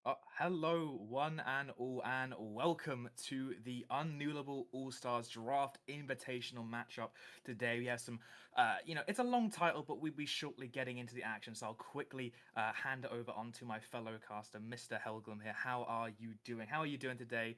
Hello, one and all, and welcome to the unNUELable All-Stars Draft Invitational matchup. Today we have some, it's a long title, but we'll be shortly getting into the action. So I'll quickly hand it over onto my fellow caster, Mr. Helglum here. How are you doing? How are you doing today?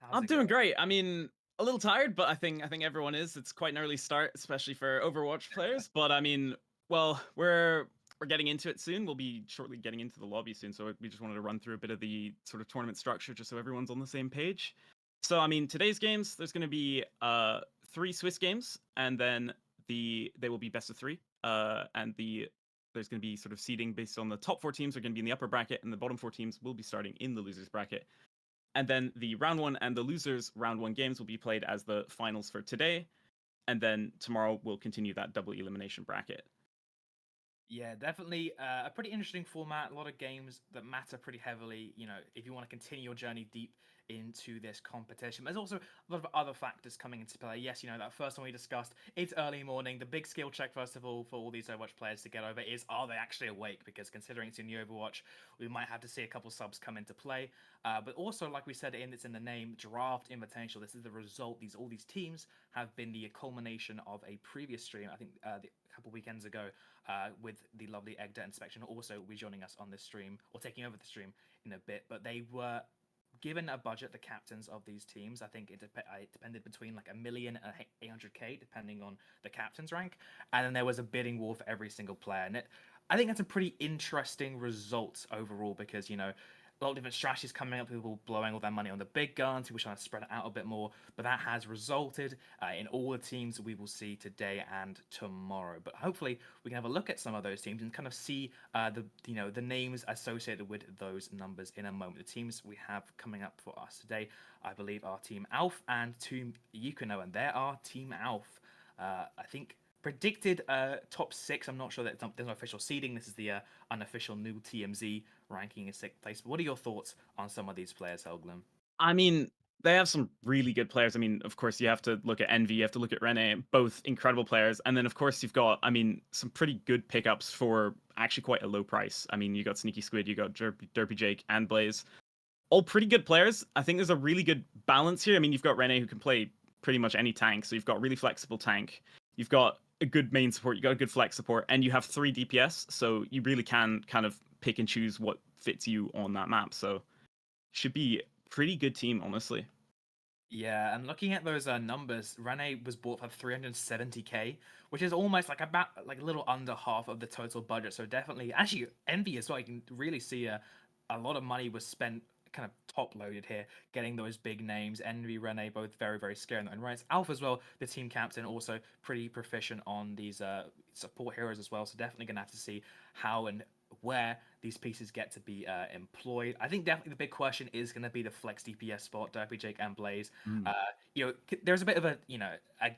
How's I'm it doing going? great. I mean, a little tired, but I think everyone is. It's quite an early start, especially for Overwatch players. But I mean, well, we're getting into it soon. We'll be shortly getting into the lobby soon. So we just wanted to run through a bit of the sort of tournament structure, just so everyone's on the same page. So I mean, today's games, there's going to be three Swiss games, and then they will be best of three. And there's going to be sort of seeding based on the top four teams are going to be in the upper bracket, and the bottom four teams will be starting in the losers bracket. And then the round one and the losers round one games will be played as the finals for today. And then tomorrow we'll continue that double elimination bracket. Yeah, definitely a pretty interesting format. A lot of games that matter pretty heavily. If you want to continue your journey deep into this competition, there's also a lot of other factors coming into play. Yes, that first one we discussed. It's early morning. The big skill check, first of all, for all these Overwatch players to get over is, are they actually awake? Because considering it's in new Overwatch, we might have to see a couple subs come into play. But also, like we said, it's in the name, Draft Invitational. This is the result. All these teams have been the culmination of a previous stream. I think a couple weekends ago, with the lovely Egda Inspection also will be joining us on this stream, or taking over the stream in a bit. But they were given a budget, the captains of these teams. I think it depended between like 1 million and 800K, depending on the captain's rank. And then there was a bidding war for every single player. I think that's a pretty interesting result overall because, a lot of different strategies coming up, people blowing all their money on the big guns, people trying to spread it out a bit more. But that has resulted in all the teams we will see today and tomorrow. But hopefully we can have a look at some of those teams and kind of see the names associated with those numbers in a moment. The teams we have coming up for us today, I believe, are Team Alf and Team Yukino, and there are Team Alf. I think predicted top six. I'm not sure that there's no official seeding. This is the unofficial new TMZ ranking in sixth place. But what are your thoughts on some of these players, Helglum? I mean, they have some really good players. I mean, of course, you have to look at Envy, you have to look at Rene, both incredible players. And then, of course, you've got, I mean, some pretty good pickups for actually quite a low price. I mean, you got Sneaky Squid, you got Derpy Jake, and Blaze. All pretty good players. I think there's a really good balance here. I mean, you've got Rene who can play pretty much any tank, so you've got really flexible tank. You've got a good main support, you got a good flex support, and you have 3 DPS, so you really can kind of pick and choose what fits you on that map. So should be pretty good team, honestly. Yeah, and looking at those numbers, Rene was bought for 370K, which is almost like about like a little under half of the total budget. So definitely, actually, Envy as well. You can really see a lot of money was spent kind of top loaded here, getting those big names. Envy, Rene, both very, very scary in their own rights. Alpha as well, the team captain, also pretty proficient on these support heroes as well. So definitely gonna have to see how and where these pieces get to be employed. I think definitely the big question is going to be the flex DPS spot, Derpy Jake and Blaze. Mm. There's a bit of a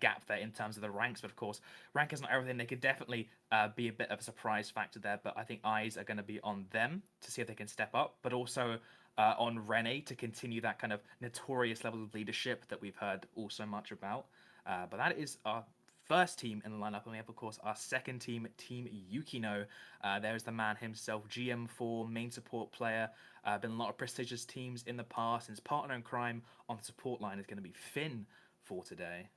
gap there in terms of the ranks, but of course, rank is not everything. They could definitely be a bit of a surprise factor there, but I think eyes are going to be on them to see if they can step up, but also on Rene to continue that kind of notorious level of leadership that we've heard all so much about. But that is our first team in the lineup, and we have, of course, our second team, Team Yukino. There's the man himself, GM4, main support player. Been a lot of prestigious teams in the past, and his partner in crime on the support line is going to be Finn for today.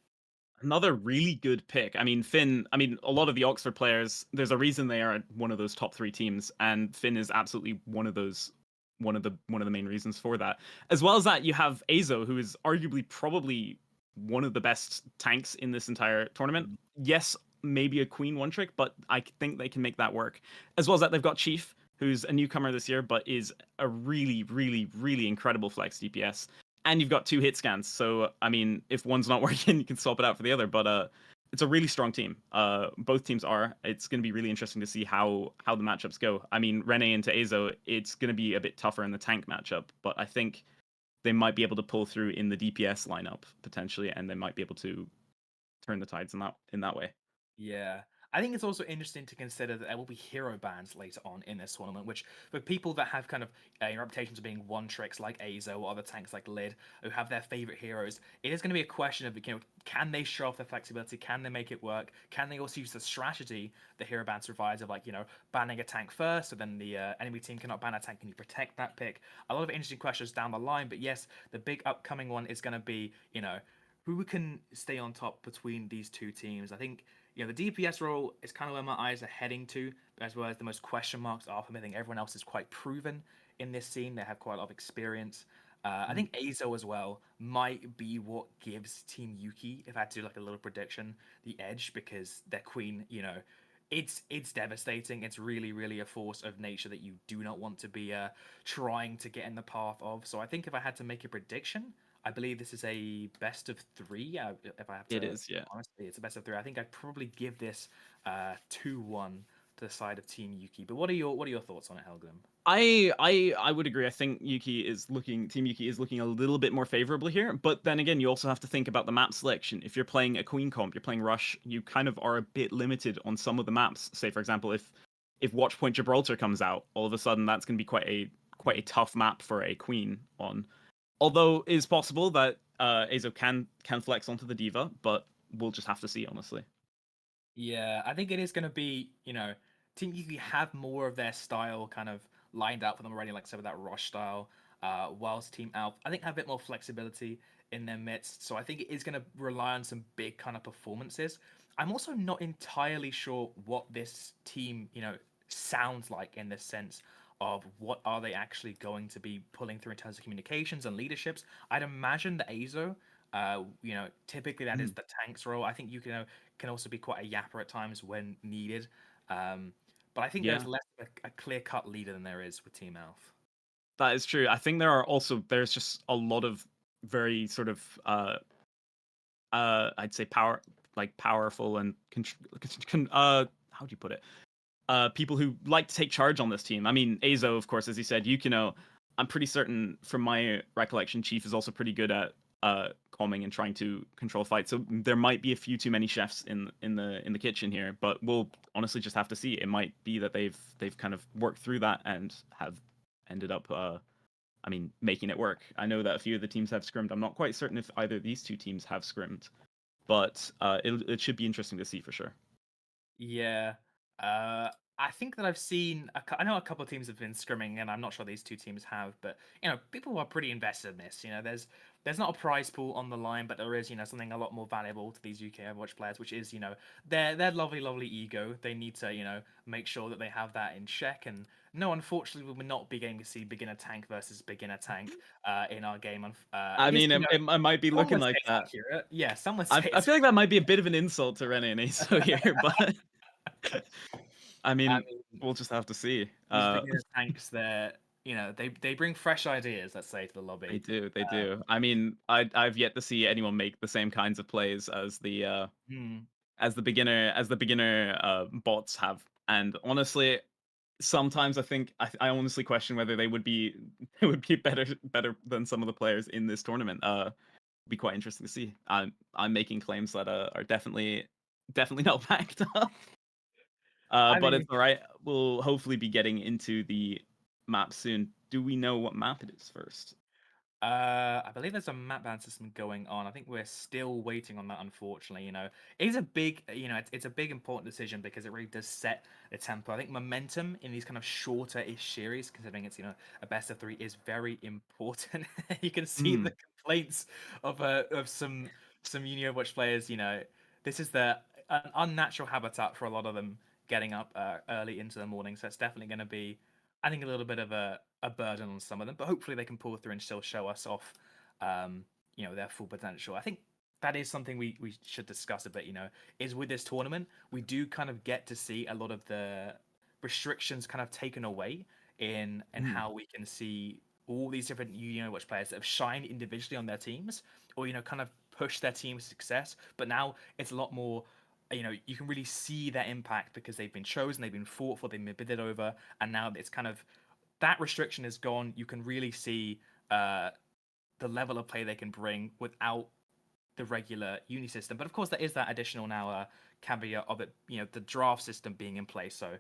Another really good pick. I mean, Finn, I mean, a lot of the Oxford players, there's a reason they are one of those top 3 teams, and Finn is absolutely one of the main reasons for that. As well as that, you have Azo, who is arguably probably one of the best tanks in this entire tournament. Yes, maybe a Queen one trick, but I think they can make that work. As well as that, they've got Chief, who's a newcomer this year, but is a really, really, really incredible flex DPS. And you've got 2 hit scans, so I mean, if one's not working, you can swap it out for the other. But it's a really strong team. Both teams are. It's going to be really interesting to see how the matchups go. I mean, Rene into Azo, it's going to be a bit tougher in the tank matchup, but I think they might be able to pull through in the DPS lineup potentially, and they might be able to turn the tides in that way. Yeah. I think it's also interesting to consider that there will be hero bans later on in this tournament, which for people that have kind of reputations of being one tricks like Azo or other tanks like Lid, who have their favorite heroes, it is going to be a question of, can they show off their flexibility? Can they make it work? Can they also use the strategy the hero bans provides of, like, banning a tank first, so then the enemy team cannot ban a tank? Can you protect that pick? A lot of interesting questions down the line, but yes, the big upcoming one is going to be, who can stay on top between these two teams. I think the DPS role is kind of where my eyes are heading to, as well as the most question marks are for me. I think everyone else is quite proven in this scene. They have quite a lot of experience. I think Azo as well might be what gives Team Yuki, if I had to do like a little prediction, the edge, because their queen, it's devastating. It's really, really a force of nature that you do not want to be trying to get in the path of. So I think if I had to make a prediction, I believe this is a best of three. If I have It to, is, yeah. honestly, it's a best of three. I think I'd probably give this 2-1 to the side of Team Yuki. But what are your thoughts on it, Helgrim? I would agree. I think Team Yuki is looking a little bit more favorably here. But then again, you also have to think about the map selection. If you're playing a Queen comp, you're playing Rush, you kind of are a bit limited on some of the maps. Say for example, if Watchpoint Gibraltar comes out, all of a sudden that's going to be quite a tough map for a Queen on. Although it is possible that Azo can flex onto the Diva, but we'll just have to see, honestly. Yeah, I think it is going to be, Team Yuki have more of their style kind of lined out for them already, like some of that Rush style, whilst Team Alpha, I think, have a bit more flexibility in their midst. So I think it is going to rely on some big kind of performances. I'm also not entirely sure what this team, sounds like in the sense of what are they actually going to be pulling through in terms of communications and leaderships. I'd imagine the Azo, typically that is the tank's role. I think you can also be quite a yapper at times when needed. But I think there's Yeah, less of a clear-cut leader than there is with Team Elf. that is true. I think there's just a lot of very sort of I'd say powerful and how do you put it? People who like to take charge on this team. I mean, Azo, of course, as you said, Yukino. I'm pretty certain, from my recollection, Chief is also pretty good at calming and trying to control fights. So there might be a few too many chefs in the kitchen here, but we'll honestly just have to see. It might be that they've kind of worked through that and have ended up making it work. I know that a few of the teams have scrimmed. I'm not quite certain if either of these two teams have scrimmed, but it should be interesting to see for sure. Yeah. Uh, I think that I've seen. I know a couple of teams have been scrimming, and I'm not sure these two teams have. But people are pretty invested in this. There's not a prize pool on the line, but there is something a lot more valuable to these UK Overwatch players, which is their lovely, lovely ego. They need to make sure that they have that in check. And no, unfortunately, we will not be getting to see beginner tank versus beginner tank in our game. I It is mean, it might be some looking would say like it's that. accurate. Yeah, some would say I it's. feel like that might be a bit of an insult to Rene and Aso here, but I I mean, mean, we'll just have to see. these beginner tanks, they bring fresh ideas, let's say, to the They lobby. do, they Uh, do. I mean, I've yet to see anyone make the same kinds of plays as hmm. the beginner bots have. And honestly, sometimes I think I honestly question whether they would be they would be better than some of the players in this tournament. Be quite interesting to see. I'm making claims that are definitely not backed up. I But mean, it's all right. We'll hopefully be getting into the map soon. Do we know what map it is first? I believe there's a map ban system going on. I think we're still waiting on that, unfortunately. It's a big, it's a big important decision because it really does set the tempo. I think momentum in these kind of shorter-ish series, considering it's a best of three, is very important. You can see Mm, the complaints of some Watch players. This is an unnatural habitat for a lot of them getting up early into the morning. So it's definitely going to be, I think, a little bit of a burden on some of them, but hopefully they can pull through and still show us off, their full potential. I think that is something we should discuss a bit. Is with this tournament we do kind of get to see a lot of the restrictions kind of taken away in mm. how we can see all these different watch players that have shined individually on their teams, or kind of push their team's success. But now it's a lot more. You can really see their impact because they've been chosen, they've been fought for, they've been bidded over, and now it's kind of that restriction is gone. You can really see the level of play they can bring without the regular uni system. But of course, there is that additional now caveat of it, the draft system being in place. So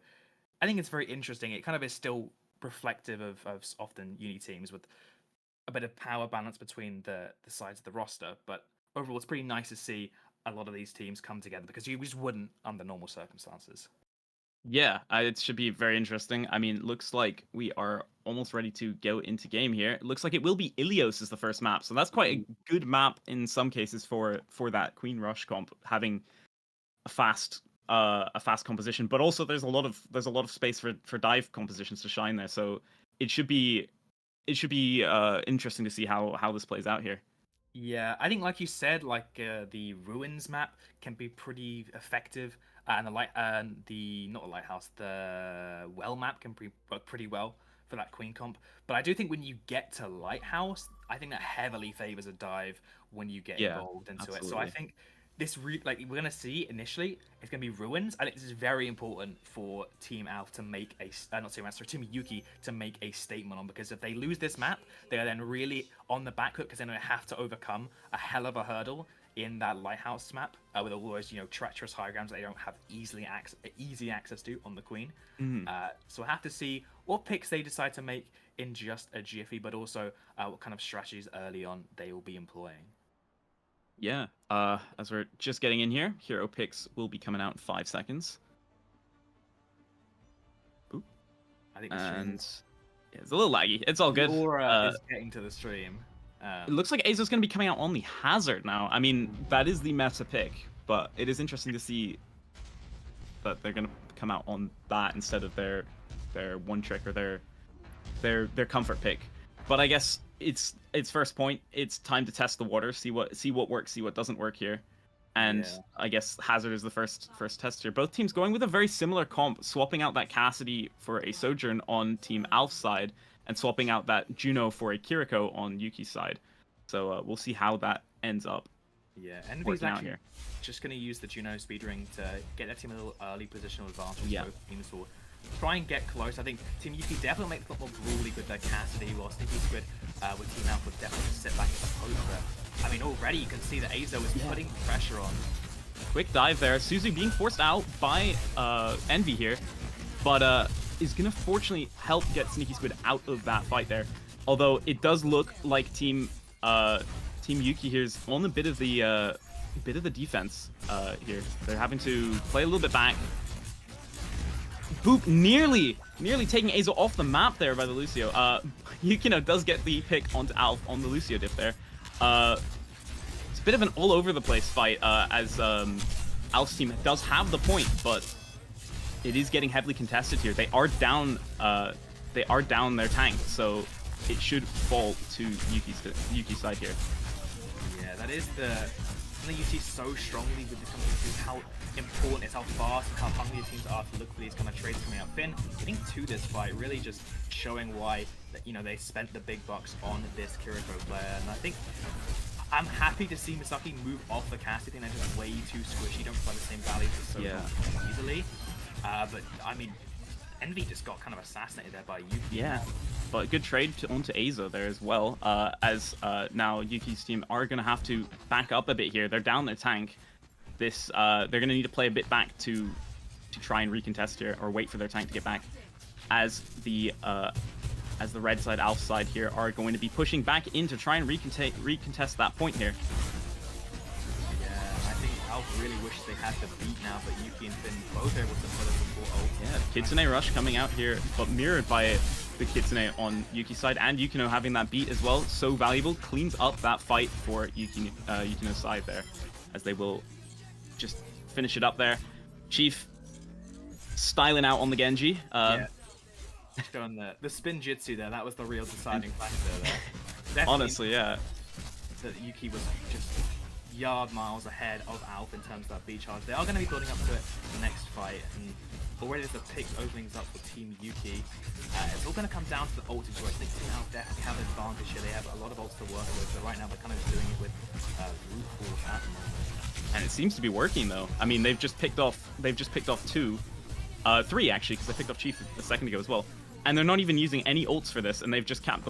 I think it's very interesting. It kind of is still reflective of often uni teams with a bit of power balance between the sides of the roster. But overall, it's pretty nice to see a lot of these teams come together because you just wouldn't under normal circumstances. Yeah, it should be very interesting. I mean, looks like we are almost ready to go into game here. It looks like it will be Ilios as the first map, so that's quite a good map in some cases for that Queen Rush comp, having a fast composition. But also there's a lot of space for dive compositions to shine there. So it should be interesting to see how this plays out here. Yeah, I think like you said, like the ruins map can be pretty effective, and the not the lighthouse, the well map can work pretty well for that queen comp. But I do think when you get to lighthouse, I think that heavily favors a dive when you get involved into it. So I absolutely. think this like we're gonna see initially, it's gonna be ruins. I think this is very important for Team Alpha to make not Team Alpha, sorry, Team Yuki to make a statement on, because if they lose this map, they are then really on the back foot because they're gonna have to overcome a hell of a hurdle in that lighthouse map with all those treacherous high grounds that they don't have easy access to on the queen. So we'll have to see what picks they decide to make in just a jiffy, but also what kind of strategies early on they will be employing. Yeah, as we're just getting in here, hero picks will be coming out in 5 seconds. Boop. I think the stream it's a little laggy. It's all good. Aura is getting to the stream. It looks like Azo's going to be coming out on the Hazard now. I mean, that is the meta pick, but it is interesting to see that they're going to come out on that instead of their one trick or their comfort pick. But I guess it's first point. It's time to test the water, see what works, see what doesn't work here. And I guess Hazard is the first test here. Both teams going with a very similar comp, swapping out that Cassidy for a Sojourn on Team Alf's side, and swapping out that Juno for a Kiriko on Yuki's side. So we'll see how that ends up. Yeah, Envy's actually just going to use the Juno speed ring to get their team a little early positional advantage. Yeah. Both teams will try and get close. I think Team Yuki definitely makes a lot more grueling with their Cassidy, while Sneaky Squid with Team Alpha would definitely sit back at the post. I mean, already you can see that Azo is putting pressure on. Quick dive there. Suzu being forced out by Envy here, but is going to fortunately help get Sneaky Squid out of that fight there. Although it does look like Team Yuki here is on a bit of the defense here. They're having to play a little bit back. Boop, nearly taking Azo off the map there by the Lucio. Yukino does get the pick onto Alf on the Lucio diff there. It's a bit of an all over the place fight as Alf's team does have the point, but it is getting heavily contested here. They are down their tank, so it should fall to Yuki's side here. Yeah, that is something you see so strongly with this competition, is how important it's, how fast and how hungry the teams are to look for these kind of trades coming out. Finn getting to this fight, really just showing why they spent the big bucks on this Kiriko player, and I think I'm happy to see Misaki move off the cast. I think they're just way too squishy, don't provide the same value to so easily. But I mean, Envy just got kind of assassinated there by Yuki. Yeah, but good trade onto Azo there as well, as now Yuki's team are going to have to back up a bit here. They're down their tank. They're going to need to play a bit back to try and recontest here, or wait for their tank to get back, as the red side, Alf side here are going to be pushing back in to try and recontest that point here. I think Alf really wishes they had the beat now, but Yuki and Finn both able to put a support ult. Yeah, Kitsune Rush coming out here, but mirrored by the Kitsune on Yuki's side, and Yukino having that beat as well. So valuable, cleans up that fight for Yukino's side there, as they will just finish it up there. Chief styling out on the Genji. Showing the spin jitsu there, that was the real deciding factor there. Definitely, honestly, yeah. That Yuki was just yard miles ahead of Alf in terms of that B charge. They are going to be building up to it the next fight, and already as the picks openings up for Team Yuki, it's all going to come down to the ult situation. I think Team Alf definitely have an advantage here. They have a lot of ults to work with, but right now they're kind of just doing it with brute force at the moment. And it seems to be working though. I mean, they've just picked off three actually, because they picked off Chief a second ago as well. and they're not even using any ults for this, and they've just recapped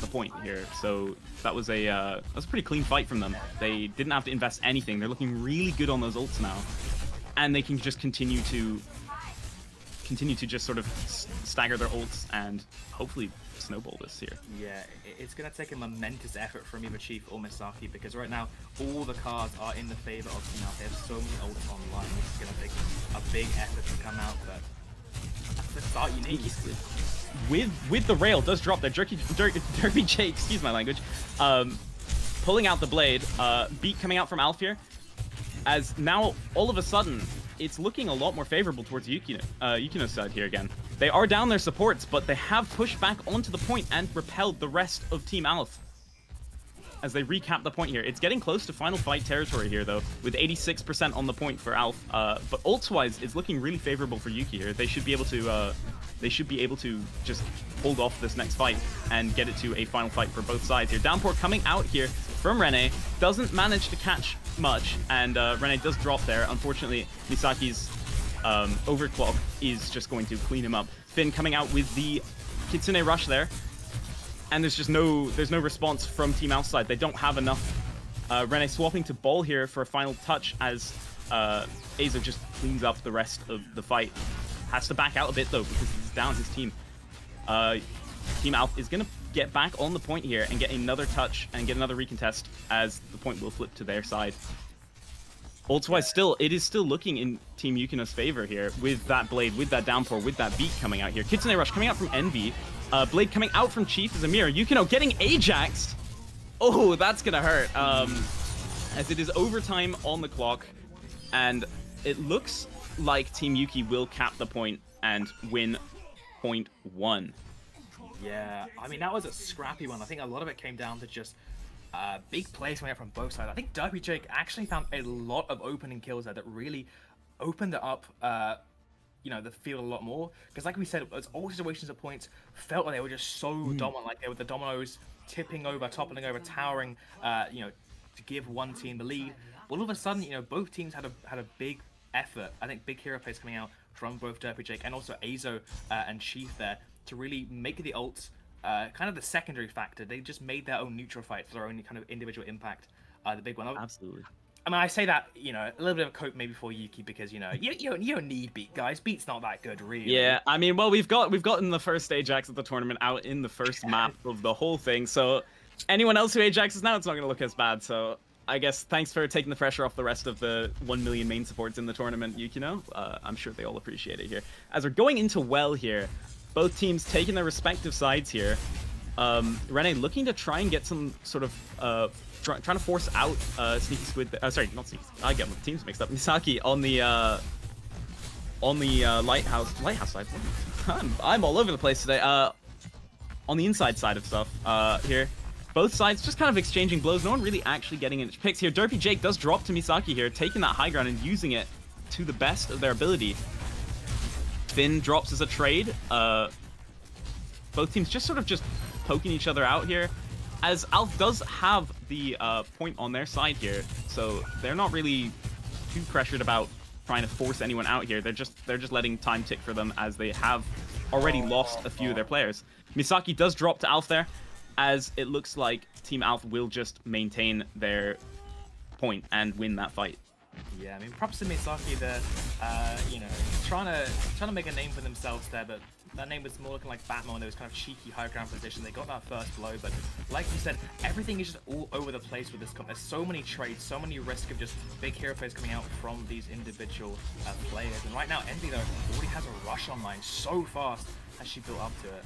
the point here. So that was a pretty clean fight from them. They didn't have to invest anything. They're looking really good on those ults now, and they can just continue to just sort of stagger their ults and hopefully snowball this here. Yeah, it's going to take a momentous effort from either Chief or Misaki, because right now all the cards are in the favor of Team Alpha. They have so many ults online. It's going to take a big effort to come out, but that's the start you need. With the rail does drop there. Derpy J, excuse my language, pulling out the blade. Beat coming out from Alf here, as now all of a sudden it's looking a lot more favorable towards Yukino's side here again. They are down their supports, but they have pushed back onto the point and repelled the rest of Team Alf as they recap the point here. It's getting close to final fight territory here, though, with 86% on the point for Alf. But ults-wise, it's looking really favorable for Yuki here. They should be able to just hold off this next fight and get it to a final fight for both sides here. Downpour coming out here from Rene, doesn't manage to catch much, and Rene does drop there. Unfortunately, Misaki's overclock is just going to clean him up. Finn coming out with the Kitsune Rush there, and there's no response from Team Outside. They don't have enough. Rene swapping to Ball here for a final touch as Azo just cleans up the rest of the fight. Has to back out a bit though because he's down his team. Team Alpha is gonna get back on the point here and get another touch and get another recontest as the point will flip to their side. Ults-wise, it is still looking in Team Yukino's favor here with that Blade, with that Downpour, with that Beat coming out here. Kitsune Rush coming out from Envy. Blade coming out from Chief as a mirror. Yukino getting Ajaxed. Oh, that's gonna hurt. As it is overtime on the clock, and it looks like Team Yuki will cap the point and win point 1. Yeah, I mean, that was a scrappy one. I think a lot of it came down to just big plays coming out from both sides. I think Derpy Jake actually found a lot of opening kills there that really opened it up, the field a lot more. Because like we said, all situations at points felt like they were just so dominant, like they were the dominoes tipping over, toppling over, towering, to give one team the lead. But all of a sudden, both teams had a big effort. I think big hero plays coming out from both Derpy Jake and also Azo and Chief there to really make the ults kind of the secondary factor. They just made their own neutral fight for their own kind of individual impact. The big one. Absolutely. I mean, I say that, a little bit of a cope maybe for Yuki because, you don't need Beat, guys. Beat's not that good, really. Yeah, I mean, well, we've gotten the first Ajax of the tournament out in the first map of the whole thing, so anyone else who Ajaxes now, it's not going to look as bad, so I guess thanks for taking the pressure off the rest of the 1 million main supports in the tournament, Yukino. I'm sure they all appreciate it here. As we're going into Well here, both teams taking their respective sides here. Rene looking to try and get some sort of trying to force out Sneaky Squid. Sorry, not Sneaky. I get my teams mixed up. Misaki on the lighthouse side. I'm all over the place today. On the inside side of stuff here. Both sides just kind of exchanging blows. No one really actually getting into picks here. Derpy Jake does drop to Misaki here, taking that high ground and using it to the best of their ability. Finn drops as a trade. Both teams just sort of poking each other out here, as Alf does have the point on their side here, so they're not really too pressured about trying to force anyone out here. They're just letting time tick for them as they have already lost a few of their players. Misaki does drop to Alf there, as it looks like Team Alf will just maintain their point and win that fight. Yeah, I mean, props to Misaki there, trying to make a name for themselves there, but that name was more looking like Batman when there was kind of cheeky high ground position. They got that first blow, but like you said, everything is just all over the place with this comp. There's so many trades, so many risk of just big hero plays coming out from these individual players. And right now, Envy, though, already has a rush online so fast as she built up to it.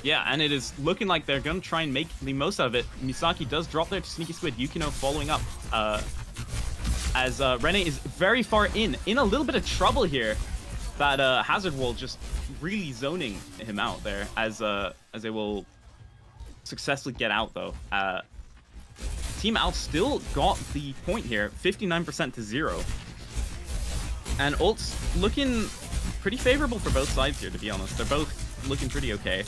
Yeah, and it is looking like they're going to try and make the most out of it. Misaki does drop there to Sneaky Squid. Yukino following up. As Rene is very far in a little bit of trouble here. That Hazard Wall just really zoning him out there as they will successfully get out though. Team Alf still got the point here, 59% to 0. And ults looking pretty favorable for both sides here, to be honest. They're both looking pretty okay.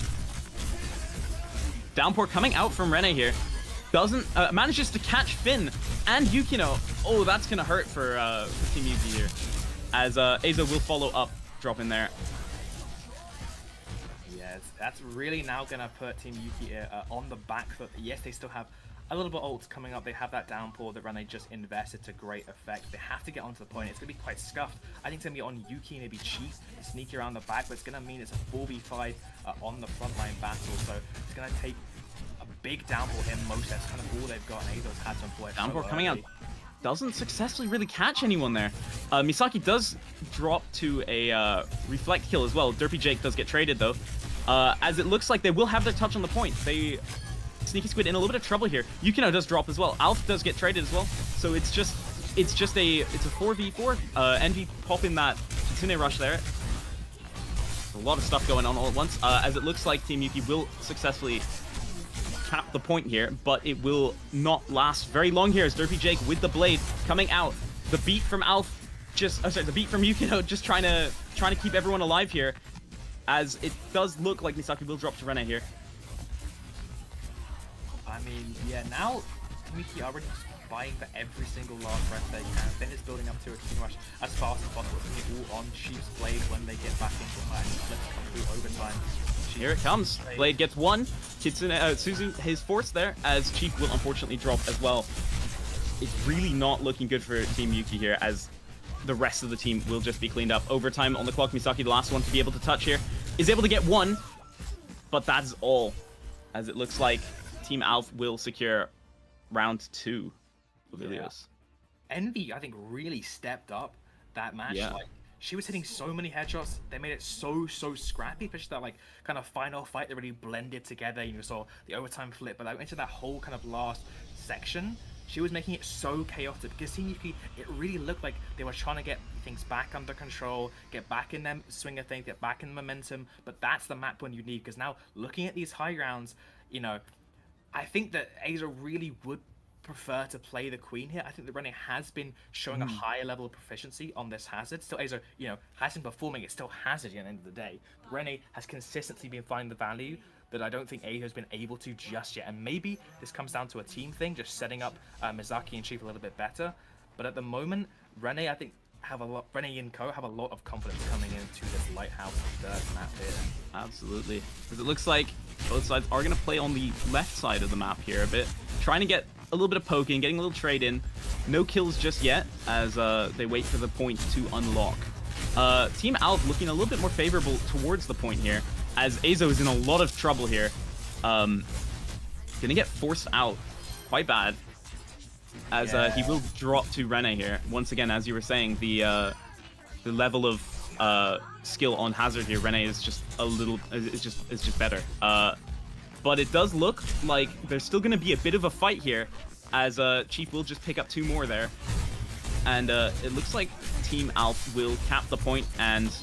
Downpour coming out from Rene here. Doesn't manages to catch Finn and Yukino. Oh, that's gonna hurt for Team Yuki here. As Azo will follow up, drop in there. Yeah, that's really now going to put Team Yuki on the back foot. Yes, they still have a little bit ults coming up. They have that downpour that Rene just invested to great effect. They have to get onto the point. It's going to be quite scuffed. I think it's going to be on Yuki, maybe Chief, sneaky around the back, but it's going to mean it's a 4v5 on the frontline battle. So it's going to take a big downpour here. Most that's kind of all they've got, and Azo's had to employ. Downpour coming out doesn't successfully really catch anyone there. Misaki does drop to a reflect kill as well. Derpy Jake does get traded though, as it looks like they will have their touch on the point. Sneaky Squid in a little bit of trouble here. Yukino does drop as well. Alf does get traded as well. So it's a 4v4. Envy popping that Kitsune rush there. A lot of stuff going on all at once. As it looks like Team Yuki will successfully cap the point here, but it will not last very long here as Derpy Jake with the blade coming out. The beat from Alf the beat from Yukino just trying to keep everyone alive here, as it does look like Misaki will drop to Rene here. I mean, yeah, now Yuki already just buying for every single last breath they can. Finn is building up to a king rush as fast as possible. Putting it all on Chief's blade when they get back into it. Let's come through overtime. Here it comes. Blade gets one. Kitsune, Suzu, his force there, as Chief will unfortunately drop as well. It's really not looking good for Team Yuki here, as the rest of the team will just be cleaned up. Overtime on the clock. Misaki, the last one to be able to touch here, is able to get one, but that's all, as it looks like Team Alf will secure round 2 of Ilios. Envy, I think, really stepped up that match. Yeah. Like, she was hitting so many headshots. They made it so scrappy, especially that like kind of final fight. They really blended together. You saw the overtime flip, but like into that whole kind of last section, she was making it so chaotic. Because Team Yuki, it really looked like they were trying to get things back under control, get back in them swing of things, get back in momentum. But that's the map when you need. Because now looking at these high grounds, you know, I think that Aza really would prefer to play the queen here. I think that Rene has been showing a higher level of proficiency on this hazard. Still, Aza, you know, has been performing. It's still hazard at the end of the day. But Rene has consistently been finding the value that I don't think Aza has been able to just yet. And maybe this comes down to a team thing, just setting up Mizaki and Chief a little bit better. But at the moment, Rene, I think, Rene and Co have a lot of confidence coming into this Lighthouse map here. Absolutely. Because it looks like both sides are going to play on the left side of the map here a bit, trying to get a little bit of poking, getting a little trade in. No kills just yet, as they wait for the point to unlock. Team Alf looking a little bit more favorable towards the point here, as Azo is in a lot of trouble here. Gonna get forced out quite bad, as he will drop to Rene here. Once again, as you were saying, the level of skill on hazard here, Rene is just a little, is just better. But it does look like there's still going to be a bit of a fight here, as Chief will just pick up 2 more there. And it looks like Team Alf will cap the point and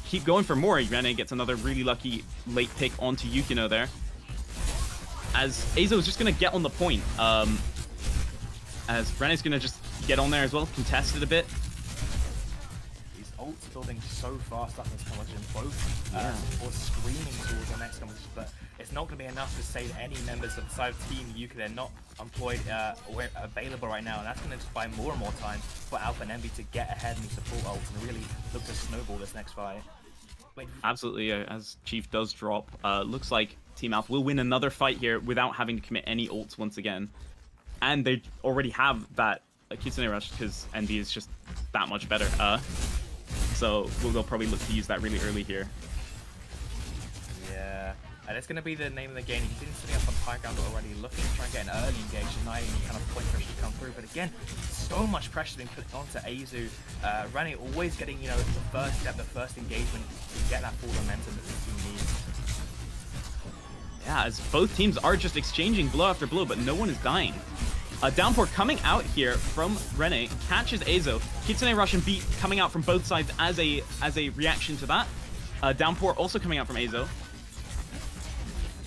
keep going for more. Rene gets another really lucky late pick onto Yukino there, as Azo is just going to get on the point. As Rene's going to just get on there as well, contest it a bit. These ults building so fast up in this competition, both or screaming towards the next competition, but it's not going to be enough to save any members of the side of Team Yuki. They're not employed or available right now, and that's going to just buy more and more time for Alpha and Envy to get ahead in these support ults and really look to snowball this next fight. Absolutely, as Chief does drop, looks like Team Alpha will win another fight here without having to commit any ults once again. And they already have that Kitsune Rush, because Envy is just that much better. So they'll probably look to use that really early here. Yeah, and it's going to be the name of the game. He's been sitting up on high ground already, looking to try and get an early engage, denying any kind of point pressure to come through. But again, so much pressure being put onto Azu. Rene always getting, you know, the first step, the first engagement to get that full momentum that the team needs. Yeah, as both teams are just exchanging blow after blow, but no one is dying. Downpour coming out here from Rene, catches Azo. Kitsune Rush and beat coming out from both sides as a reaction to that. Downpour also coming out from Azo.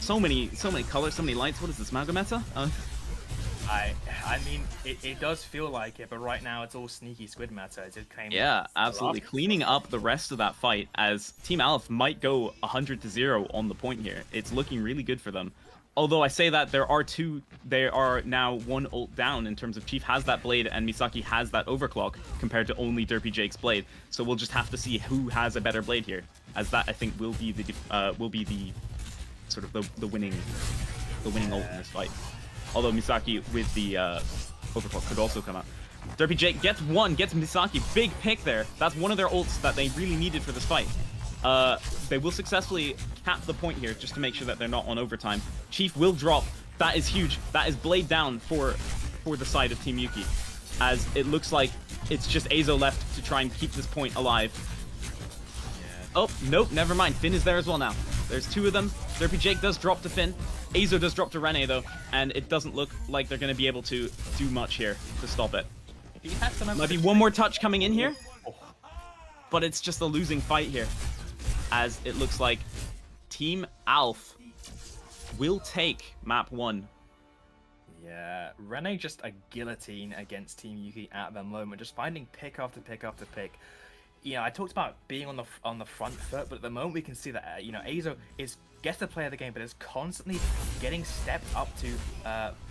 So many colors, so many lights. What is this, Mago meta? I mean, it does feel like it, but right now it's all sneaky squid meta. It came absolutely. Cleaning up the rest of that fight, as Team Alf might go 100-0 on the point here. It's looking really good for them. Although I say that they are now one ult down in terms of Chief has that blade and Misaki has that overclock compared to only Derpy Jake's blade. So we'll just have to see who has a better blade here, as that I think will be the sort of the winning ult in this fight. Although Misaki with the overclock could also come out. Derpy Jake gets Misaki. Big pick there. That's one of their ults that they really needed for this fight. They will successfully cap the point here just to make sure that they're not on overtime. Chief will drop. That is huge. That is blade down for the side of Team Yuki, as it looks like it's just Azo left to try and keep this point alive. Yeah. Oh, nope, never mind. Finn is there as well now. There's two of them. Derpy Jake does drop to Finn. Azo does drop to Rene, though, and it doesn't look like they're going to be able to do much here to stop it. Might be one more touch coming in here, but it's just a losing fight here, as it looks like Team Alf will take map 1. Yeah, Rene just a guillotine against Team Yuki at the moment, just finding pick after pick after pick. You know, I talked about being on the front foot, but at the moment we can see that you know, Azo gets the play of the game, but is constantly getting stepped up to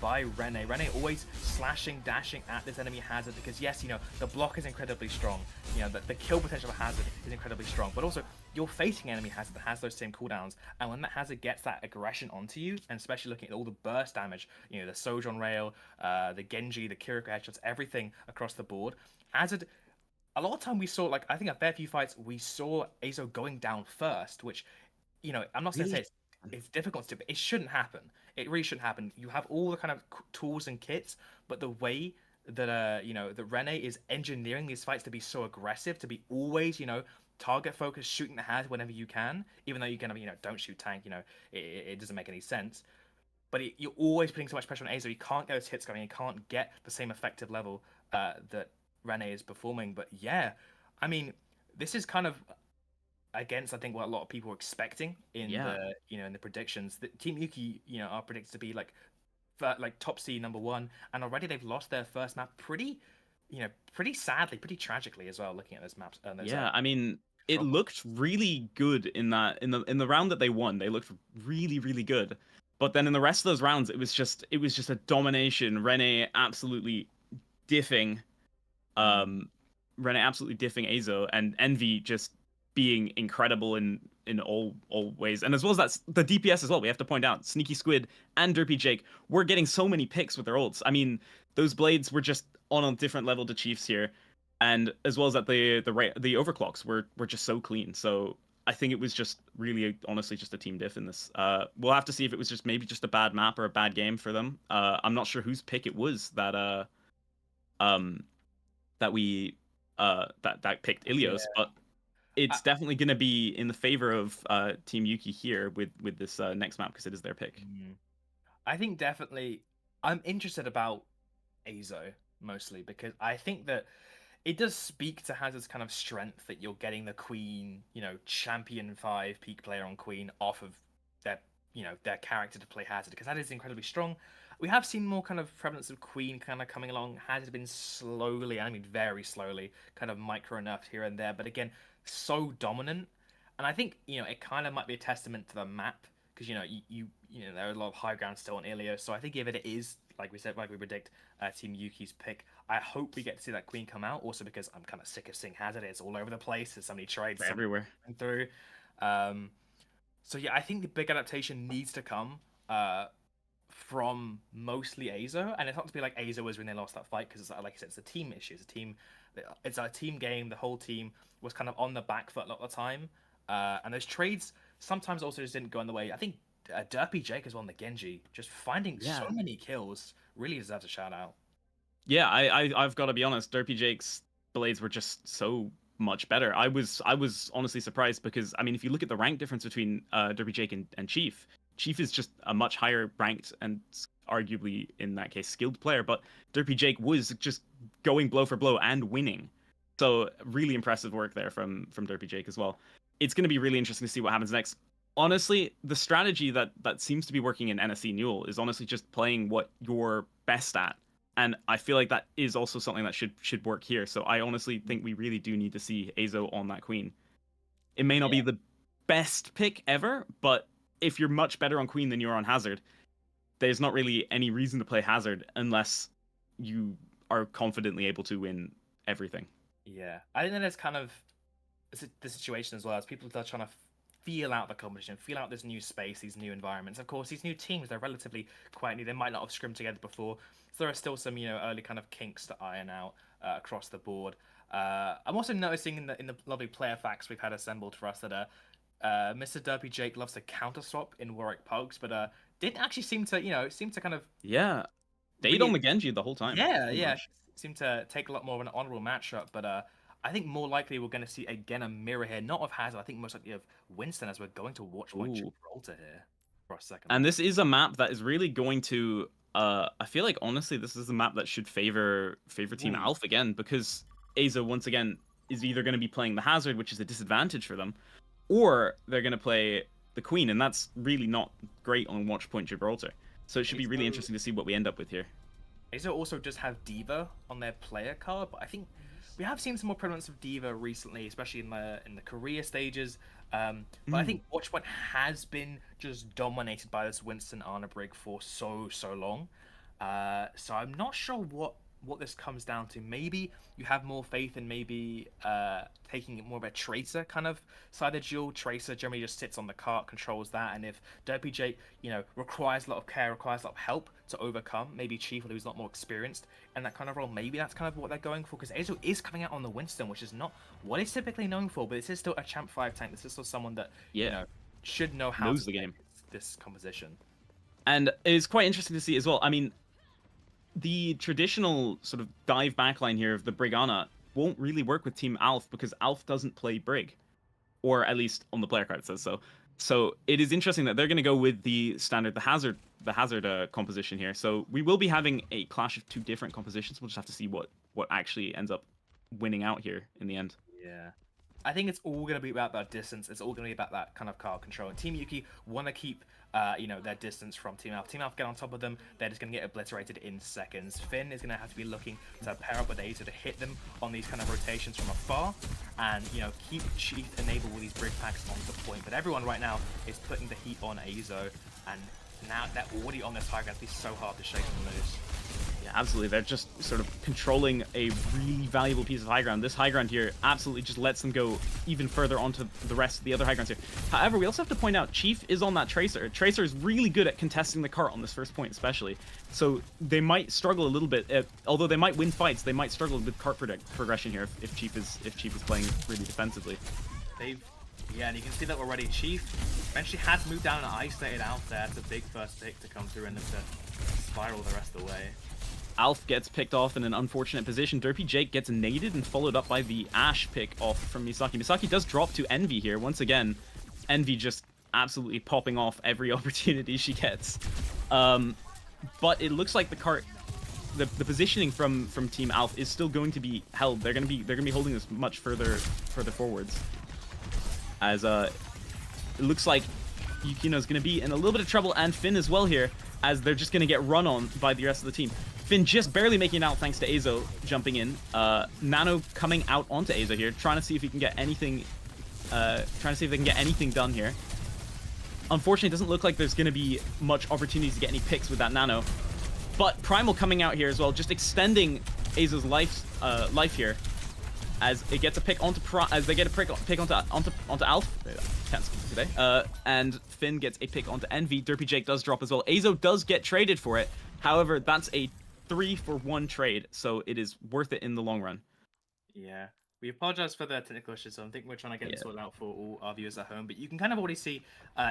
by Rene. Rene always slashing, dashing at this enemy Hazard, because yes, you know, the block is incredibly strong. You know, the kill potential of Hazard is incredibly strong, but also you're facing enemy Hazard that has those same cooldowns, and when that Hazard gets that aggression onto you, and especially looking at all the burst damage, you know, the Sojourn Rail, the Genji, the Kiriko headshots, everything across the board, Hazard. A lot of time we saw, like, I think a fair few fights, we saw Azo going down first, which, you know, I'm not going to say it's difficult to, but it shouldn't happen. It really shouldn't happen. You have all the kind of tools and kits, but the way that, you know, that Rene is engineering these fights to be so aggressive, to be always, you know, target focused, shooting the Hazard whenever you can, even though you're going to, you know, don't shoot tank, you know, it doesn't make any sense. But you're always putting so much pressure on Azo, he can't get those hits going, he can't get the same effective level that Rene is performing. But yeah, I mean, this is kind of against, I think, what a lot of people were expecting in the, you know, in the predictions. The Team Yuki, you know, are predicted to be like top seed #1, and already they've lost their first map pretty sadly, pretty tragically as well. Looking at those maps, I mean, it looked really good in the round that they won. They looked really, really good. But then in the rest of those rounds, it was just a domination. Rene absolutely diffing Azo, and Envy just being incredible in all ways. And as well as that, the DPS as well, we have to point out, Sneaky Squid and Derpy Jake were getting so many picks with their ults. I mean, those blades were just on a different level to Chiefs here. And as well as that, the overclocks were just so clean. So I think it was just really, honestly, just a team diff in this. We'll have to see if it was just maybe just a bad map or a bad game for them. I'm not sure whose pick it was that picked Ilios, but it's definitely going to be in the favor of Team Yuki here with this next map, because it is their pick. I think definitely I'm interested about Azo mostly because I think that it does speak to Hazard's kind of strength that you're getting the Queen, you know, champion 5 peak player on Queen off of their, you know, their character to play Hazard, because that is incredibly strong. We have seen more kind of prevalence of Queen kind of coming along. Hazard been slowly, I mean very slowly, kind of micro nerfed here and there, but again, so dominant. And I think, you know, it kind of might be a testament to the map, because, you know, you know, there are a lot of high ground still on Ilios. So I think if it is, like we said, like we predict, Team Yuki's pick, I hope we get to see that Queen come out. Also because I'm kind of sick of seeing Hazard. It's all over the place. There's so many trades everywhere through. So yeah, I think the big adaptation needs to come from mostly Azo, and it's not to be like Azo was when they lost that fight, because like I said, it's a team issue. It's a team game. The whole team was kind of on the back foot a lot of the time, and those trades sometimes also just didn't go in the way. I think Derpy Jake as well in the Genji, just finding so many kills, really deserves a shout out. Yeah, I've got to be honest. Derpy Jake's blades were just so much better. I was honestly surprised, because I mean, if you look at the rank difference between Derpy Jake and Chief is just a much higher ranked and arguably in that case skilled player, but Derpy Jake was just going blow for blow and winning. So really impressive work there from Derpy Jake as well. It's going to be really interesting to see what happens next. Honestly, the strategy that seems to be working in NSC Newell is honestly just playing what you're best at. And I feel like that is also something that should work here. So I honestly think we really do need to see Azo on that Queen. It may not be the best pick ever, but if you're much better on Queen than you're on Hazard, there's not really any reason to play Hazard unless you are confidently able to win everything. Yeah, I think that is kind of the situation as well, as people are trying to feel out the competition, feel out this new space, these new environments. Of course, these new teams, they're relatively quite new. They might not have scrimmed together before, so there are still some, early kind of kinks to iron out across the board. I'm also noticing in the lovely player facts we've had assembled for us that Mr. Derpy Jake loves to counter swap in Warwick Pugs, but didn't actually seem to kind of Yeah, stayed on really, the Genji the whole time. yeah, Pretty yeah, much. seemed to take a lot more of an honorable matchup, but I think more likely we're going to see again a mirror here, not of Hazard, I think most likely of Winston, as we're going to watch White Ooh. Gibraltar here for a second. And this is a map that is really going to I feel like honestly this is a map that should favor Team Ooh. Alpha again, because Aza once again is either going to be playing the Hazard, which is a disadvantage for them, or they're going to play the Queen, and that's really not great on Watch Point Gibraltar. So it should be really interesting to see what we end up with here. Azo also does have Diva on their player card, but I think we have seen some more prevalence of Diva recently, especially in the career stages. But I think Watchpoint has been just dominated by this Winston Arnabrig for so long. So I'm not sure what this comes down to. Maybe you have more faith in maybe taking more of a Tracer kind of side of duel. Tracer generally just sits on the cart, controls that, and if Derpy Jake, requires a lot of care, requires a lot of help to overcome, maybe Chief, who's a lot more experienced in that kind of role, maybe that's kind of what they're going for, because Azo is coming out on the Winston, which is not what he's typically known for, but this is still a Champ 5 tank. This is still someone that, should know how knows to the play game. this composition. And it's quite interesting to see as well. I mean, the traditional sort of dive backline here of the Brigana won't really work with Team Alf, because Alf doesn't play Brig, or at least on the player card it says so. So it is interesting that they're going to go with the standard, the Hazard composition here. So we will be having a clash of two different compositions. We'll just have to see what actually ends up winning out here in the end. Yeah. I think it's all going to be about that distance. It's all going to be about that kind of card control. And Team Yuki want to keep, their distance from Team Alpha. Team Alpha get on top of them. They're just going to get obliterated in seconds. Finn is going to have to be looking to pair up with Aza to hit them on these kind of rotations from afar, and keep Chief enable all these brig packs on the point. But everyone right now is putting the heat on Azo, and now they're already on this high ground. It's so hard to shake them loose. Yeah, absolutely. They're just sort of controlling a really valuable piece of high ground. This high ground here absolutely just lets them go even further onto the rest of the other high grounds here. However, we also have to point out Chief is on that Tracer. Tracer is really good at contesting the cart on this first point especially. So they might struggle a little bit. Although they might win fights, they might struggle with cart progression here if Chief is playing really defensively. Yeah, and you can see that already. Chief eventually has moved down and isolated out there. It's a big first pick to come through and to spiral the rest of the way. Alf gets picked off in an unfortunate position. Derpy Jake gets naded and followed up by the Ash pick off from Misaki. Misaki does drop to Envy here. Once again, Envy just absolutely popping off every opportunity she gets. But it looks like the cart, the positioning from Team Alf is still going to be held. They're gonna be holding this much further forwards. As it looks like Yukino's gonna be in a little bit of trouble, and Finn as well here, as they're just gonna get run on by the rest of the team. Finn just barely making it out thanks to Azo jumping in. Nano coming out onto Azo here, trying to see if he can get anything, trying to see if they can get anything done here. Unfortunately, it doesn't look like there's going to be much opportunities to get any picks with that Nano. But Primal coming out here as well, just extending Azo's life here, as it gets a pick onto as they get a pick onto Alf. Can't speak today. And Finn gets a pick onto Envy. Derpy Jake does drop as well. Azo does get traded for it. However, that's a 3-for-1 trade, so it is worth it in the long run. Yeah. We apologize for the technical issues, so I think we're trying to get it sorted out for all our viewers at home. But you can kind of already see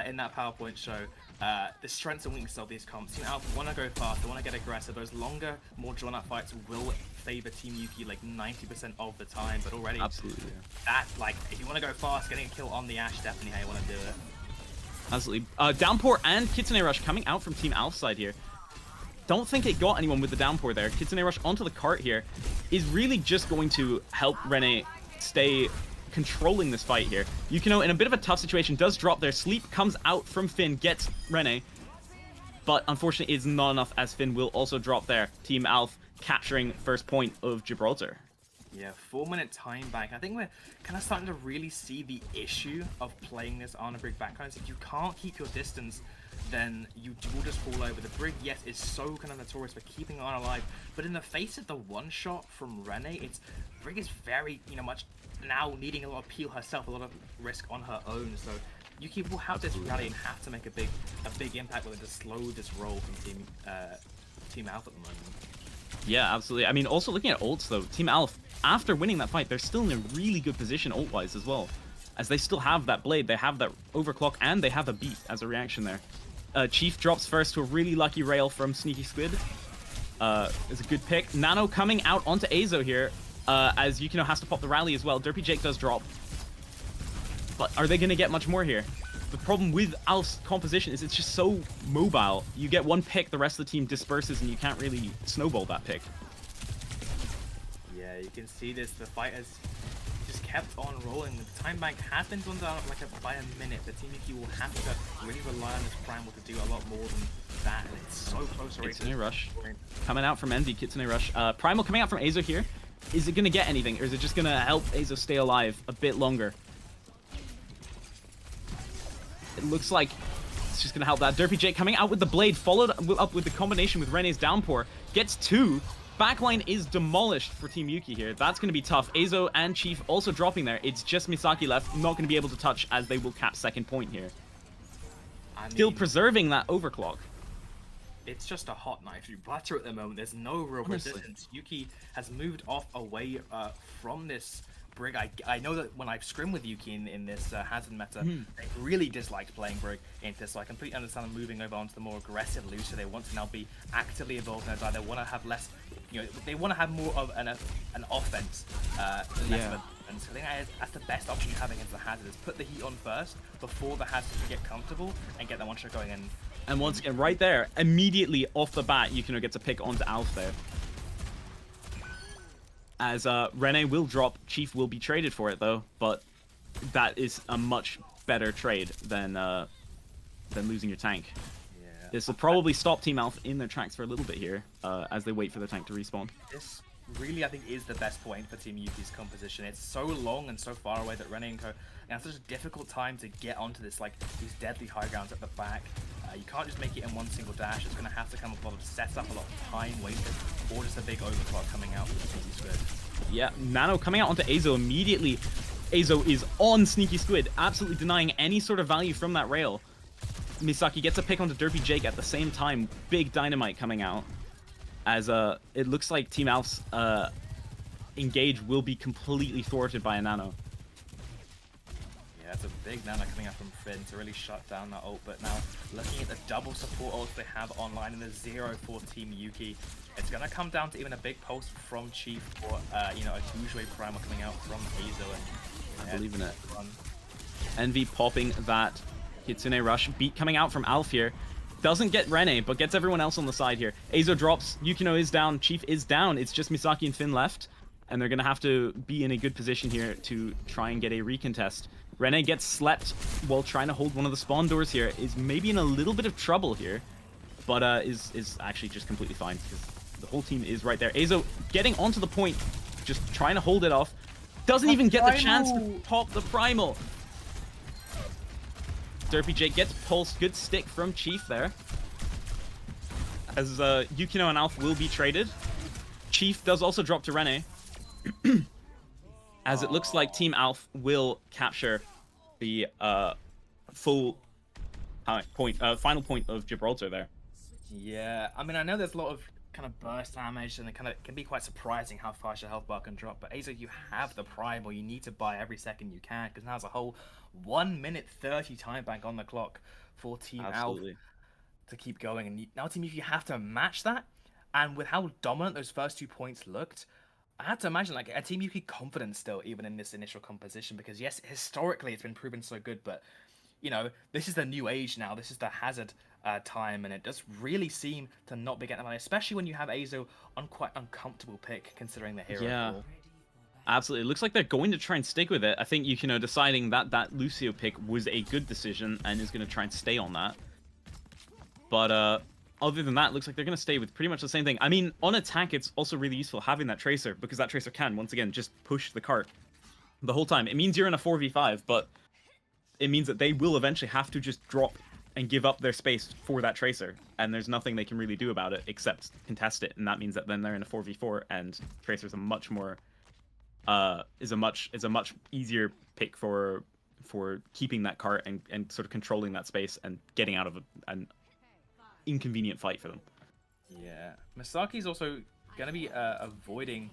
in that PowerPoint show the strengths and weaknesses of these comps. Team Alpha want to go fast, they want to get aggressive. Those longer, more drawn-out fights will favor Team Yuki like 90% of the time. But already, absolutely, that, like, if you want to go fast, getting a kill on the Ash, definitely how you want to do it. Absolutely. Downpour and Kitsune Rush coming out from Team Alpha side here. Don't think it got anyone with the downpour there. Kitsune Rush onto the cart here is really just going to help Rene stay controlling this fight here. Yukino, in a bit of a tough situation, does drop there. Sleep comes out from Finn, gets Rene, but unfortunately it's not enough, as Finn will also drop there. Team Alf capturing first point of Gibraltar. Yeah, 4-minute time bank. I think we're kind of starting to really see the issue of playing this Arnabrig background. If you can't keep your distance then you will just fall over. The Brig, yes, is so kind of notorious for keeping on alive, but in the face of the one shot from Rene, Brig is very, much now needing a lot of peel herself, a lot of risk on her own. So Yuki will have this rally and have to make a big impact with it to slow this roll from Team Alpha at the moment. Yeah, absolutely. I mean, also looking at ults though, Team Alpha, after winning that fight, they're still in a really good position ult-wise as well, as they still have that blade, they have that overclock, and they have a beat as a reaction there. Chief drops first to a really lucky rail from Sneaky Squid. Is a good pick. Nano coming out onto Azo here, as Yukino has to pop the rally as well. Derpy Jake does drop. But are they going to get much more here? The problem with Alf's composition is it's just so mobile. You get one pick, the rest of the team disperses, and you can't really snowball that pick. Yeah, you can see this. The fight has just kept on rolling. The time bank has been done down by a minute. The Team Yuki will have to really rely on this Primal to do a lot more than that. And it's so close already. Kitsune Rush. Coming out from Envy, Kitsune Rush. Primal coming out from Azo here. Is it going to get anything, or is it just going to help Azo stay alive a bit longer? It looks like it's just going to help that. Derpy Jake coming out with the blade, followed up with the combination with Rene's downpour. Gets 2. Backline is demolished for Team Yuki here. That's going to be tough. Azo and Chief also dropping there. It's just Misaki left, not going to be able to touch, as they will cap second point here. Still preserving that overclock. It's just a hot knife through butter at the moment. There's no real resistance. Yuki has moved off away from this Brig. I know that when I've scrimmed with Yuki in this Hazard meta, they really disliked playing Brig into this, so I completely understand them moving over onto the more aggressive Lucio. They want to now be actively involved in their side. They want to have less, they want to have more of an offense than less of a defense. I think that's the best option you have against the Hazard, is put the heat on first before the Hazard can get comfortable and get that one shot going in. And once again, right there, immediately off the bat, Yukino gets a pick onto Alf there. As Rene will drop, Chief will be traded for it though, but that is a much better trade than losing your tank. Yeah. This will probably stop Team Alpha in their tracks for a little bit here, as they wait for the tank to respawn. This really, I think, is the best point for Team Yuki's composition. It's so long and so far away that Rene and Co have such a difficult time to get onto this, these deadly high grounds at the back. You can't just make it in one single dash. It's going to have to come with a lot of setup, a lot of time wasted, or just a big overclock coming out from Sneaky Squid. Yeah, Nano coming out onto Azo immediately. Azo is on Sneaky Squid, absolutely denying any sort of value from that rail. Misaki gets a pick onto Derpy Jake at the same time. Big dynamite coming out. As it looks like Team Alf's engage will be completely thwarted by a Nano. Yeah, it's a big Nano coming out from Finn to really shut down that ult, but now looking at the double support ults they have online and the 0 for Team Yuki, it's going to come down to even a big pulse from Chief or, a Gouge Primal coming out from Azo. And, I believe in it. Envy popping that Kitsune Rush. Beat coming out from Alf here. Doesn't get Rene, but gets everyone else on the side here. Azo drops, Yukino is down, Chief is down. It's just Misaki and Finn left, and they're going to have to be in a good position here to try and get a recontest. Rene gets slept while trying to hold one of the spawn doors here. Is maybe in a little bit of trouble here, but is actually just completely fine because the whole team is right there. Azo getting onto the point, just trying to hold it off. Doesn't even get the chance to pop the Primal. Derpy Jake gets pulsed. Good stick from Chief there. As Yukino and Alf will be traded. Chief does also drop to Rene. As it looks like Team Alf will capture the final point of Gibraltar there. Yeah, I mean, I know there's a lot of kind of burst damage, and it kind of can be quite surprising how fast your health bar can drop. But Azo, you have the Primal. You need to buy every second you can, because now there's a whole 1 minute 30 time bank on the clock for Team Alf to keep going. And now Team Yuki, you have to match that. And with how dominant those first 2 points looked, I had to imagine a Team Yuki confident still, even in this initial composition, because yes, historically it's been proven so good, but this is the new age now. This is the Hazard time, and it does really seem to not be getting money, especially when you have Azo on quite uncomfortable pick, considering the hero. Yeah, absolutely. It looks like they're going to try and stick with it. I think deciding that Lucio pick was a good decision and is going to try and stay on that. But other than that, it looks like they're going to stay with pretty much the same thing. I mean, on attack, it's also really useful having that Tracer, because that Tracer can, once again, just push the cart the whole time. It means you're in a 4v5, but it means that they will eventually have to just drop and give up their space for that Tracer, and there's nothing they can really do about it except contest it, and that means that then they're in a 4v4, and Tracer's a much more is a much easier pick for keeping that cart and sort of controlling that space and getting out of an inconvenient fight for them. Yeah, Misaki's also gonna be avoiding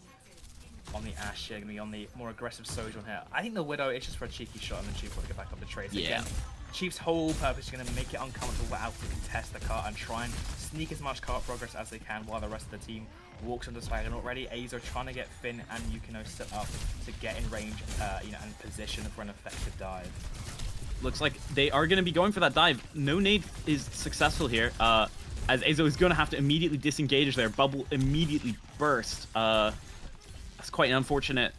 on the Ashe here, gonna be on the more aggressive Sojourn here. I think the Widow is just for a cheeky shot, and then Chief will get back up the Tracer. Yeah. Again, Chief's whole purpose is going to make it uncomfortable for Alpha to contest the cart and try and sneak as much cart progress as they can while the rest of the team walks onto side. And already Azo trying to get Finn and Yukino set up to get in range, and position for an effective dive. Looks like they are going to be going for that dive. No nade is successful here, as Azo is going to have to immediately disengage there. Bubble immediately burst. That's quite an unfortunate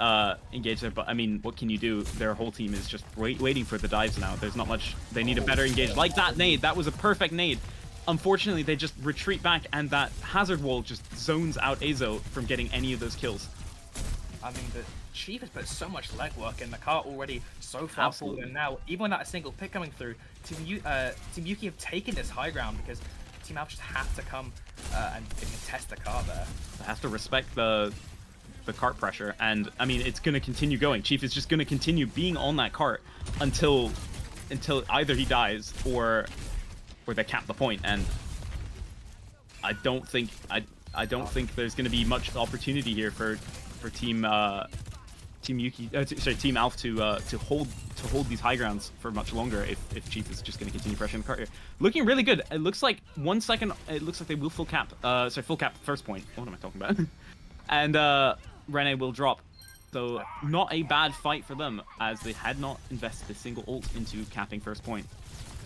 engage there, but I mean, what can you do? Their whole team is just waiting for the dives now. There's not much. They need a better engage. Like that nade, that was a perfect nade. Unfortunately, they just retreat back, and that hazard wall just zones out Azo from getting any of those kills. I mean, the Chief has put so much legwork in the cart already, so far forward, and now, even without a single pick coming through, Team Yuki have taken this high ground because Team Alpha just have to come and contest the cart there. They have to respect the cart pressure, and I mean, it's going to continue going. Chief is just going to continue being on that cart until either he dies or they cap the point, and I don't think there's going to be much opportunity here for Team Yuki, Team Alpha to hold these high grounds for much longer if Chief is just going to continue pressuring the cart here. Looking really good. It looks like 1 second. It looks like they will full cap first point. What am I talking about? And Rene will drop. So not a bad fight for them, as they had not invested a single ult into capping first point.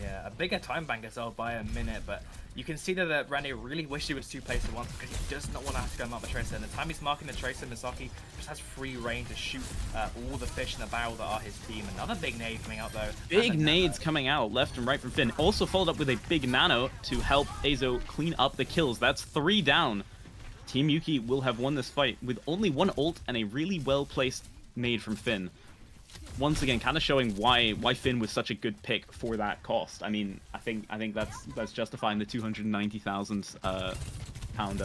Yeah, a bigger time bank as well by a minute, but you can see that Rene really wished he was 2 places at once because he does not want to have to go mark the Tracer. And the time he's marking the Tracer, Misaki just has free reign to shoot all the fish in the barrel that are his team. Another big nade coming out though. Big nades coming out left and right from Finn. Also followed up with a big nano to help Azo clean up the kills. That's 3 down. Team Yuki will have won this fight with only 1 ult and a really well-placed nade from Finn. Once again, kind of showing why Finn was such a good pick for that cost. I mean, I think that's justifying the 290,000 pound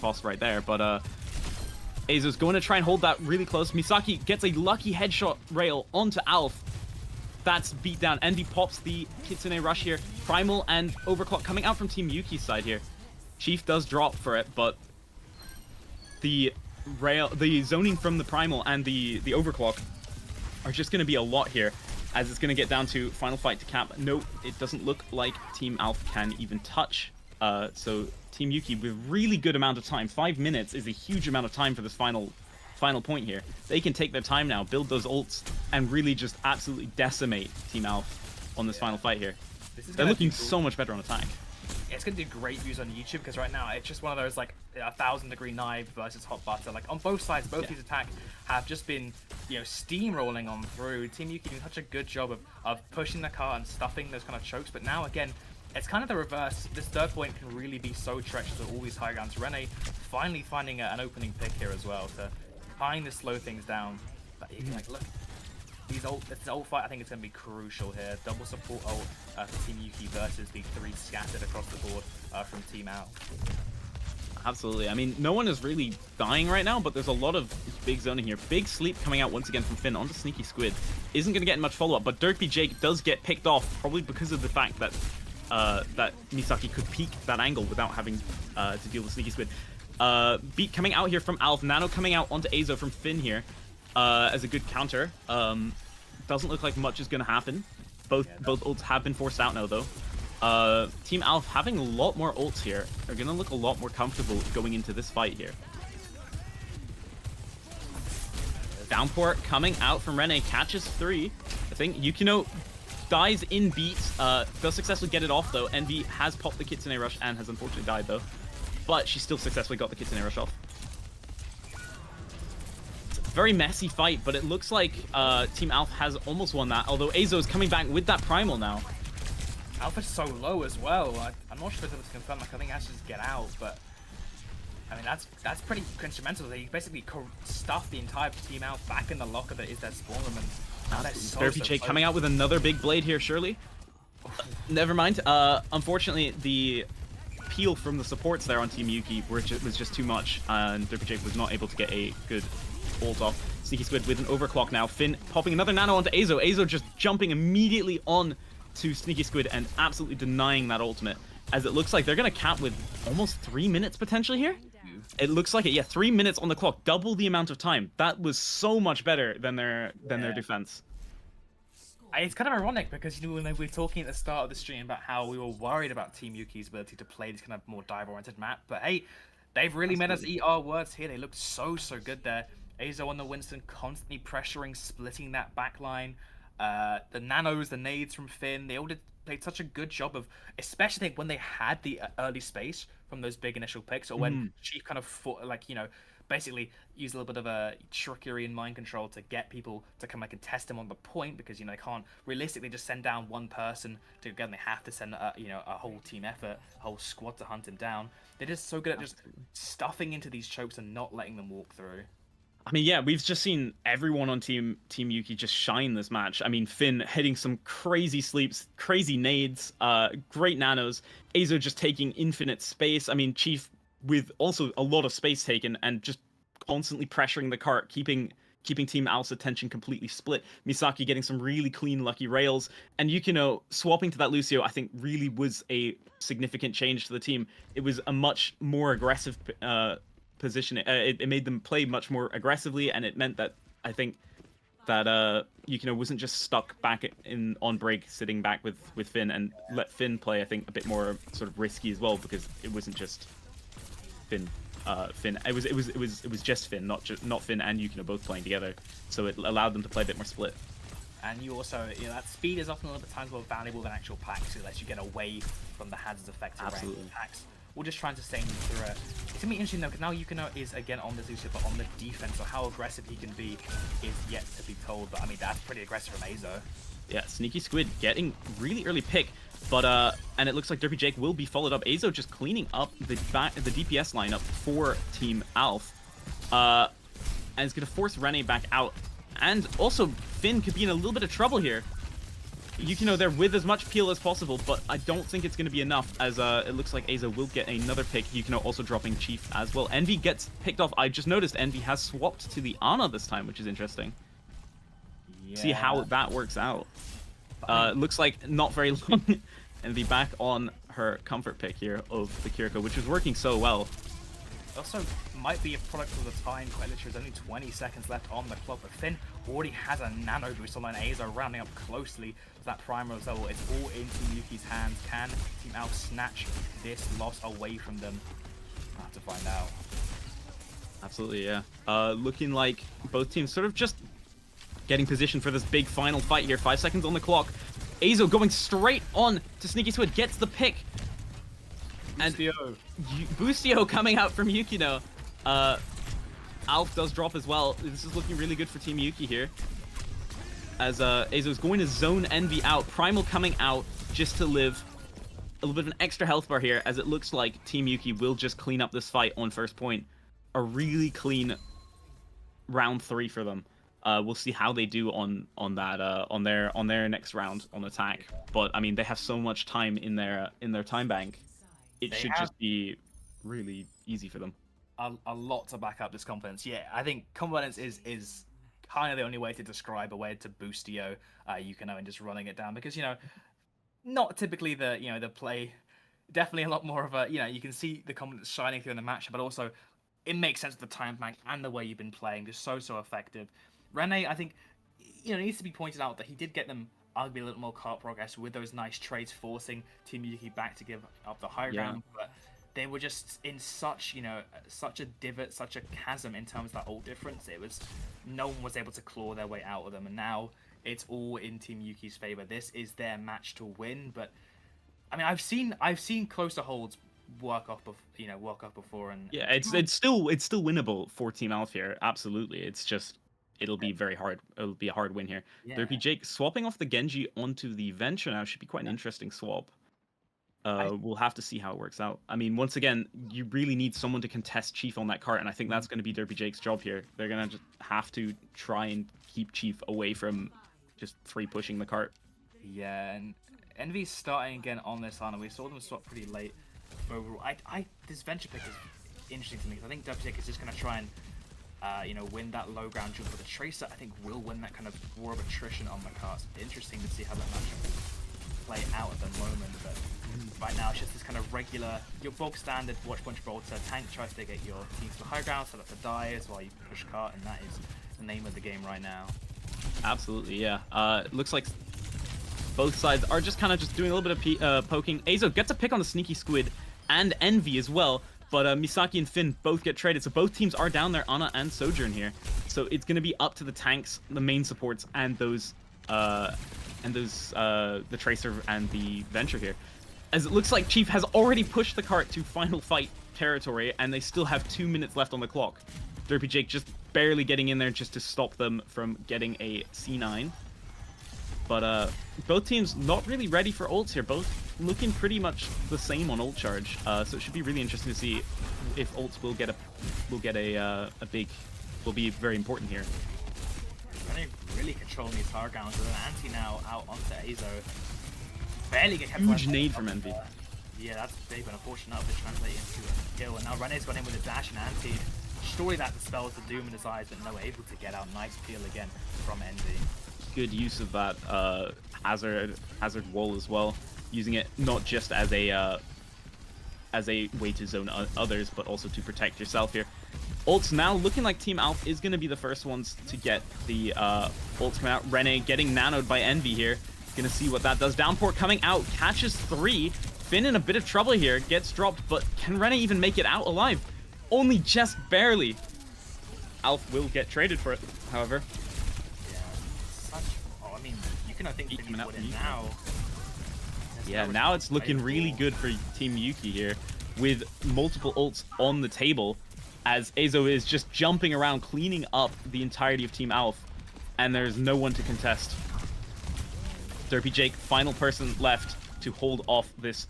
cost right there. But Azo's going to try and hold that really close. Misaki gets a lucky headshot rail onto Alf. That's beat down. Envy pops the Kitsune rush here. Primal and Overclock coming out from Team Yuki's side here. Chief does drop for it, but the zoning from the Primal and the Overclock are just going to be a lot here, as it's going to get down to final fight to cap. No, it doesn't look like Team Alpha can even touch. So Team Yuki with really good amount of time. 5 minutes is a huge amount of time for this final point here. They can take their time now, build those ults, and really just absolutely decimate Team Alpha on this final fight here. They're looking so much better on attack. It's going to do great views on YouTube because right now it's just one of those like 1,000-degree knife versus hot butter. Like on both sides, both these attacks have just been, steamrolling on through. Team Yuki doing such a good job of pushing the cart and stuffing those kind of chokes. But now again, it's kind of the reverse. This third point can really be so treacherous with all these high grounds. Rene finally finding an opening pick here as well to kind of slow things down. But you can look. This ult fight, I think it's going to be crucial here. Double support ult for Team Yuki versus the 3 scattered across the board from Team Al. Absolutely. I mean, no one is really dying right now, but there's a lot of big zoning here. Big sleep coming out once again from Finn onto Sneaky Squid. Isn't going to get much follow-up, but Derpy Jake does get picked off, probably because of the fact that that Misaki could peek that angle without having to deal with Sneaky Squid. Beat coming out here from Alf. Nano coming out onto Azo from Finn here. As a good counter. Doesn't look like much is going to happen. Both ults have been forced out now, though. Team Alf having a lot more ults here are going to look a lot more comfortable going into this fight here. Downpour coming out from Rene, catches 3. I think Yukino dies in beats, does successfully get it off, though. Envy has popped the Kitsune Rush and has unfortunately died, though. But she still successfully got the Kitsune Rush off. Very messy fight, but it looks like Team Alpha has almost won that, although Azo is coming back with that Primal now. Alpha's so low as well. I'm not sure if it's confirmed. I think he has to just get out, but I mean that's pretty instrumental. They basically stuffed the entire Team Alpha back in the locker that is their spawn room, and now they're so Derpy Jake coming out with another big blade here, surely. Never mind. Unfortunately, the peel from the supports there on Team Yuki was just too much, and Jake was not able to get a good ult off. Sneaky Squid with an overclock now. Finn popping another nano onto Azo. Azo just jumping immediately on to Sneaky Squid and absolutely denying that ultimate, as it looks like they're going to cap with almost 3 minutes potentially here. It looks like it. Yeah, 3 minutes on the clock, double the amount of time. That was so much better than their defense. It's kind of ironic because, you know, when we were talking at the start of the stream about how we were worried about Team Yuki's ability to play this kind of more dive-oriented map, but hey, they've really made us eat our words here. They looked so good there. Azo on the Winston constantly pressuring, splitting that backline. The nanos, the nades from Finn, they all played such a good job of, especially when they had the early space from those big initial picks, or when Chief kind of fought, like, you know, basically use a little bit of a trickery and mind control to get people to come and contest him on the point, because, you know, they can't realistically just send down one person to get him. They have to send you know, a whole team effort, a whole squad to hunt him down. They're just so good at just stuffing into these chokes and not letting them walk through. I mean, yeah, we've just seen everyone on Team Yuki just shine this match. I mean, Finn hitting some crazy sleeps, crazy nades, great nanos. Azo just taking infinite space. I mean, Chief with also a lot of space taken and just constantly pressuring the cart, keeping Team Al's attention completely split. Misaki getting some really clean, lucky rails. And Yukino swapping to that Lucio, I think, really was a significant change to the team. It was a much more aggressive position. It made them play much more aggressively, and it meant that I think that Yukino wasn't just stuck back on break, sitting back with Finn, and let Finn play, I think, a bit more sort of risky as well, because it wasn't just Finn. It was just Finn, not Finn and Yukino both playing together. So it allowed them to play a bit more split. And you also, you know, that speed is often a little bit times more valuable than actual packs, so lets you get away from the hazards effects of random packs. We'll just try and sustain you through it. It's gonna be interesting though, because now Yukino is again on the Lucio, but on the defense, so how aggressive he can be is yet to be told. But I mean, that's pretty aggressive from Azo. Yeah, Sneaky Squid getting really early pick, but and it looks like Derpy Jake will be followed up. Azo just cleaning up the DPS lineup for Team Alf, and it's gonna force Rene back out, and also Finn could be in a little bit of trouble here. Yukino there with as much peel as possible, but I don't think it's going to be enough, as it looks like Azo will get another pick. Yukino also dropping Chief as well. Envy gets picked off. I just noticed Envy has swapped to the Ana this time, which is interesting. Yeah. See how that works out. Looks like not very long. Envy back on her comfort pick here of the Kiriko, which was working so well. Also might be a product of the time. Quite literally, there's only 20 seconds left on the clock, but Finn already has a nano boost on Azo, rounding up closely to that primary level. It's all in Team Yuki's hands. Can Team Alf snatch this loss away from them? I'll have to find out. Absolutely, yeah. Looking like both teams sort of just getting positioned for this big final fight here. 5 seconds on the clock. Azo going straight on to Sneaky Squid, gets the pick. Boostio. And Boostio coming out from Yukino. Alf does drop as well. This is looking really good for Team Yuki here, as Azo's going to zone Envy out. Primal coming out just to live. A little bit of an extra health bar here, as it looks like Team Yuki will just clean up this fight on first point. A really clean round 3 for them. We'll see how they do on their next round on attack. But I mean, they have so much time in their time bank. It should just be really easy for them. A lot to back up this confidence. Yeah, I think confidence is kind of the only way to describe a way to boost Yukino and just running it down, because, you know, not typically the play, definitely a lot more of a, you know, you can see the confidence shining through in the match, but also it makes sense with the time bank and the way you've been playing, just so effective. Rene, I think, you know, it needs to be pointed out that he did get them arguably a little more cart progress with those nice trades, forcing Team Yuki back to give up the high ground, but they were just in such, you know, such a divot, such a chasm in terms of that ult difference. It was, no one was able to claw their way out of them, and now it's all in Team Yuki's favor. This is their match to win. But I mean, I've seen closer holds work off before, and yeah, it's still winnable for Team Alf here. Absolutely, it's just it'll be very hard. It'll be a hard win here. Yeah. There'd be Jake swapping off the Genji onto the Venture now. Should be quite an interesting swap. We'll have to see how it works out. I mean, once again, you really need someone to contest Chief on that cart, and I think that's going to be Derpy Jake's job here. They're going to just have to try and keep Chief away from just free pushing the cart. Yeah, and Envy's starting again on this island. We saw them swap pretty late overall. This venture pick is interesting to me because I think WTech is just going to try and win that low ground jump, but the Tracer I think will win that kind of war of attrition on the cast. Interesting to see how that matchup will play out at the moment, but right now it's just this kind of regular, your bog standard watch punch bolter. Tank tries to get your team to the high ground, set up the dives while you push cart, and that is the name of the game right now. Absolutely, yeah. It looks like both sides are just kind of just doing a little bit of poking. Azo gets a pick on the Sneaky Squid and Envy as well, but Misaki and Finn both get traded, so both teams are down there, Ana and Sojourn here. So it's going to be up to the tanks, the main supports, and the Tracer and the Venture here. As it looks like Chief has already pushed the cart to final fight territory, and they still have 2 minutes left on the clock. Derpy Jake just barely getting in there just to stop them from getting a C9. But both teams not really ready for ults here. Both looking pretty much the same on ult charge. So it should be really interesting to see if ults will be very important here. They're really controlling these hard grounds with an anti now out onto Azo. Barely get kept. Huge nade from Envy. Yeah, that's big, but unfortunate enough to translate into a kill. And now Rene's gone in with a dash and anti. Surely that dispels the doom in his eyes, but no, able to get out. Nice peel again from Envy. Good use of that hazard wall as well, using it not just as a way to zone others, but also to protect yourself here. Ults now looking like Team Alpha is going to be the first ones to get the ults coming out. Rene getting nanoed by Envy here. Gonna see what that does. Downpour coming out, catches 3. Finn in a bit of trouble here, gets dropped, but can Rene even make it out alive? Only just barely. Alf will get traded for it, however. I mean, you can, I think, Finn would win now. Yeah, now it's looking really good for Team Yuki here, with multiple ults on the table, as Azo is just jumping around, cleaning up the entirety of Team Alf, and there's no one to contest. Derpy Jake, final person left to hold off this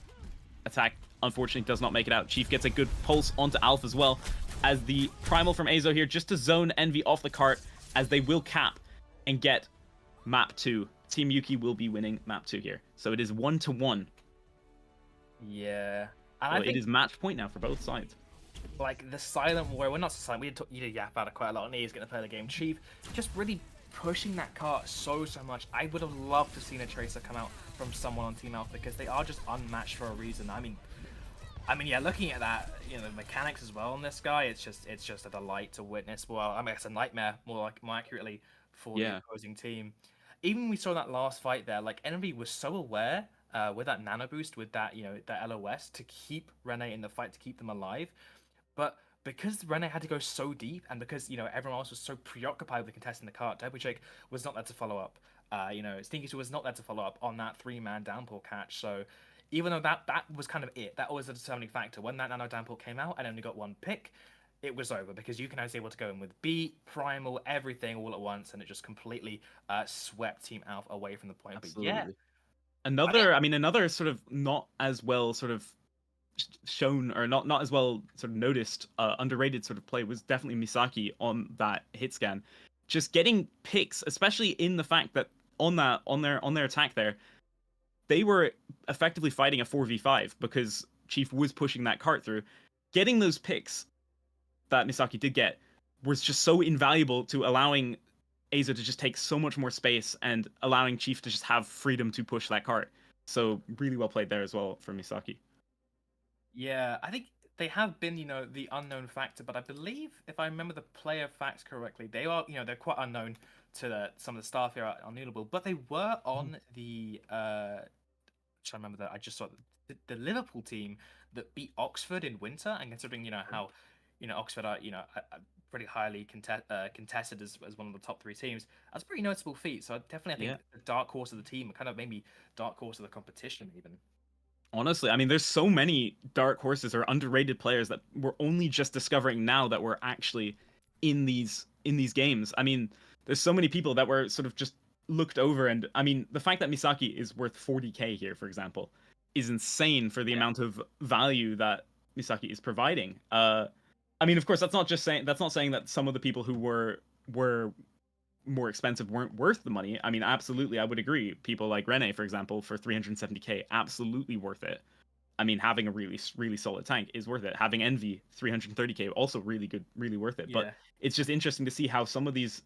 attack. Unfortunately, does not make it out. Chief gets a good pulse onto Alf as well, as the primal from Azo here, just to zone Envy off the cart, as they will cap and get map 2. Team Yuki will be winning map 2 here. So it is 1-1. Yeah. And so it is match point now for both sides. Like, the silent war, we're not so silent, you did yap about it quite a lot, and he's going to play the game. Chief, just really pushing that cart so much. I would have loved to seen a Tracer come out from someone on Team Alpha, because they are just unmatched for a reason. I mean, yeah, looking at that, the mechanics as well on this guy, it's just a delight to witness. Well, I mean, it's a nightmare, more accurately, for the opposing team. Even we saw that last fight there, like, Envy was so aware with that nano boost, with that, that LOS, to keep Rene in the fight, to keep them alive. But because Rene had to go so deep, and because, everyone else was so preoccupied with contesting the cart, Derpy Jake was not there to follow up. Stinky was not there to follow up on that 3-man downpour catch. So even though that was kind of it, that was a determining factor. When that nano downpour came out and only got one pick, it was over, because you can was able to go in with beat, primal, everything all at once, and it just completely swept Team Alpha away from the point. Absolutely. But yeah, another sort of not as well sort of shown, or not as well sort of noticed, underrated sort of play was definitely Misaki on that hit scan, just getting picks, especially in the fact that on their attack there, they were effectively fighting a 4v5 because Chief was pushing that cart through. Getting those picks that Misaki did get was just so invaluable to allowing Azo to just take so much more space and allowing Chief to just have freedom to push that cart. So really well played there as well from Misaki. Yeah, I think they have been, the unknown factor, but I believe, if I remember the player facts correctly, they are, they're quite unknown to some of the staff here at unNUELable, but they were on the, I remember that I just saw the Liverpool team that beat Oxford in winter, and considering, how, Oxford are, pretty highly contested as one of the top 3 teams, that's a pretty noticeable feat. So definitely, I think the dark horse of the team, kind of maybe dark horse of the competition even. Honestly, I mean, there's so many dark horses or underrated players that we're only just discovering now that we're actually in these games. I mean, there's so many people that were sort of just looked over, and I mean, the fact that Misaki is worth 40k here, for example, is insane for the amount of value that Misaki is providing. I mean, of course, that's not saying that some of the people who were more expensive weren't worth the money. I mean, absolutely, I would agree. People like Rene, for example, for 370k, absolutely worth it. I mean, having a really solid tank is worth it. Having Envy 330k, also really good, really worth it. But Yeah. it's just interesting to see how some of these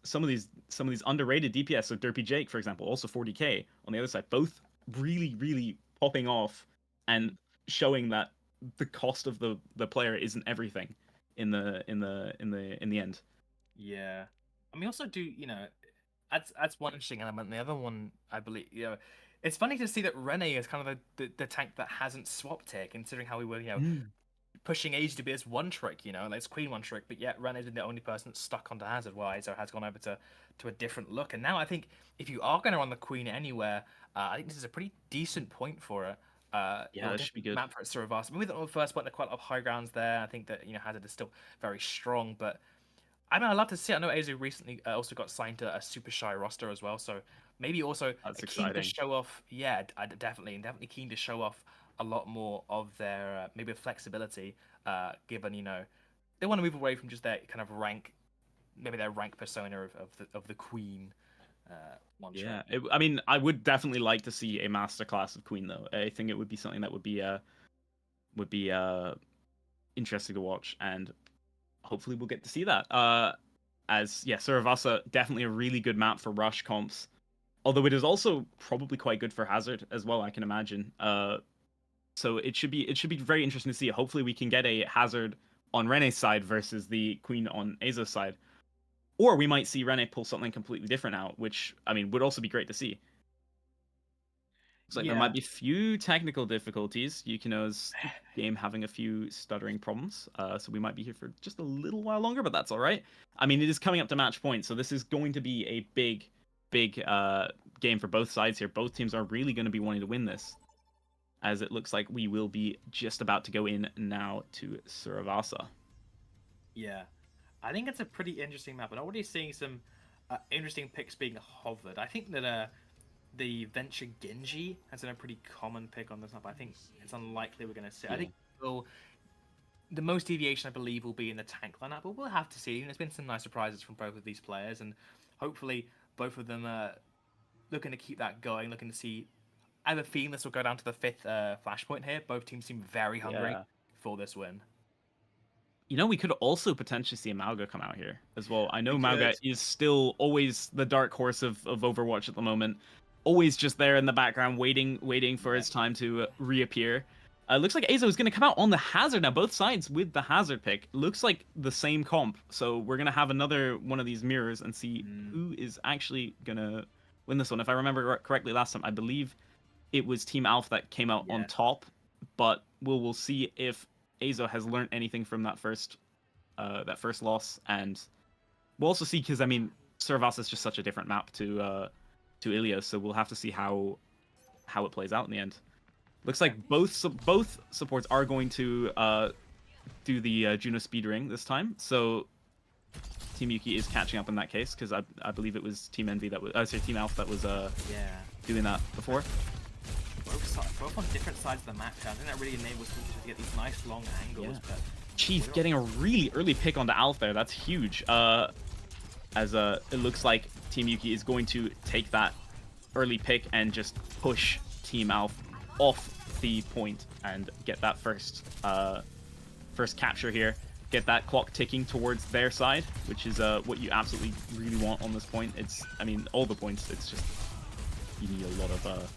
underrated DPS, so Derpy Jake, for example, also 40k on the other side, both really popping off and showing that the cost of the player isn't everything in the end. Yeah. I mean, also do, that's one interesting element. The other one, I believe, it's funny to see that Rene is kind of the tank that hasn't swapped here, considering how we were, Mm. pushing Age to be this one trick, like it's Queen one trick, but yet Rene's been the only person that's stuck onto Hazard, while Azo has gone over to a different look. And now I think if you are going to run the Queen anywhere, I think this is a pretty decent point for it. Yeah, Or a that should be different good. map for it, Suravas. I mean, with the first point, there are quite a lot of high grounds there. I think that Hazard is still very strong, but I mean, I'd love to see it. I know Azu recently also got signed to a super shy roster as well, so maybe also That's keen to exciting. show off. Yeah, definitely keen to show off a lot more of their maybe flexibility. Given they want to move away from just their kind of rank, maybe their rank persona of the queen. One Yeah, trick. I mean, I would definitely like to see a masterclass of Queen, though. I think it would be something that would be interesting to watch, and hopefully we'll get to see that. As yeah, Suravasa definitely a really good map for rush comps, although it is also probably quite good for Hazard as well. I can imagine. So it should be very interesting to see. Hopefully we can get a Hazard on Rene's side versus the Queen on Azo's side, or we might see Rene pull something completely different out, which I mean would also be great to see. Looks like there Yeah, might be a few technical difficulties. Yukino's game having a few stuttering problems, so we might be here for just a little while longer, but that's all right. I mean, it is coming up to match point, so this is going to be a big game for both sides here. Both teams are really going to be wanting to win this, as it looks like we will be just about to go in now to Suravasa. yeah. I think it's a pretty interesting map, and I'm already seeing some interesting picks being hovered. I think that the Venture Genji has been a pretty common pick on this map. I think it's unlikely we're going to see. I Yeah. think the most deviation, I believe, will be in the tank lineup, but we'll have to see. There's been some nice surprises from both of these players, and hopefully both of them are looking to keep that going, looking to see. I have a feeling this will go down to the fifth flashpoint here. Both teams seem very hungry Yeah. for this win. We could also potentially see a Mauga come out here as well. I know We Mauga could. is still always the dark horse of Overwatch at the moment. Always just there in the background, waiting for Yeah. his time to reappear. Looks like Azo is going to come out on the Hazard now, both sides with the Hazard pick. Looks like the same comp, so we're going to have another one of these mirrors and see who is actually going to win this one. If I remember correctly last time, I believe it was Team Alpha that came out on Yeah. top, but we'll see if Azo has learned anything from that first loss, and we'll also see, because I mean Suravasa is just such a different map to Ilios, so we'll have to see how it plays out in the end. Looks like both supports are going to do the Juno speed ring this time, so Team Yuki is catching up in that case, because I believe it was Team Envy that was Team Alpha that was Yeah. doing that before. Both on different sides of the map. I think that really enables people to get these nice long angles. Yeah. But Chief getting a really early pick onto Alf there. That's huge. As it looks like Team Yuki is going to take that early pick and just push Team Alf off the point and get that first capture here. Get that clock ticking towards their side, which is what you absolutely really want on this point. I mean, all the points. It's just you need a lot of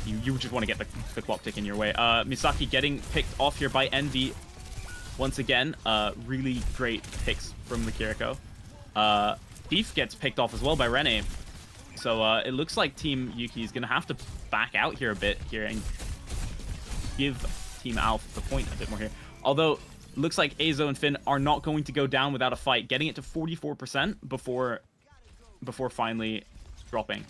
you just want to get the clock ticking your way. Misaki getting picked off here by Envy. Once again, really great picks from the Kiriko. Thief gets picked off as well by Rene. So it looks like Team Yuki is going to have to back out here a bit here and give Team Alpha the point a bit more here. Although, looks like Azo and Finn are not going to go down without a fight, getting it to 44% before finally dropping.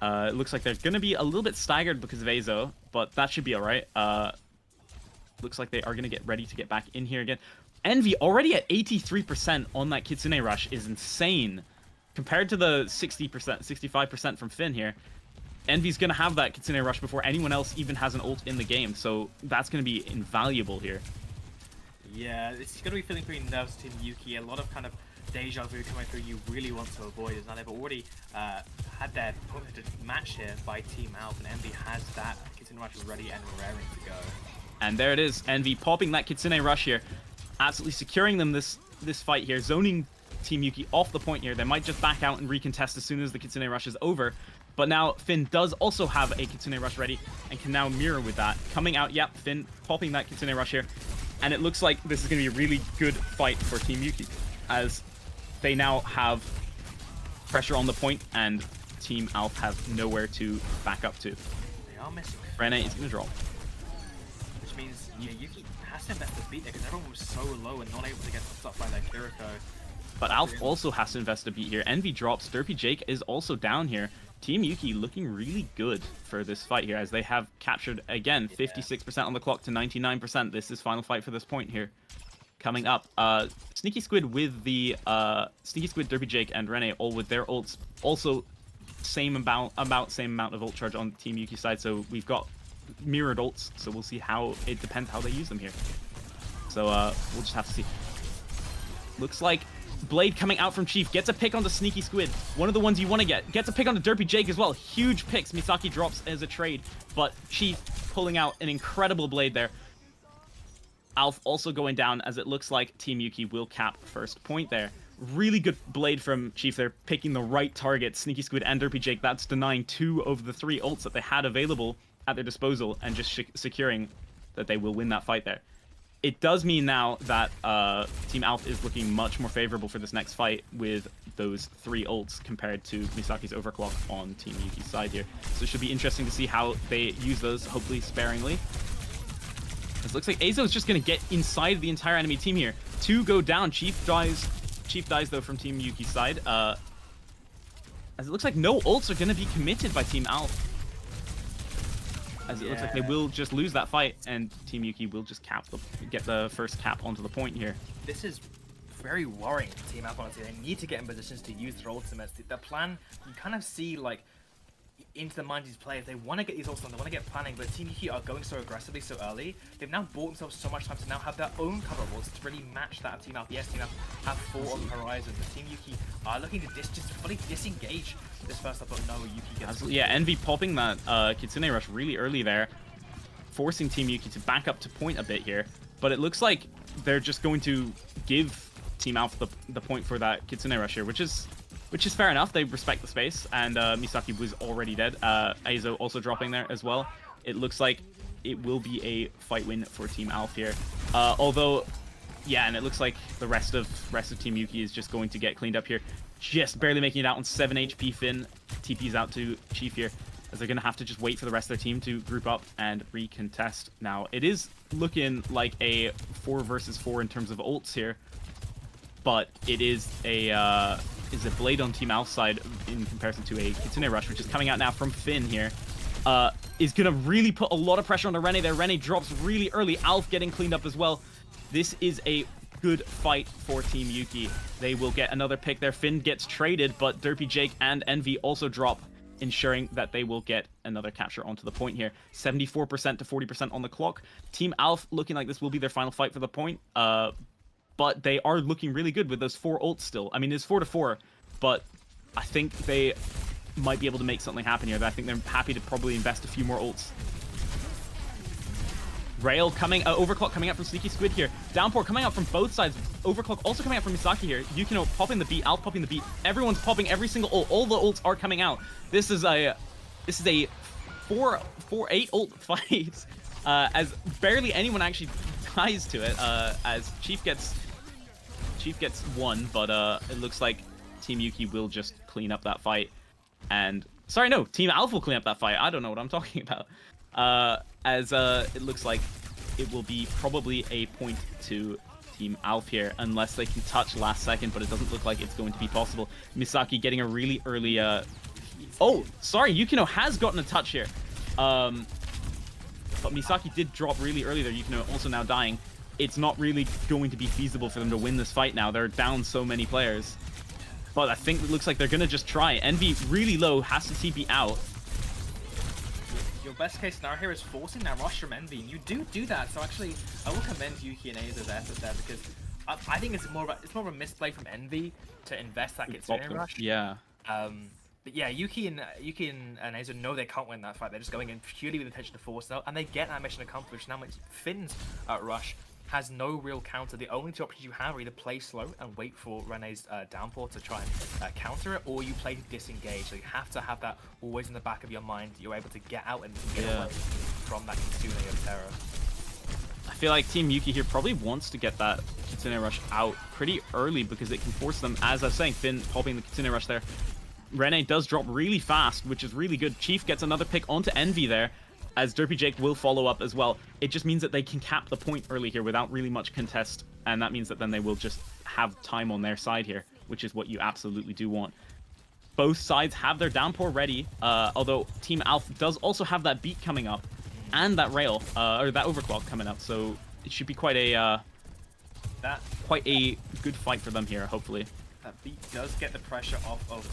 It looks like they're going to be a little bit staggered because of Azo, but that should be alright. Looks like they are going to get ready to get back in here again. Envy already at 83% on that Kitsune Rush is insane. Compared to the 60%, 65% from Finn here, Envy's going to have that Kitsune Rush before anyone else even has an ult in the game, so that's going to be invaluable here. yeah, it's going to be feeling pretty nervous, Team Yuki. A lot of kind of deja vu coming through you really want to avoid, as now they've already had their pointed match here by Team Alpha, and Envy has that Kitsune Rush ready and raring to go. And there it is, Envy popping that Kitsune Rush here, absolutely securing them this fight here, zoning Team Yuki off the point here. They might just back out and recontest as soon as the Kitsune Rush is over. But now Finn does also have a Kitsune Rush ready and can now mirror with that. Coming out, yep, Finn popping that Kitsune Rush here. And it looks like this is going to be a really good fight for Team Yuki, as they now have pressure on the point and Team Alpha have nowhere to back up to. They are missing. Rene is going to drop. Which means Yuki has to invest the beat there because everyone was so low and not able to get stopped by that Kiriko. But Alf also has to invest a beat here. Envy drops. Derpy Jake is also down here. Team Yuki looking really good for this fight here, as they have captured, again, 56% on the clock to 99%. This is final fight for this point here. Coming up, Sneaky Squid with the Sneaky Squid, Derpy Jake, and Rene all with their ults. Also, same amount of ult charge on Team Yuki side. So we've got mirrored ults. So we'll see how it depends how they use them here. So we'll just have to see. Looks like Blade coming out from Chief, gets a pick on the Sneaky Squid, one of the ones you want to get. Gets a pick on the Derpy Jake as well. Huge picks. Misaki drops as a trade, but Chief pulling out an incredible Blade there. Alf also going down, as it looks like Team Yuki will cap first point there. Really good Blade from Chief there, picking the right target. Sneaky Squid and Derpy Jake, that's denying 2 of the 3 ults that they had available at their disposal, and just securing that they will win that fight there. It does mean now that Team Alpha is looking much more favorable for this next fight with those 3 ults compared to Misaki's overclock on Team Yuki's side here. So it should be interesting to see how they use those, hopefully sparingly. It looks like Azo is just going to get inside the entire enemy team here. 2 go down. Chief dies though from Team Yuki's side. As it looks like no ults are going to be committed by Team Alpha. As it looks like they will just lose that fight, and Team Yuki will just get the first cap onto the point here. This is very worrying for Team Alpha. They need to get in positions to use their ultimates. The plan, you kind of see like into the mind of these players. They want to get these ults on, they want to get planning, but Team Yuki are going so aggressively so early. They've now bought themselves so much time to now have their own cover ults to really match that of Team Alpha. Yes, Team Alpha have 4 on the horizon, but Team Yuki are looking to just fully disengage this first up, but no, Yuki gets... Yeah, Envy popping that Kitsune Rush really early there, forcing Team Yuki to back up to point a bit here. But it looks like they're just going to give Team Alpha the point for that Kitsune Rush here, which is fair enough. They respect the space, and Misaki was already dead. Azo also dropping there as well. It looks like it will be a fight win for Team Alpha here. Although, yeah, and it looks like the rest of Team Yuki is just going to get cleaned up here. Just barely making it out on 7 HP. Finn TP's out to Chief here, as they're going to have to just wait for the rest of their team to group up and recontest. Now, it is looking like a 4 versus 4 in terms of ults here, but it is a Blade on Team Alpha's side in comparison to a Kitsune Rush, which is coming out now from Finn here. Is going to really put a lot of pressure on the Rene there. Rene drops really early. Alf getting cleaned up as well. This is a good fight for Team Yuki. They will get another pick there. Finn gets traded, but Derpy Jake and Envy also drop, ensuring that they will get another capture onto the point here. 74% to 40% on the clock. Team Alpha looking like this will be their final fight for the point. But they are looking really good with those 4 ults still. I mean, it's 4-4, but I think they might be able to make something happen here. I think they're happy to probably invest a few more ults. Rail coming, overclock coming out from Sneaky Squid here. Downpour coming out from both sides. Overclock also coming out from Misaki here. Yukino popping the beat, Alf popping the beat. Everyone's popping every single ult. All the ults are coming out. This is a 4-8 ult fight. As barely anyone actually ties to it. As Chief gets 1, but it looks like Team Yuki will just clean up that fight. And sorry, no, Team Alpha will clean up that fight. I don't know what I'm talking about. As it looks like it will be probably a point to Team Alpha here, unless they can touch last second, but it doesn't look like it's going to be possible. Misaki getting a really early... Oh, sorry, Yukino has gotten a touch here. But Misaki did drop really early there. Yukino also now dying. It's not really going to be feasible for them to win this fight now. They're down so many players. But I think it looks like they're going to just try. Envy really low, has to TP out. Your best case scenario here is forcing that rush from Envy, and you do that. So actually, I will commend Yuki and Aza's effort there, because I think it's more of a misplay from Envy to invest that Kitsune Rush. Yeah. But yeah, Yuki and Azo know they can't win that fight. They're just going in purely with the intention to force out, and they get that mission accomplished. Now Finn's Rush has no real counter. The only two options you have are either play slow and wait for Rene's downpour to try and counter it, or you play to disengage. So you have to have that always in the back of your mind. You're able to get out and get away from that Kitsune of terror. I feel like Team Yuki here probably wants to get that Kitsune Rush out pretty early because it can force them, as I was saying, Finn popping the Kitsune Rush there. Rene does drop really fast, which is really good. Chief gets another pick onto Envy there, as Derpy Jake will follow up as well. It just means that they can cap the point early here without really much contest, and that means that then they will just have time on their side here, which is what you absolutely do want. Both sides have their downpour ready, although Team Alpha does also have that beat coming up, and that rail, or that overclock coming up, so it should be quite a good fight for them here, hopefully. That beat does get the pressure off of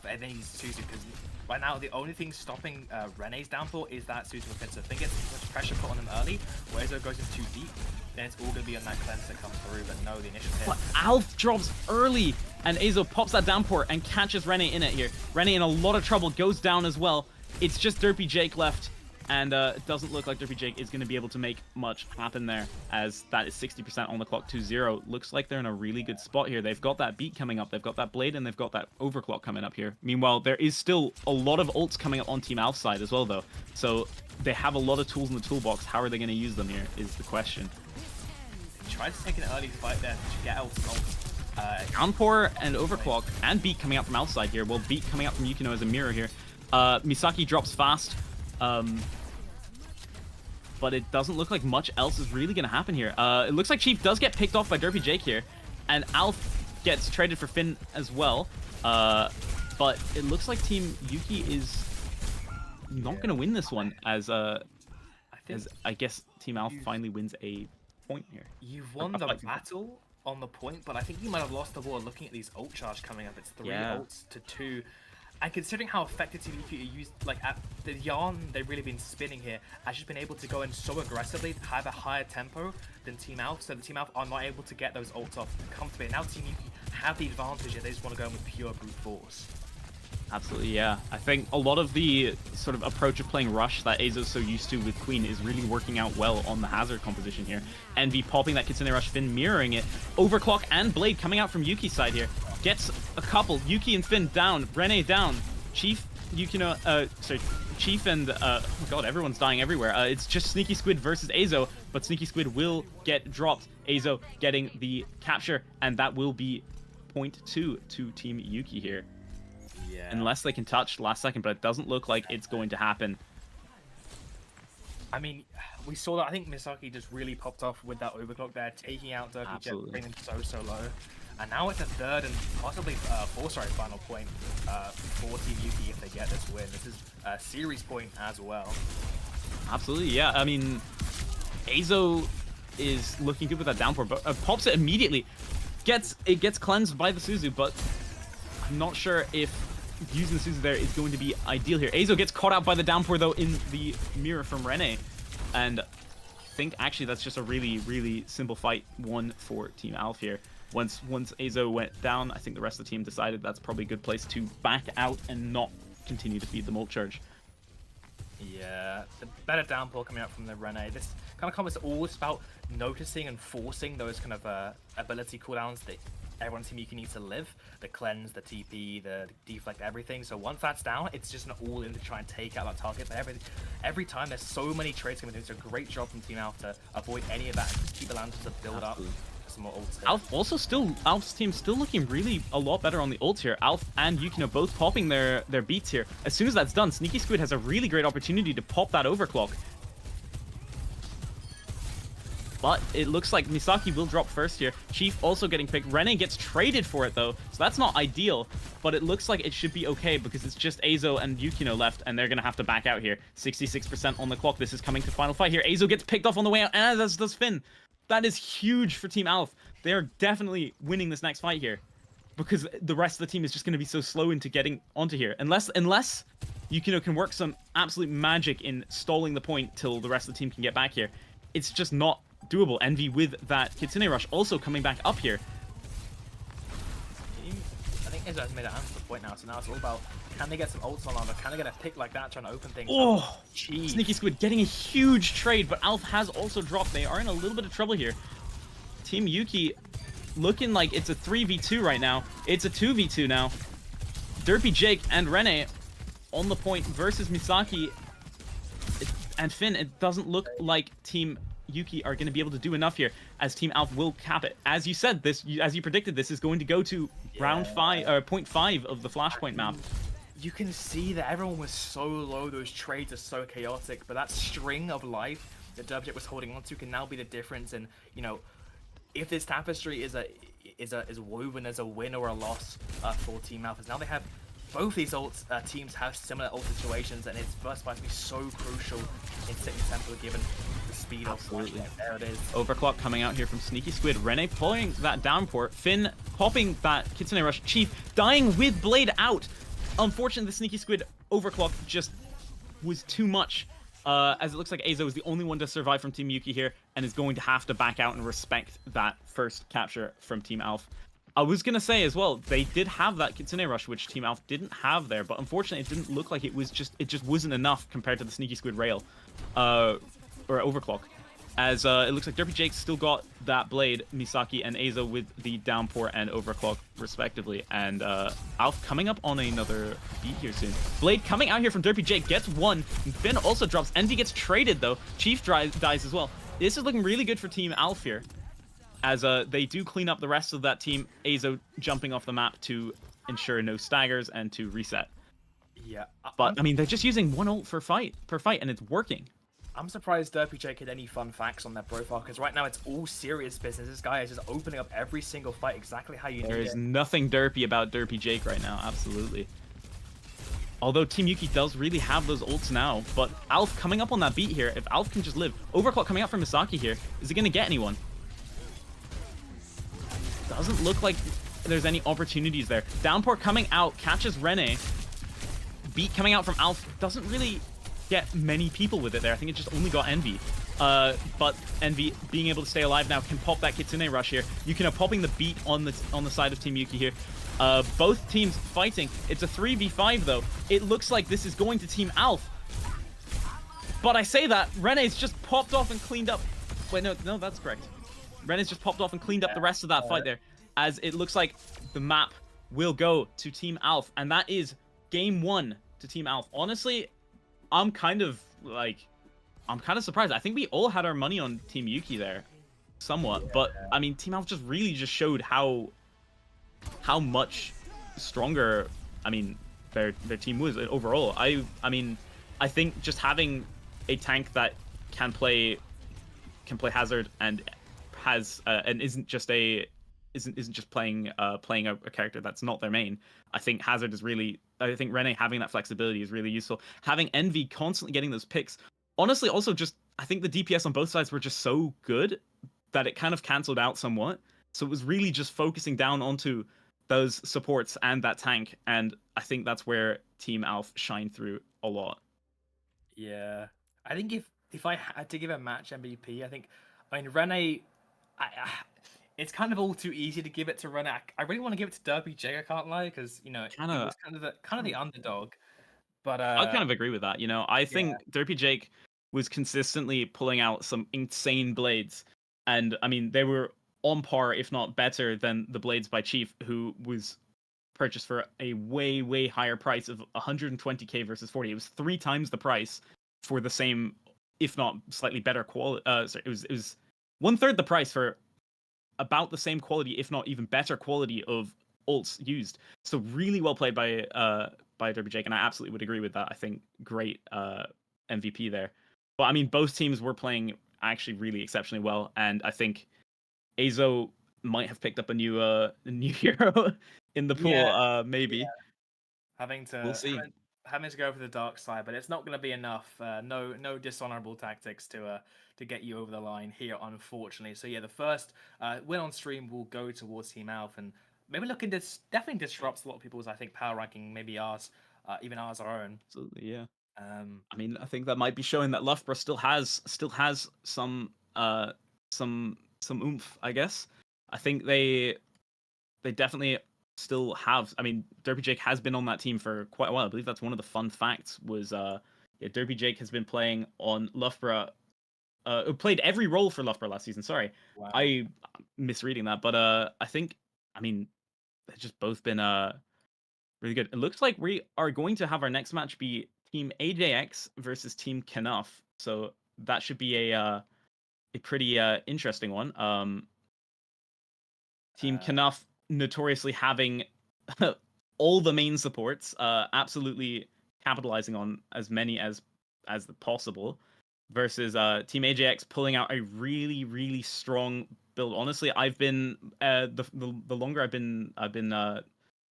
Rene's Suzu, because right now the only thing stopping Rene's downfall is that Suzu offensive. If they get too much pressure put on them early, where Ezo goes in too deep, then it's all going to be on that cleanse that comes through. But no, the initial hit. But Alf drops early, and Ezo pops that downpour and catches Rene in it here. Rene in a lot of trouble, goes down as well. It's just Derpy Jake left. And it doesn't look like Derpy Jake is going to be able to make much happen there, as that is 60% on the clock 2-0. Looks like they're in a really good spot here. They've got that beat coming up, they've got that blade, and they've got that overclock coming up here. Meanwhile, there is still a lot of ults coming up on Team Alp's side as well, though. So they have a lot of tools in the toolbox. How are they going to use them here is the question. Try to take an early fight there to get out ult. Downpour and overclock and beat coming out from outside here. Well, beat coming out from Yukino as a mirror here. Misaki drops fast. But it doesn't look like much else is really going to happen here. It looks like Chief does get picked off by Derpy Jake here, and Alf gets traded for Finn as well. But it looks like Team Yuki is not going to win this one, as I guess Team Alf finally wins a point here. You've won the battle on the point, but I think you might have lost the war looking at these ult charge coming up. It's 3 ults to 2. And considering how effective Team Yuki used, like at the yarn they've really been spinning here, has just been able to go in so aggressively, have a higher tempo than Team Alpha, so the Team Alpha are not able to get those ults off comfortably. Now Team Yuki have the advantage and they just want to go in with pure brute force. Absolutely, yeah. I think a lot of the sort of approach of playing Rush that Azo's so used to with Queen is really working out well on the Hazard composition here. Envy popping that Kitsune Rush, Finn mirroring it. Overclock and Blade coming out from Yuki's side here. Gets a couple. Yuki and Finn down. Rene down. Chief, Yukino, Chief and, oh god, everyone's dying everywhere. It's just Sneaky Squid versus Azo, but Sneaky Squid will get dropped. Azo getting the capture, and that will be point 2 to Team Yuki here. Yeah. Unless they can touch last second, but it doesn't look like it's going to happen. I mean, we saw that. I think Misaki just really popped off with that overclock there, taking out Derpy Jet, bringing them so low. And now it's a third and possibly fourth final point for Team Yuki if they get this win. This is a series point as well. Absolutely, yeah. I mean, Azo is looking good with that downpour, but pops it immediately. It gets cleansed by the Suzu, but I'm not sure if using the Suzu there is going to be ideal here. Azo gets caught out by the downpour though in the mirror from Rene, and I think actually that's just a really, really simple fight one for Team Alf here. Once Azo went down, I think the rest of the team decided that's probably a good place to back out and not continue to feed the ult charge. Yeah, the better downpour coming out from the Rene. This kind of combo is always about noticing and forcing those kind of ability cooldowns that everyone Team Yuki needs to live. The cleanse, the TP, the deflect, everything. So once that's down, it's just an all-in to try and take out that target. But every time there's so many trades coming through, it's a great job from Team Alf to avoid any of that and just keep the lanterns to build up. More ults. Alf's team still looking really a lot better on the ults here. Alf and Yukino both popping their beats here. As soon as that's done, Sneaky Squid has a really great opportunity to pop that overclock. But it looks like Misaki will drop first here. Chief also getting picked. Rene gets traded for it though, so that's not ideal. But it looks like it should be okay because it's just Azo and Yukino left, and they're gonna have to back out here. 66% on the clock. This is coming to final fight here. Azo gets picked off on the way out, and as does Finn. That is huge for Team Alf. They are definitely winning this next fight here, because the rest of the team is just going to be so slow into getting onto here. Unless Yukino can work some absolute magic in stalling the point till the rest of the team can get back here, it's just not doable. Envy with that Kitsune Rush also coming back up here. I think Izzo has made it answer the point now, so now it's all about, can they get some ults on, or can they get a pick like that trying to open things up? Oh, Sneaky Squid getting a huge trade, but Alf has also dropped. They are in a little bit of trouble here. Team Yuki looking like it's a 3v2 right now. It's a 2v2 now. Derpy Jake and Rene on the point versus Misaki and Finn. It doesn't look like Team Yuki are going to be able to do enough here, as Team Alf will cap it. As you said, as you predicted, this is going to go to round 5 or point 5 of the Flashpoint map. You can see that everyone was so low. Those trades are so chaotic, but that string of life that Derpy Jake was holding on to can now be the difference. And you know, if this tapestry is woven as a win or a loss for Team Alpha, now they have both these teams have similar ult situations, and it's first fight to be so crucial in City Temple given the speed of Flash. There it is. Overclock coming out here from Sneaky Squid. Rene pulling that downpour. Finn popping that Kitsune Rush. Chief dying with Blade out. Unfortunately, the Sneaky Squid overclock just was too much. As it looks like Azo is the only one to survive from Team Yuki here, and is going to have to back out and respect that first capture from Team Alf. I was going to say as well, they did have that Kitsune Rush, which Team Alf didn't have there, but unfortunately it didn't look like it just wasn't enough compared to the Sneaky Squid rail, or overclock. As it looks like Derpy Jake still got that Blade, Misaki and Azo with the downpour and overclock respectively, and Alf coming up on another beat here soon. Blade coming out here from Derpy Jake gets one, and Finn also drops. Envy gets traded though. Chief dies as well. This is looking really good for Team Alf here, as they do clean up the rest of that team. Azo jumping off the map to ensure no staggers and to reset. Yeah, but I mean, they're just using one ult per fight, and it's working. I'm surprised Derpy Jake had any fun facts on their profile, because right now it's all serious business. This guy is just opening up every single fight exactly how you need it. There is nothing derpy about Derpy Jake right now, absolutely. Although Team Yuki does really have those ults now, but Alf coming up on that beat here. If Alf can just live. Overclock coming out from Misaki here. Is he going to get anyone? Doesn't look like there's any opportunities there. Downpour coming out, catches Rene. Beat coming out from Alf doesn't really get many people with it there. I think it just only got Envy. But Envy being able to stay alive now can pop that Kitsune Rush here. Yuki popping the beat on the side of Team Yuki here. Both teams fighting. It's a 3v5 though. It looks like this is going to Team Alf. But I say that, Rene's just popped off and cleaned up. Wait, no, that's correct. Rene's just popped off and cleaned up the rest of that fight there. As it looks like the map will go to Team Alf. And that is game 1 to Team Alf. Honestly, I'm kind of surprised. I think we all had our money on Team Yuki there, somewhat. Yeah. But I mean, Team Alf really showed how much stronger, I mean, their team was overall. I mean, I think just having a tank that can play Hazard and has and isn't just playing a character that's not their main. I think Hazard is really. I think Rene having that flexibility is really useful. Having Envy constantly getting those picks. Honestly, also just I think the DPS on both sides were just so good that it kind of cancelled out somewhat. So it was really just focusing down onto those supports and that tank, and I think that's where Team Alf shined through a lot. Yeah, I think if I had to give a match MVP, I mean Rene. It's kind of all too easy to give it to Rene. I really want to give it to Derpy Jake, I can't lie, because you know it was kind of the underdog. But I kind of agree with that. You know, I think Derpy Jake was consistently pulling out some insane blades, and I mean they were on par, if not better, than the blades by Chief, who was purchased for a way higher price of 120k versus 40. It was 3 times the price for the same, if not slightly better quality. It was 1/3 the price for about the same quality, if not even better quality of ults used. So really well played by Derpy Jake, and I absolutely would agree with that. I think great MVP there. But I mean, both teams were playing actually really exceptionally well, and I think Azo might have picked up a new hero in the pool, maybe. Yeah. We'll see. Having to go for the dark side, but it's not going to be enough. No dishonorable tactics to get you over the line here, unfortunately. So yeah, the first win on stream will go towards Team Alf, and maybe definitely disrupts a lot of people's power ranking, maybe ours, even ours our own. Absolutely, yeah. I mean, I think that might be showing that Loughborough still has some some oomph, I guess. I think they definitely still have. I mean, Derpy Jake has been on that team for quite a while. I believe that's one of the fun facts was yeah, Derpy Jake has been playing on Loughborough. Who played every role for Loughborough last season. Sorry, Wow. I misreading that, but I think, I mean, they've just both been really good. It looks like we are going to have our next match be Team AJX versus Team Knuff. So that should be a pretty interesting one. Team Knuff notoriously having all the main supports, absolutely capitalizing on as many as possible, versus Team AJX pulling out a really strong build. Honestly, I've been the longer I've been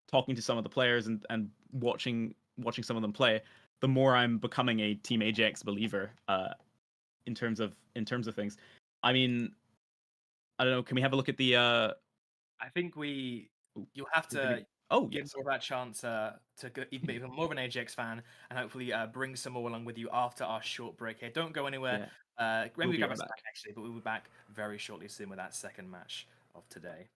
talking to some of the players and watching some of them play, the more I'm becoming a Team AJX believer in terms of things. I mean, I don't know. Can we have a look at the? I think you'll have to Oh give yes. more of that chance to even be more of an AJX fan, and hopefully bring some more along with you after our short break here. Don't go anywhere. Yeah. Maybe We'll we be grab right a snack back. actually, but we'll be back very shortly soon with that second match of today.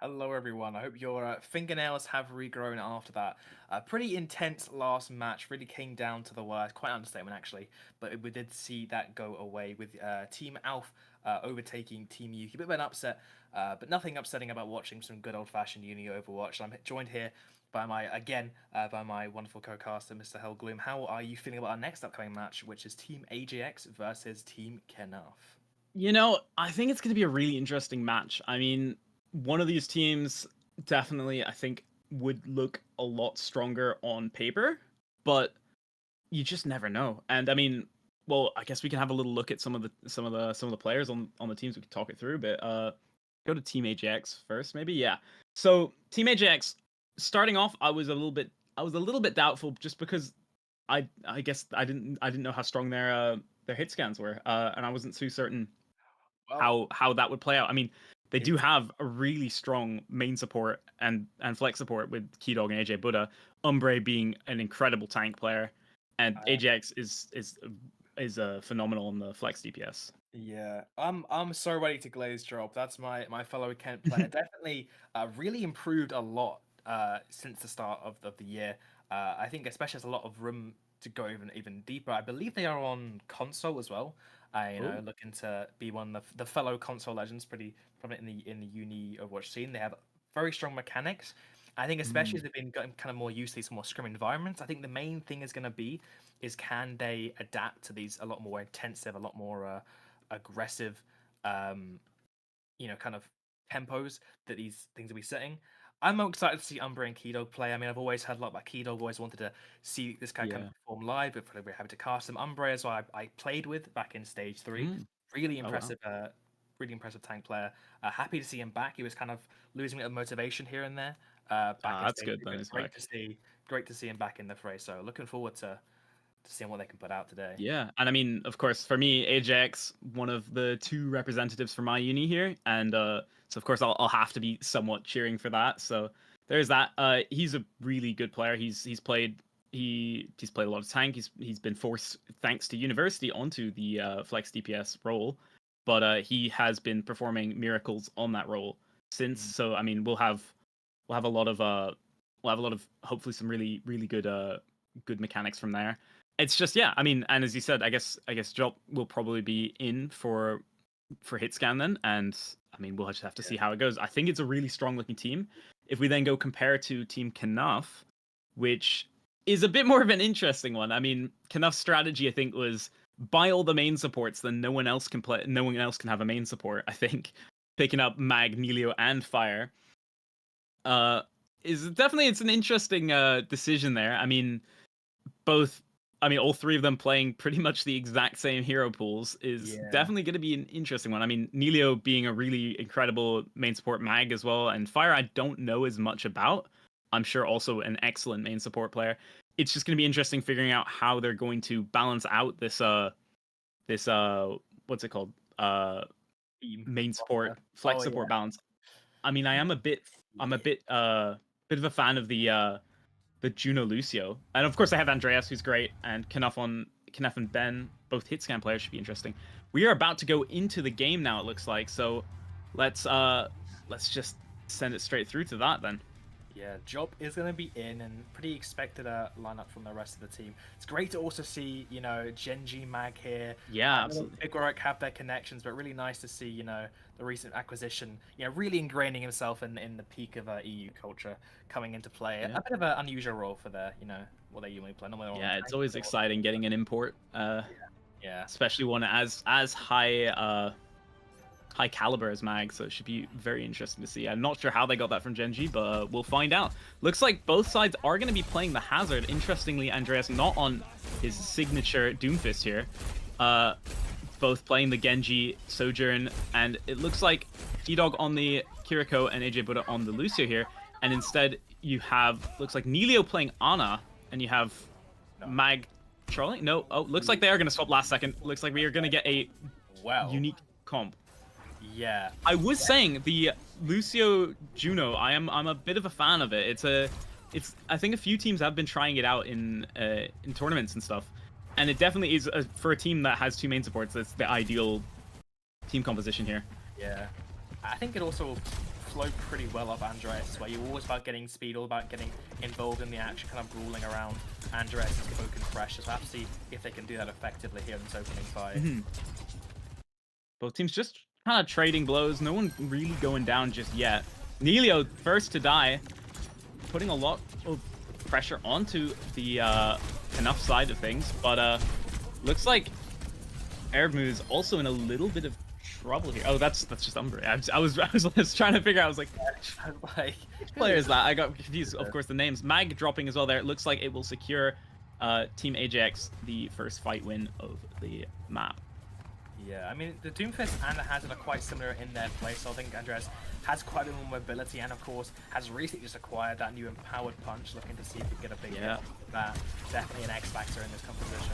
Hello, everyone. I hope your fingernails have regrown after that. Pretty intense last match. Really came down to the wire. Quite an understatement, actually. But we did see that go away with Team Alf overtaking Team Yuki. A bit of an upset, but nothing upsetting about watching some good old-fashioned Uni Overwatch. I'm joined here by by my wonderful co-caster, Mr. Hellgloom. How are you feeling about our next upcoming match, which is Team AJX versus Team Kenaf? I think it's going to be a really interesting match. I mean, one of these teams definitely, I think, would look a lot stronger on paper, but you just never know. And I mean, well, I guess we can have a little look at some of the players on the teams. We can talk it through, but go to Team AJX first, maybe. Yeah. So Team AJX, starting off, I was a little bit doubtful just because I guess I didn't know how strong their hit scans were, and I wasn't too certain Well, how that would play out. I mean, they do it's have a really strong main support and flex support with Keydog and AJ Buddha. Umbre being an incredible tank player, and AJX is phenomenal on the flex DPS. Yeah, I'm so ready to glaze drop. That's my fellow Kent player. Definitely really improved a lot since the start of the year. I think especially has a lot of room to go even deeper. I believe they are on console as well. Oh, Looking to be one of the fellow console legends, pretty prominent in the uni Overwatch scene. They have very strong mechanics. I think especially as they've been getting kind of more used to these more scrim environments. I think the main thing is going to be is can they adapt to these a lot more intensive, a lot more aggressive, um, kind of tempos that these things will be setting. I'm excited to see Umbra and Keydog play. I mean, I've always heard a lot about Keydog, always wanted to see this guy kind yeah. of perform live, but we're happy to cast him. Umbra is what I played with back in stage 3. Mm. Really Oh wow. impressive, really impressive tank player. Happy to see him back. He was kind of losing a bit of motivation here and there back Ah, in that's stage good 3, then. but He's great back. to see him back in the fray. So looking forward to seeing what they can put out today. Yeah, and I mean, of course, for me, Ajax, one of the two representatives for my uni here, and so of course I'll have to be somewhat cheering for that. So there's that. He's a really good player. He's played a lot of tank. He's been forced, thanks to university, onto the flex DPS role, but he has been performing miracles on that role since. Mm. So I mean, we'll have a lot of hopefully some really good good mechanics from there. It's just, yeah, I mean, and as you said, I guess Job will probably be in for hit scan then, and I mean we'll just have to see how it goes. I think it's a really strong looking team. If we then go compare to Team Knaf, which is a bit more of an interesting one. I mean, Knaf's strategy I think was buy all the main supports, then no one else can play. No one else can have a main support. I think picking up Mag, Nelio, and Fire uh is definitely, it's an interesting decision there. I mean, both I mean, all three of them playing pretty much the exact same hero pools is Yeah, definitely going to be an interesting one. I mean, Nelio being a really incredible main support mag as well, and Fire I don't know as much about. I'm sure also an excellent main support player. It's just going to be interesting figuring out how they're going to balance out this what's it called? team Main support, roster. flex Oh yeah, support balance. I mean, I'm a yeah. bit of a fan of the Juno Lucio. And of course I have Andreas, who's great, and Knaf and Ben, both hit scan players, should be interesting. We are about to go into the game now, it looks like, so let's just send it straight through to that then. Yeah, Job is going to be in and pretty expected a lineup from the rest of the team. It's great to also see, Genji Mag here. Yeah, I know absolutely. Big Warwick have their connections, but really nice to see, the recent acquisition, really ingraining himself in the peak of EU culture coming into play. Yeah. A bit of an unusual role for their, what they usually play. Normally they're on Yeah, it's tank, always but exciting getting an import, yeah. especially one as high caliber as Mag, so it should be very interesting to see. I'm not sure how they got that from Genji, but we'll find out. Looks like both sides are going to be playing the Hazard. Interestingly, Andreas not on his signature Doomfist here. Both playing the Genji Sojourn, and it looks like T-Dog on the Kiriko and AJ Buddha on the Lucio here, and instead you have, looks like Nelio playing Ana, and you have No. Mag Charlie? No, oh, looks like they are going to swap last second. Looks like we are going to get a Well, unique comp. yeah. I was saying the Lucio Juno. I'm a bit of a fan of it. It's I think a few teams have been trying it out in tournaments and stuff, and it definitely is for a team that has two main supports. That's the ideal team composition here. Yeah. I think it also flow pretty well off Andreas, where you're always about getting speed, all about getting involved in the action, kind of ruling around Andreas' poke and pressure. So I have to see if they can do that effectively here in this opening fight. Both teams just kind of trading blows. No one really going down just yet. Nelio first to die, putting a lot of pressure onto the Knuff side of things, but looks like Ermu is also in a little bit of trouble here. Oh, that's just Umbre. I was trying to figure out. I was like, Like, which player is that? I got confused. Of course, the names. Mag dropping as well there. It looks like it will secure Team AJX the first fight win of the map. Yeah, I mean, the Doomfist and the Hazard are quite similar in their play, so I think Andreas has quite a bit more mobility and, of course, has recently just acquired that new Empowered Punch, looking to see if he can get a big hit with that. Definitely an X-Factor in this composition.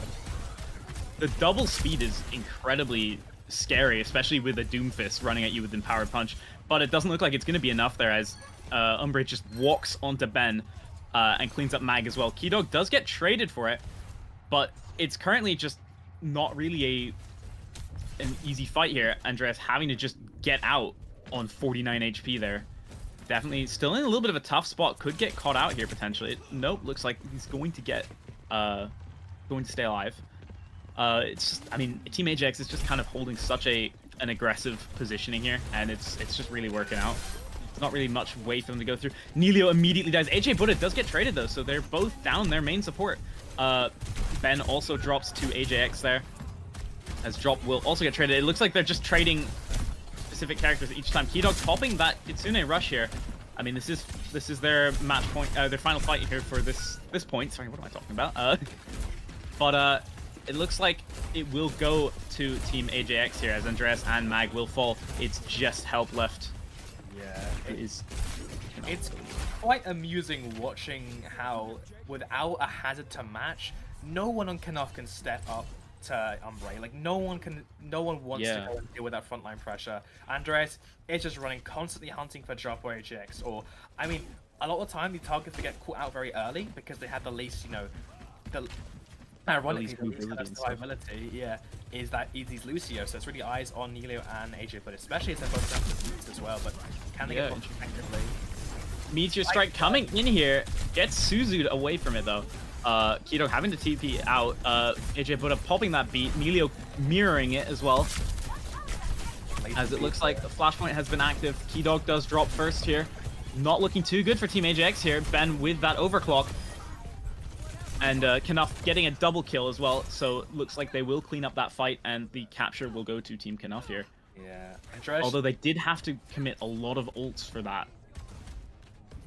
The double speed is incredibly scary, especially with a Doomfist running at you with Empowered Punch, but it doesn't look like it's going to be enough there as Umbre just walks onto Ben and cleans up Mag as well. Keydog does get traded for it, but it's currently just not really an easy fight here. Andreas having to just get out on 49 HP there. Definitely still in a little bit of a tough spot. Could get caught out here potentially. Nope, looks like he's going to get going to stay alive. It's just, I mean, Team AJX is just kind of holding such an aggressive positioning here, and it's just really working out. There's not really much way for them to go through. Nelio immediately dies. AJ Buddha does get traded though, so they're both down their main support. Ben also drops to AJX there, as Drop will also get traded. It looks like they're just trading specific characters each time. Keydog popping that Kitsune rush here. I mean, this is their match point, their final fight here for this point. Sorry, what am I talking about? But it looks like it will go to Team AJX here, as Andreas and Mag will fall. It's just help left. Yeah, It's quite amusing watching how, without a Hazard to match, no one on Knuff can step up to Umbre. Like, no one wants to go and deal with that frontline pressure. Andreas is just running, constantly hunting for drop or AJX, or, I mean, a lot of the time the targets get caught out very early because they have the least, you know, ironically, the least kind of survivability, is these Lucio, so it's really eyes on Nelio and AJ, but especially as they're both down to boots as well, but can they get effectively? Meteor Strike coming in here, gets Suzu'd away from it though. Keydog having to TP out, AJ Buddha popping that beat, Nelio mirroring it as well. As it looks like the flashpoint has been active. Keydog does drop first here. Not looking too good for Team AJX here. Ben with that overclock. And Knuff getting a double kill as well, so looks like they will clean up that fight, and the capture will go to Team Knuff here. Yeah, Andreas, although they did have to commit a lot of ults for that.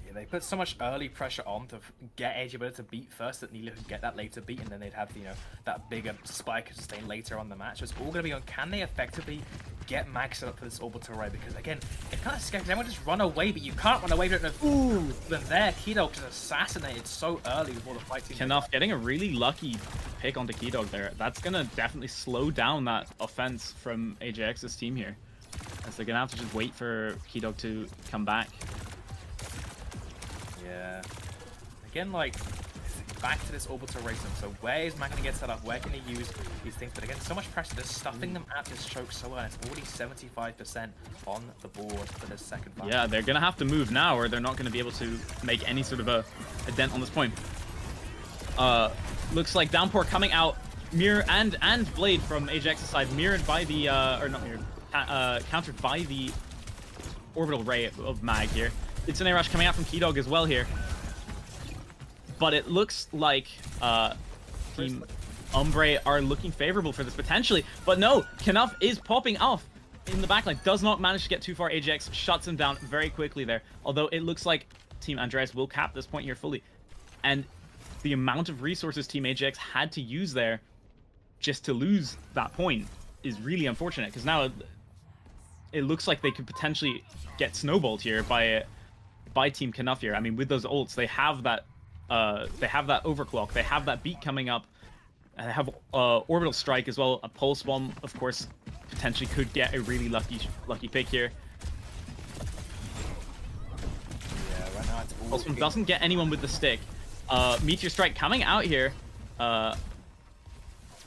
Yeah, they put so much early pressure on to get AJ Buddha to beat first that Nelio could get that later beat, and then they'd have, you know, that bigger spike to sustain later on the match. So it's all going to be on, can they effectively get Mag set up for this orbital array? Because again, it's kind of scary, because everyone just run away, but you can't run away. You don't know. Ooh, then there, Keydog just assassinated so early before the fight team. Knuff getting a really lucky pick onto Keydog there. That's going to definitely slow down that offense from AJX's team here, as they're going to have to just wait for Keydog to come back. Yeah. Again, like, back to this orbital racing. So where is Mag going to get set up? Where can he use these things? But again, so much pressure. They're stuffing them at this choke so well. It's already 75% on the board for this second fight. Yeah, they're going to have to move now, or they're not going to be able to make any sort of a dent on this point. Looks like Downpour coming out. Mirror and Blade from AJX's side, mirrored by the, or not mirrored, countered by the orbital ray of Mag here. It's an air rush coming out from Keydog as well here. But it looks like Team Umbre are looking favorable for this potentially. But no, Knuff is popping off in the backline. Does not manage to get too far. AJX shuts him down very quickly there. Although it looks like Team Andreas will cap this point here fully. And the amount of resources Team AJX had to use there just to lose that point is really unfortunate. Because now it looks like they could potentially get snowballed here by Team Knuff here. I mean, with those ults, they have that overclock, they have that beat coming up, and they have orbital strike as well. A pulse bomb, of course, potentially could get a really lucky pick here. Yeah, right now it's Pulse bomb doesn't get anyone with the stick. Meteor Strike coming out here.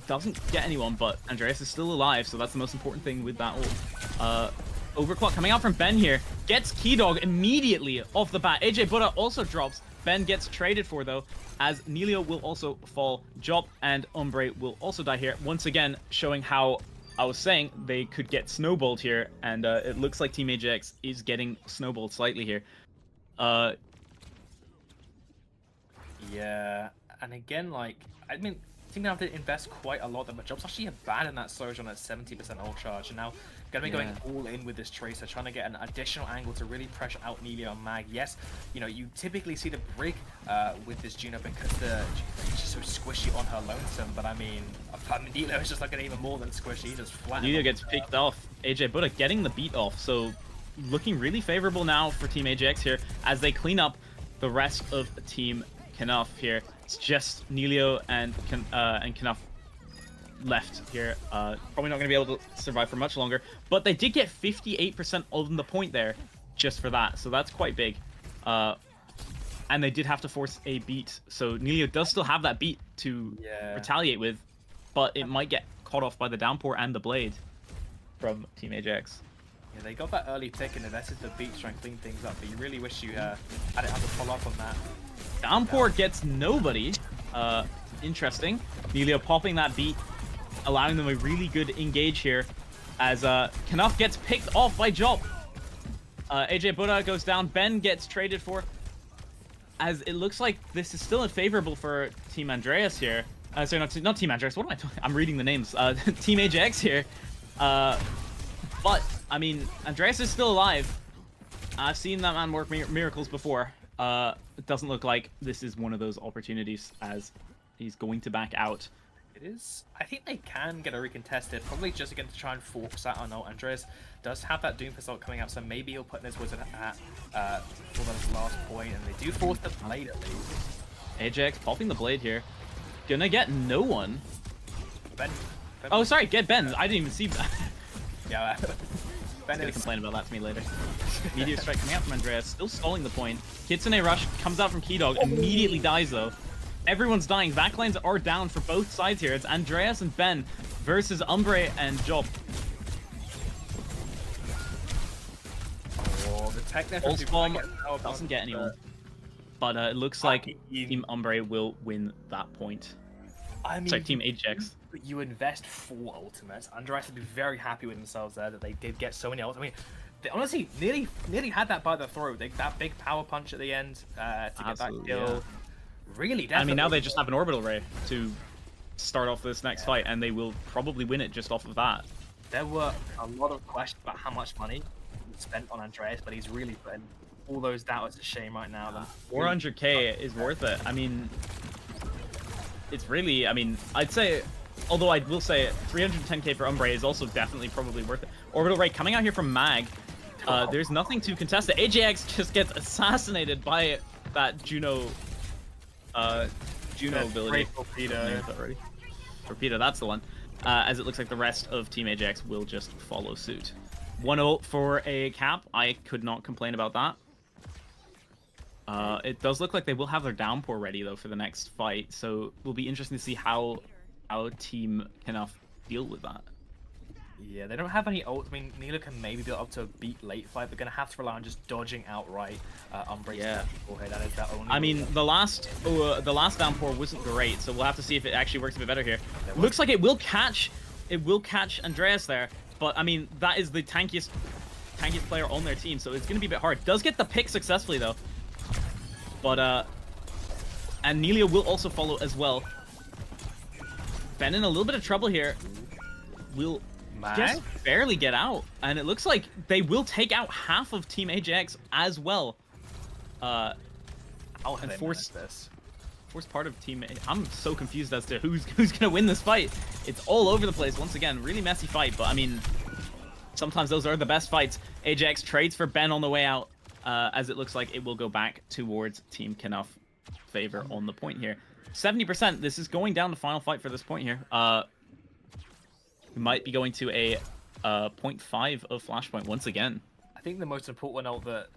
Doesn't get anyone, but Andreas is still alive, so that's the most important thing with that ult. Overclock coming out from Ben here. Gets Keydog immediately off the bat. AJ Buddha also drops. Ben gets traded for, though, as Nelio will also fall. Jop and Umbre will also die here. Once again, showing how I was saying they could get snowballed here. And it looks like Team AJX is getting snowballed slightly here. Yeah, and again, like, I mean, Team Now did invest quite a lot, but Job's actually abandoned that Sojourn at 70% ult charge, and now gonna be going all in with this Tracer, trying to get an additional angle to really pressure out Nelio and Mag. Yes, you know, you typically see the Brig with this Juno because it's just so squishy on her lonesome, but I mean, Nelio is just like an even more than squishy, just flat. Nelio gets picked off. AJ Buddha getting the beat off, so looking really favorable now for Team AJX here as they clean up the rest of Team Knuff here. It's just Nelio and Knuff left here. Probably not going to be able to survive for much longer, but they did get 58% on the point there just for that, so that's quite big. And they did have to force a beat, so Nelio does still have that beat to retaliate with, but it might get caught off by the downpour and the blade from Team AJX. Yeah, they got that early pick and invested the beat to try and clean things up, but you really wish you had to follow up on that. Downpour gets nobody. Interesting. Nelio popping that beat, allowing them a really good engage here as Knuff gets picked off by Jop. AJ Buddha goes down. Ben gets traded for. As it looks like this is still unfavorable for Team Andreas here. Sorry, not Team Andreas. What am I talking? I'm reading the names. Team AJX here. But, I mean, Andreas is still alive. I've seen that man work miracles before. It doesn't look like this is one of those opportunities as he's going to back out. It is. I think they can get a recontested, probably just again to try and force that on ult. Andreas does have that Doomfist ult coming out, so maybe he'll put in his wizard hat for this last point, and they do force the blade at least. AJX popping the blade here. Gonna get no one. Ben. Oh, sorry, get Ben. I didn't even see that. Yeah, Ben is gonna complain about that to me later. Meteor strike coming out from Andreas, still stalling the point. Kitsune rush comes out from Keydog, immediately dies though. Everyone's dying. Backlines are down for both sides here. It's Andreas and Ben versus Umbre and Job. Oh, the tech Pulse bomb doesn't get anyone. But it looks like Team Umbre will win that point. I mean, sorry, Team AJX. You invest 4 ultimates. Andreas would be very happy with themselves there that they did get so many ultimates. I mean, they honestly nearly had that by the throat. That big power punch at the end to get that kill. Yeah. Really, definitely. I mean, now they just have an orbital ray to start off this next fight, and they will probably win it just off of that. There were a lot of questions about how much money he spent on Andreas, but he's really putting all those doubts to shame right now. 400k is worth it. I mean, it's really, I mean, I'd say, although I will say 310k for Umbre is also definitely probably worth it. Orbital ray coming out here from Mag. There's nothing to contest it. AJX just gets assassinated by that Juno ability. Torpedo, that's the one. As it looks like the rest of Team AJX will just follow suit. 1 ult for a cap. I could not complain about that. It does look like they will have their downpour ready though for the next fight, so it will be interesting to see how Team Knuff deal with that. Yeah, they don't have any ult. I mean, Nelio can maybe build up to a beat late fight. They're gonna have to rely on just dodging outright. Umbre's forehead. That is their only. I mean, the last downpour wasn't great, so we'll have to see if it actually works a bit better here. Looks like it will catch Andreas there, but I mean that is the tankiest player on their team, so it's gonna be a bit hard. Does get the pick successfully though, but and Nelio will also follow as well. Ben in a little bit of trouble here. Will just barely get out, and it looks like they will take out half of Team AJX as well. And force part of Team. I'm so confused as to who's gonna win this fight. It's all over the place once again. Really messy fight, but I mean, sometimes those are the best fights. AJX trades for Ben on the way out, as it looks like it will go back towards Team Knuff favor on the point here. 70%. This is going down the final fight for this point here. We might be going to a 0.5 of Flashpoint once again. I think the most important ult that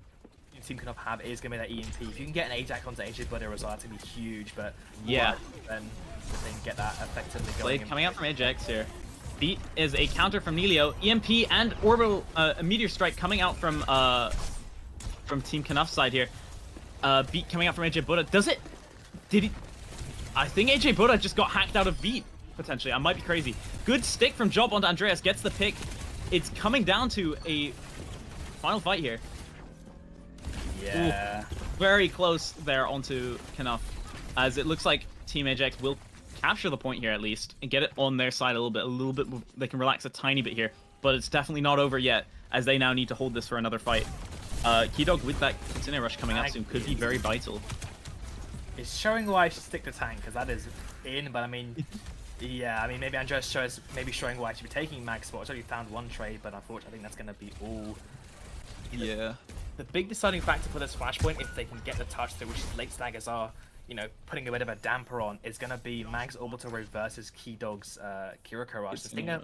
your team can have is going to be that EMP. If you can get an AJAC onto AJ Buddha as well, that's going to be huge, but yeah, then they can get that effectively going. Blade coming out from AJX here. Beat is a counter from Nelio. EMP and Orbital Meteor Strike coming out from Team Knuff's side here. Beat coming out from AJ Buddha. Did he? I think AJ Buddha just got hacked out of Beat, potentially. I might be crazy. Good stick from Job onto Andreas. Gets the pick. It's coming down to a final fight here. Yeah. Ooh, very close there onto Knuff, as it looks like Team Ajax will capture the point here at least and get it on their side a little bit. They can relax a tiny bit here, but it's definitely not over yet, as they now need to hold this for another fight. Keydog with that Kitsune Rush coming out soon could be very vital. It's showing why I should stick to tank, because that is in, but I mean, yeah, I mean, maybe Andreas shows, maybe showing why I should be taking Mag's spot. It's only found one trade, but unfortunately I think that's going to be all. Yeah. The big deciding factor for this Flashpoint, if they can get the touch through, which late staggers are, you know, putting a bit of a damper on, is going to be Mag's Orbital Rose versus Keydog's Kiriko Rush. The thing that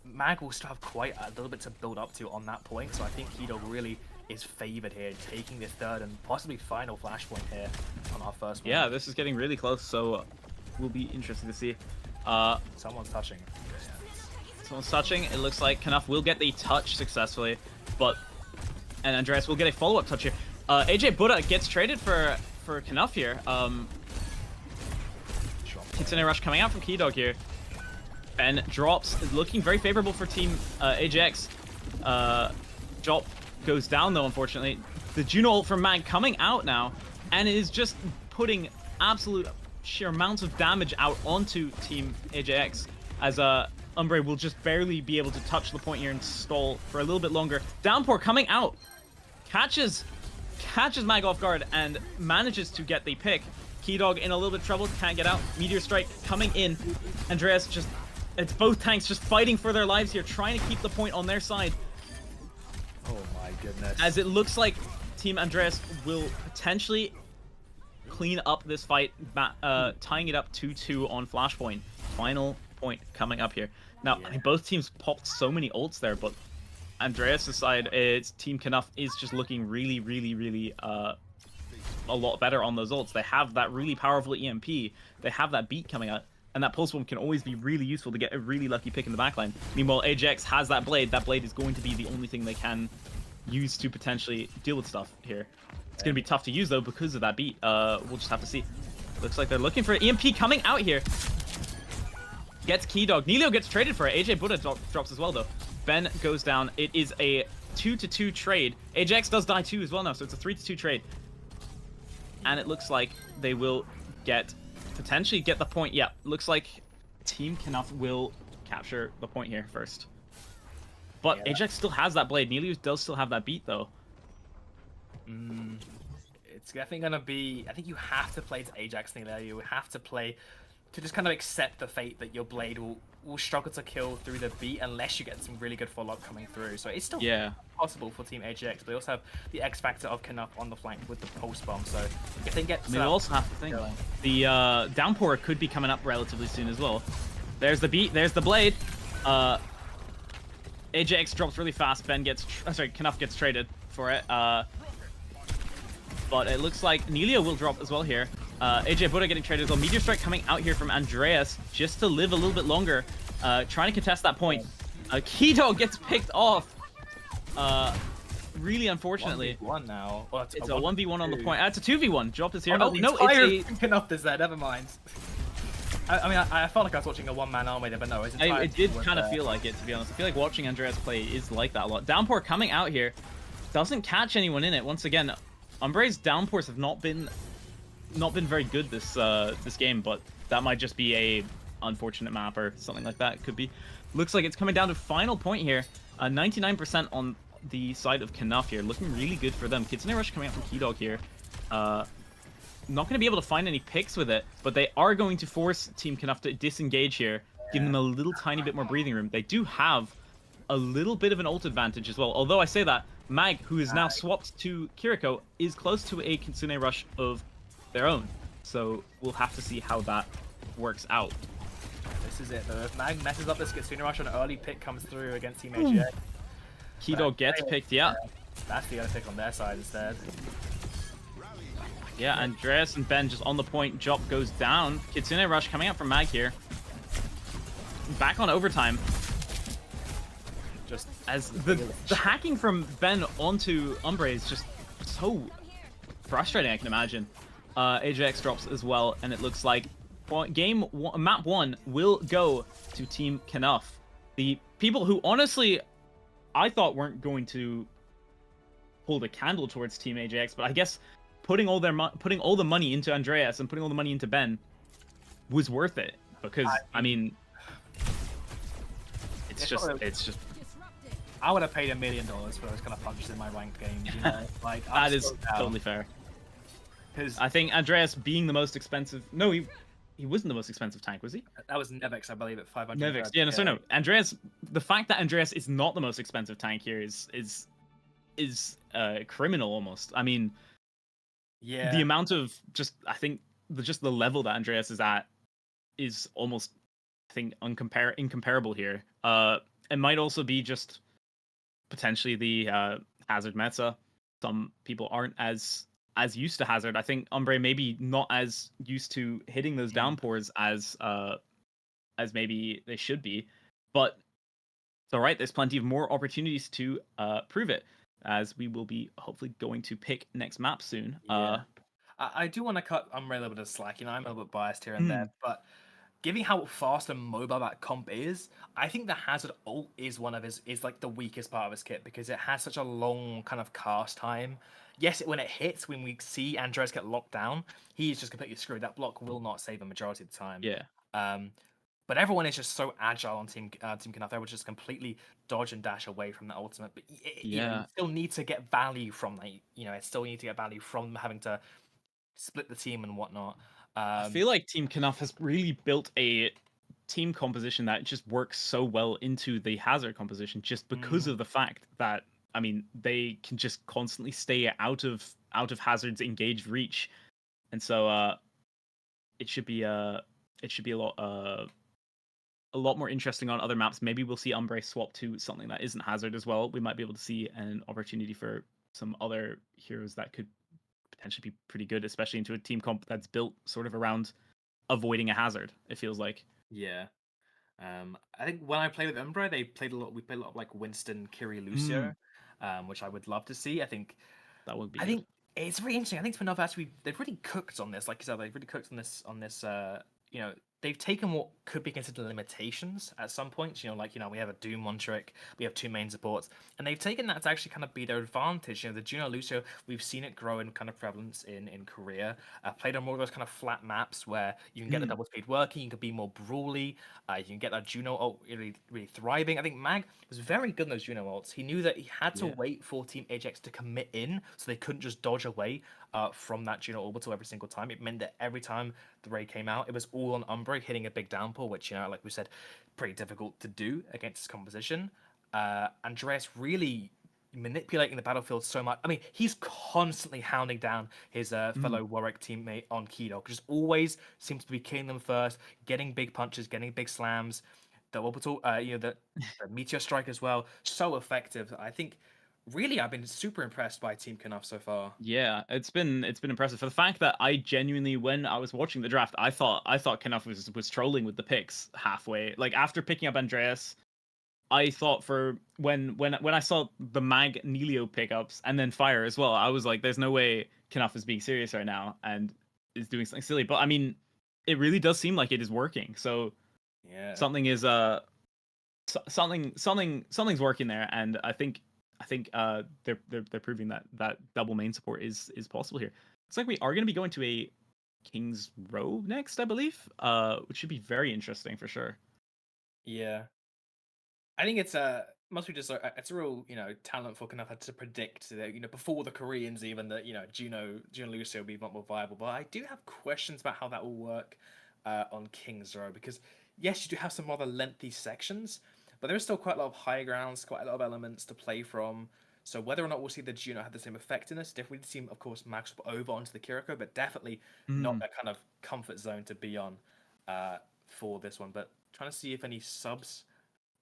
Mag will still have quite a little bit to build up to on that point, so I think Keydog really is favored here, taking this third and possibly final Flashpoint here on our first one. Yeah, this is getting really close, so will be interesting to see. Someone's touching. Someone's touching. It looks like Knuff will get the touch successfully, and Andreas will get a follow-up touch here. AJ Buddha gets traded for Knuff here. Kitsune Rush coming out from Keydog here. Ben drops, is looking very favorable for Team Ajax. Drop goes down though, unfortunately. The Juno ult from Mag coming out now, and it is just putting absolute sheer amounts of damage out onto Team Ajax, as Umbre will just barely be able to touch the point here and stall for a little bit longer. Downpour coming out, catches Mag off guard and manages to get the pick. Keydog in a little bit of trouble, can't get out. Meteor Strike coming in. Andreas just, it's both tanks just fighting for their lives here, trying to keep the point on their side. Oh my goodness. As it looks like Team Andreas will potentially clean up this fight, tying it up 2-2 on Flashpoint. Final point coming up here. Now, I mean, both teams popped so many ults there, but Andreas' side, it's Team Knuff is just looking really, really, really a lot better on those ults. They have that really powerful EMP. They have that beat coming out, and that pulse bomb can always be really useful to get a really lucky pick in the backline. Meanwhile, Ajax has that blade. That blade is going to be the only thing they can use to potentially deal with stuff here. It's going to be tough to use, though, because of that beat. We'll just have to see. Looks like they're looking for EMP coming out here. Gets Keydog. Nelio gets traded for it. AJ Buddha drops as well, though. Ben goes down. It is a 2-2 trade. Ajax does die too as well now, so it's a 3-2 trade. And it looks like they will potentially get the point. Yeah, looks like Team Knuff will capture the point here first. But yeah, Ajax still has that blade. Nelio does still have that beat, though. It's definitely going to be... I think you have to play to Ajax thing there. You have to play to just kind of accept the fate that your blade will struggle to kill through the beat unless you get some really good follow-up coming through. So it's still possible for Team Ajax, but they also have the X factor of Knuff on the flank with the pulse bomb. So if they get... We also have to think the downpour could be coming up relatively soon as well. There's the beat. There's the blade. Ajax drops really fast. Ben gets... Knuff gets traded for it. But it looks like Nelio will drop as well here. AJ Buddha getting traded as well. Meteor Strike coming out here from Andreas just to live a little bit longer. Trying to contest that point. Keydog gets picked off. Really unfortunately. 1v1 now. Well, it's a 1v1 on the point. It's a 2v1. Drop is here. Oh no, it's Knuff is there. Never mind. I mean, I felt like I was watching a one-man army there, but no, it did kind of feel like it, to be honest. I feel like watching Andreas play is like that a lot. Downpour coming out here. Doesn't catch anyone in it. Once again, Umbre's downpours have not been very good this game, but that might just be a unfortunate map or something like that. It could be. Looks like it's coming down to final point here. 99% on the side of Knuff here, looking really good for them. Kitsune Rush coming out from Keydog here. Not going to be able to find any picks with it, but they are going to force Team Knuff to disengage here, give them a little tiny bit more breathing room. They do have a little bit of an ult advantage as well, although I say that Mag, who is now swapped to Kiriko, is close to a Kitsune Rush of their own. So we'll have to see how that works out. This is it though. If Mag messes up this Kitsune Rush, an early pick comes through against Team AGX. Keydog gets picked, yeah. That's the other pick on their side instead. Yeah, Andreas and Ben just on the point. Jop goes down. Kitsune Rush coming out from Mag here. back on overtime. Just as the hacking from Ben onto Umbre is just so frustrating, I can imagine. AJX drops as well, and it looks like map 1 will go to Team Knuff. The people who honestly I thought weren't going to hold a candle towards Team AJX, but I guess putting all the money into Andreas and putting all the money into Ben was worth it, because I mean it's just I would have paid $1 million for those kind of punches in my ranked games, you know. Like that is totally fair. Because I think Andreas being the most expensive, no, he wasn't the most expensive tank, was he? That was Nevix, I believe, at 500. Nevix, yeah, no. Andreas, the fact that Andreas is not the most expensive tank here is criminal almost. I mean, yeah, the amount of I think the level that Andreas is at is almost, I think, incomparable here. It might also be just potentially the Hazard meta. Some people aren't as used to Hazard. I think Umbre maybe not as used to hitting those downpours as maybe they should be, but it's all right. There's plenty of more opportunities to prove it, as we will be hopefully going to pick next map soon. Yeah. I do want to cut Umbre a little bit of slack. You know, I'm a little bit biased here and there, but given how fast and mobile that comp is, I think the Hazard ult is like the weakest part of his kit, because it has such a long kind of cast time. Yes, when it hits, when we see Andreas get locked down, he's just completely screwed. That block will not save him majority of the time. Yeah. But everyone is just so agile on Team Knuff. They would just completely dodge and dash away from the ultimate. But you know, you still need to get value from that. You know, it still need to get value from having to split the team and whatnot. I feel like Team Knuff has really built a team composition that just works so well into the Hazard composition, just because of the fact that, I mean, they can just constantly stay out of Hazard's engaged reach, and so it should be a lot more interesting on other maps. Maybe we'll see Umbre swap to something that isn't Hazard as well. We might be able to see an opportunity for some other heroes that could potentially be pretty good, especially into a team comp that's built sort of around avoiding a Hazard, it feels like. Yeah. I think when I played with Umbra, we played a lot of like Winston, Kiri, Lucio, which I would love to see. I think that would be. I think it's really interesting. I think Spinov actually they've really cooked on this. Like you said, they've really cooked on this. You know, they've taken what could be considered limitations at some points. You know, like, you know, we have a Doom one trick, we have 2 main supports, and they've taken that to actually kind of be their advantage. You know, the Juno Lucio, we've seen it grow in kind of prevalence in Korea. Played on more of those kind of flat maps where you can get the double speed working, you can be more brawly, you can get that Juno ult really, really thriving. I think Mag was very good in those Juno ults. He knew that he had to wait for Team Ajax to commit in, so they couldn't just dodge away from that Juno orbital every single time. It meant that every time the raid came out, it was all on Umbre hitting a big downpour, which, you know, like we said, pretty difficult to do against this composition. Andreas really manipulating the battlefield so much. I mean, he's constantly hounding down his fellow Warwick teammate on Keydog. Just always seems to be killing them first, getting big punches, getting big slams. The orbital, you know, the meteor strike as well, so effective. I think, really, I've been super impressed by Team Knuff so far. Yeah, it's been impressive for the fact that I genuinely, when I was watching the draft, I thought Knuff was trolling with the picks halfway. Like, after picking up Andreas, I thought for when I saw the Mag Nelio pickups and then Fire as well, I was like, there's no way Knuff is being serious right now and is doing something silly. But I mean, it really does seem like it is working. So yeah, something is something's working there, and I think they're proving that double main support is possible here. Looks like we are going to be going to a King's Row next, I believe, which should be very interesting for sure. Yeah, I think it's must be just it's a real, you know, talent for Knuff to predict that, you know, before the Koreans even, that, you know, Juno Lucio will be much more viable. But I do have questions about how that will work on King's Row, because yes, you do have some rather lengthy sections, but there's still quite a lot of high grounds, quite a lot of elements to play from. So whether or not we'll see the Juno have the same effect in this, definitely seem, of course, max over onto the Kiriko, but definitely not that kind of comfort zone to be on for this one. But trying to see if any subs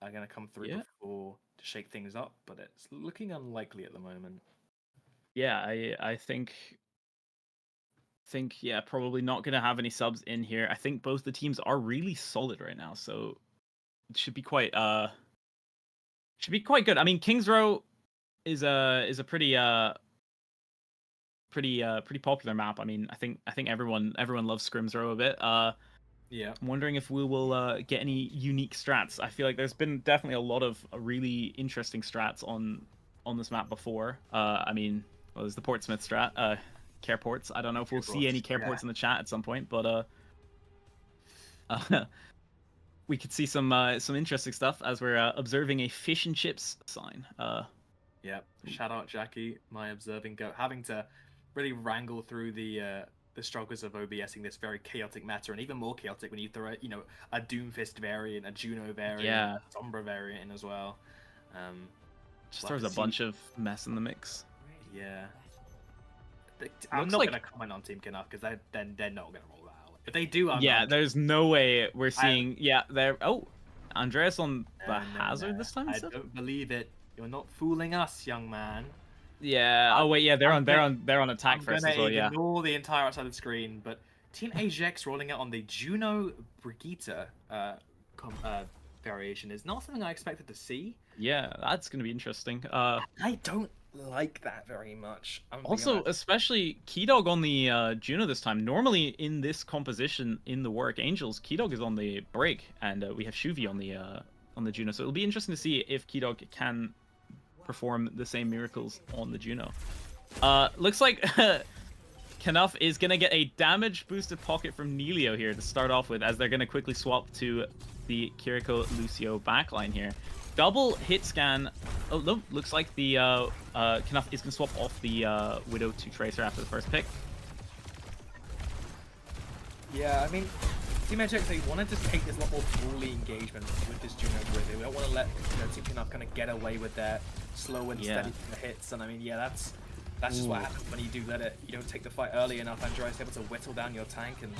are going to come through before to shake things up, but it's looking unlikely at the moment. Yeah, I think yeah, probably not going to have any subs in here. I think both the teams are really solid right now, so should be quite good. I mean, Kings Row is a pretty popular map. I mean, I think everyone loves Scrims Row a bit. Yeah. I'm wondering if we will get any unique strats. I feel like there's been definitely a lot of really interesting strats on this map before. I mean, well, there's the Portsmouth strat, care ports. I don't know if we'll see any care ports in the chat at some point, but we could see some interesting stuff as we're observing a fish and chips sign. Yeah. Shout out Jackie, my observing goat, having to really wrangle through the struggles of OBSing this very chaotic meta, and even more chaotic when you throw a Doomfist variant, a Juno variant, a Sombra variant in as well. Just throws a bunch of mess in the mix. Yeah. I'm not gonna comment on Team Knuff because they're not gonna roll that out. If they do, there's no way we're seeing. Andreas on the hazard this time. I don't believe it. You're not fooling us, young man. Yeah. Oh wait, yeah, they're on attack first as well. Yeah. Ignore the entire outside of the screen, but Team Ajax rolling out on the Juno Brigitte variation is not something I expected to see. Yeah, that's gonna be interesting. I don't like that very much. Also, especially Keydog on the Juno this time. Normally in this composition in the work Angels, Keydog is on the break, and we have Shuvi on the Juno. So it'll be interesting to see if Keydog can perform the same miracles on the Juno. Looks like Knuff is gonna get a damage boosted pocket from Nelio here to start off with, as they're gonna quickly swap to the Kiriko Lucio backline here. Double hit scan. Oh no, looks like the Knuff is gonna swap off the Widow to Tracer after the first pick. Yeah, I mean, Team Ajax, they wanted to take this lot more fully engagement with this Juno grid. They don't want to let Team Knuff kind of get away with their slow and steady hits. And I mean, yeah, that's just what happens when you do let it. You don't take the fight early enough. Andreas able to whittle down your tank, and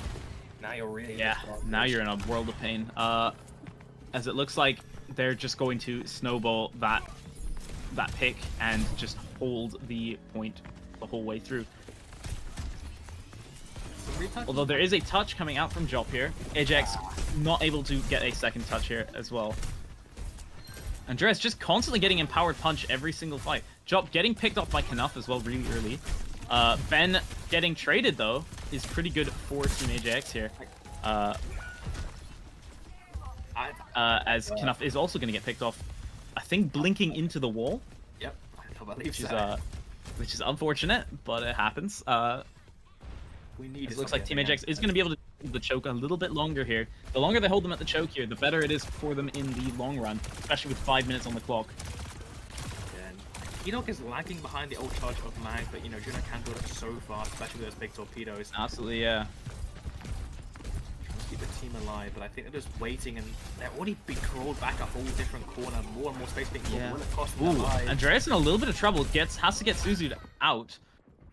now you're really now you're in a world of pain. As it looks like they're just going to snowball that pick and just hold the point the whole way through. Although there is a touch coming out from Jop here. Ajax not able to get a second touch here as well. Andreas just constantly getting empowered punch every single fight. Jop getting picked up by Knuff as well really early. Ben getting traded though is pretty good for Team Ajax here. As Knuff is also going to get picked off, I think blinking into the wall. Yep, I believe so. Which is unfortunate, but it happens. It looks like Team Ajax is going to be able to hold the choke a little bit longer here. The longer they hold them at the choke here, the better it is for them in the long run, especially with 5 minutes on the clock. Keydog is lagging behind the ult charge of Mag, but Juno can build up so fast, especially with those big torpedoes. Absolutely, yeah. Trying to keep the team alive, but I think they're just waiting, and they're already being crawled back a whole different corner, more and more space being crawled across their lives. Andreas in a little bit of trouble, has to get Suzu out.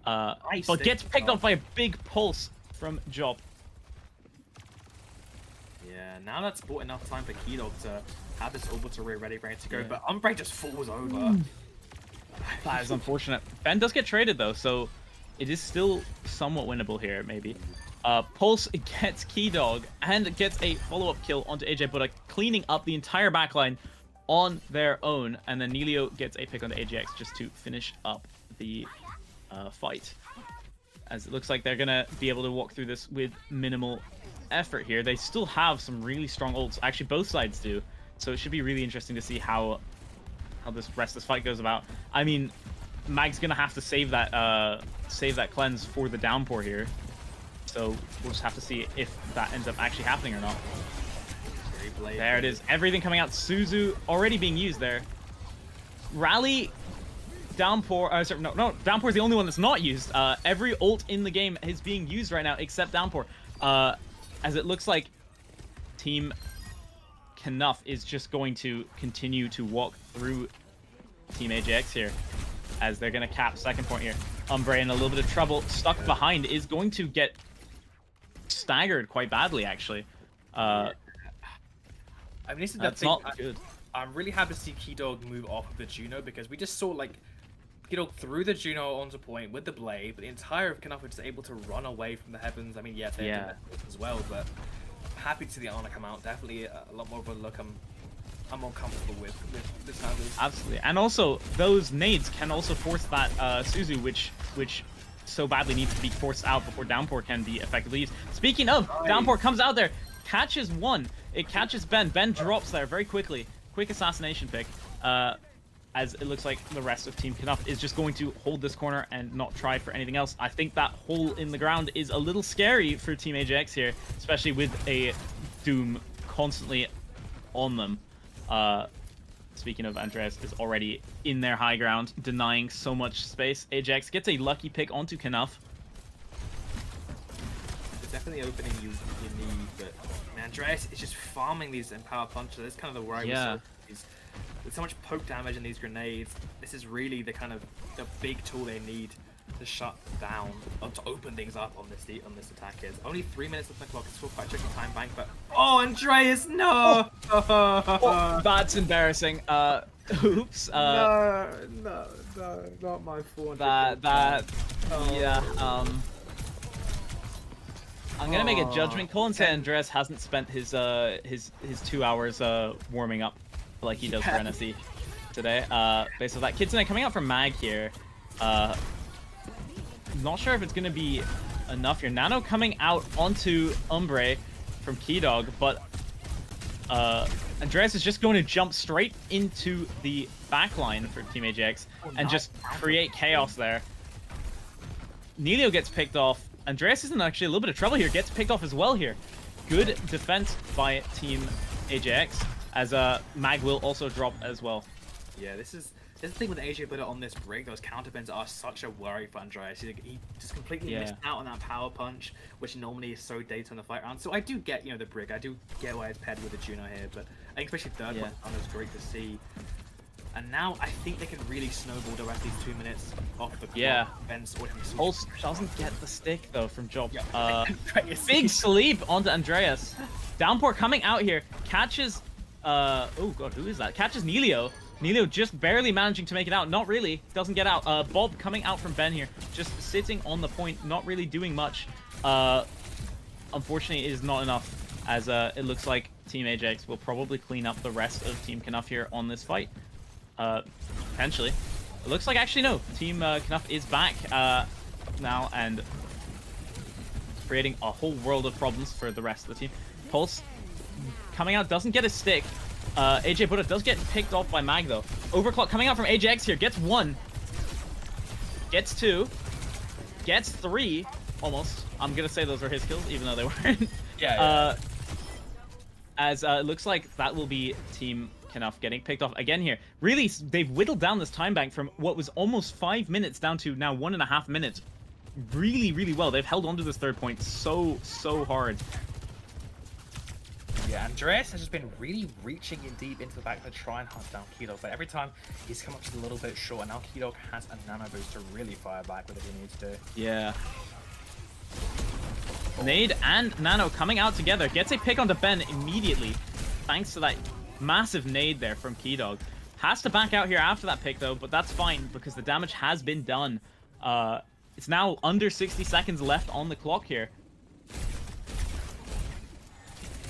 But gets picked up by a big pulse from Job. Yeah, now that's bought enough time for Keydog to have this orbital array ready to go, but Umbre just falls over. That is unfortunate. Ben does get traded though, so it is still somewhat winnable here, maybe. Pulse gets Keydog and gets a follow-up kill onto AJ, but cleaning up the entire backline on their own, and then Nelio gets a pick onto Ajax just to finish up the fight, as it looks like they're gonna be able to walk through this with minimal effort here. They still have some really strong ults, actually both sides do, so it should be really interesting to see how this rest of this fight goes about. I mean, Mag's gonna have to save that cleanse for the downpour here, so we'll just have to see if that ends up actually happening or not. There it is, everything coming out. Suzu already being used there. Rally, Downpour, Downpour is the only one that's not used. Every ult in the game is being used right now except Downpour. As it looks like Team Knuff is just going to continue to walk through Team Ajax here, as they're going to cap second point here. Umbre in a little bit of trouble, stuck behind, is going to get staggered quite badly, actually. I mean, this is that's not good. I'm really happy to see Keydog move off of the Juno, because we just saw Keydog threw the Juno onto point with the blade, but the entire of Knuff was just able to run away from the heavens. I mean, yes, they did that as well, but happy to see the honor come out. Definitely a lot more of a look. I'm I'm more comfortable with this Nasus. Absolutely, and also those nades can also force that Suzu, which so badly needs to be forced out before Downpour can be effectively used. Speaking of, Downpour comes out there, catches one. It catches Ben. Ben drops there very quickly. Quick assassination pick. As it looks like the rest of Team Knuff is just going to hold this corner and not try for anything else. I think that hole in the ground is a little scary for Team AJX here, especially with a Doom constantly on them. Speaking of, Andreas is already in their high ground, denying so much space. AJX gets a lucky pick onto Knuff. It's definitely opening you need, but Andreas is just farming these Empower Punches. That's kind of the worry. Yeah. With so much poke damage in these grenades, this is really the big tool they need to shut down or to open things up on this attack. Is only 3 minutes of the clock. It's still quite a tricky time bank, but Andreas, no! Oh, that's embarrassing. Oops. No, not my fault. Yeah. I'm gonna make a judgment call and say Andreas hasn't spent his 2 hours warming up like he does for NSC today. Based on that, Kitsune coming out from Mag here. Not sure if it's gonna be enough here. Nano coming out onto Umbre from Keydog, but Andreas is just going to jump straight into the backline for Team AJX and just create chaos there. Nelio gets picked off. Andreas is in actually a little bit of trouble here. Gets picked off as well here. Good defense by Team AJX, as Mag will also drop as well. Yeah, this is the thing with AJ Buddha on this break. Those counterbends are such a worry for Andreas. He just completely missed out on that power punch, which normally is so data in the fight round. So I do get, the brick. I do get why it's paired with the Juno here, but I think especially third one is great to see. And now I think they can really snowball the rest of these 2 minutes off the clock. Yeah. Pulse doesn't get the stick though from Job. Big sleep onto Andreas. Downpour coming out here, catches oh god, who is that? Catches Nelio. Nelio just barely managing to make it out. Not really. Doesn't get out. Bob coming out from Ben here, just sitting on the point, not really doing much. Unfortunately, it is not enough, as it looks like Team Ajax will probably clean up the rest of Team Knuff here on this fight. Potentially. It looks like actually no. Team Knuff is back now and creating a whole world of problems for the rest of the team. Pulse coming out, doesn't get a stick. AJ Buddha does get picked off by Mag though. Overclock coming out from AJX here, gets 1, gets 2, gets 3, almost. I'm gonna say those were his kills, even though they weren't. As it looks like that will be Team Knuff getting picked off again here. Really, they've whittled down this time bank from what was almost 5 minutes down to now 1.5 minutes. Really, really well. They've held on to this third point so hard. Yeah, Andreas has just been really reaching in deep into the back to try and hunt down Keydog. But every time he's come up just a little bit short, and now Keydog has a nano boost to really fire back with it he needs to. Yeah. Nade and Nano coming out together. Gets a pick onto Ben immediately, thanks to that massive nade there from Keydog. Has to back out here after that pick though, but that's fine because the damage has been done. It's now under 60 seconds left on the clock here.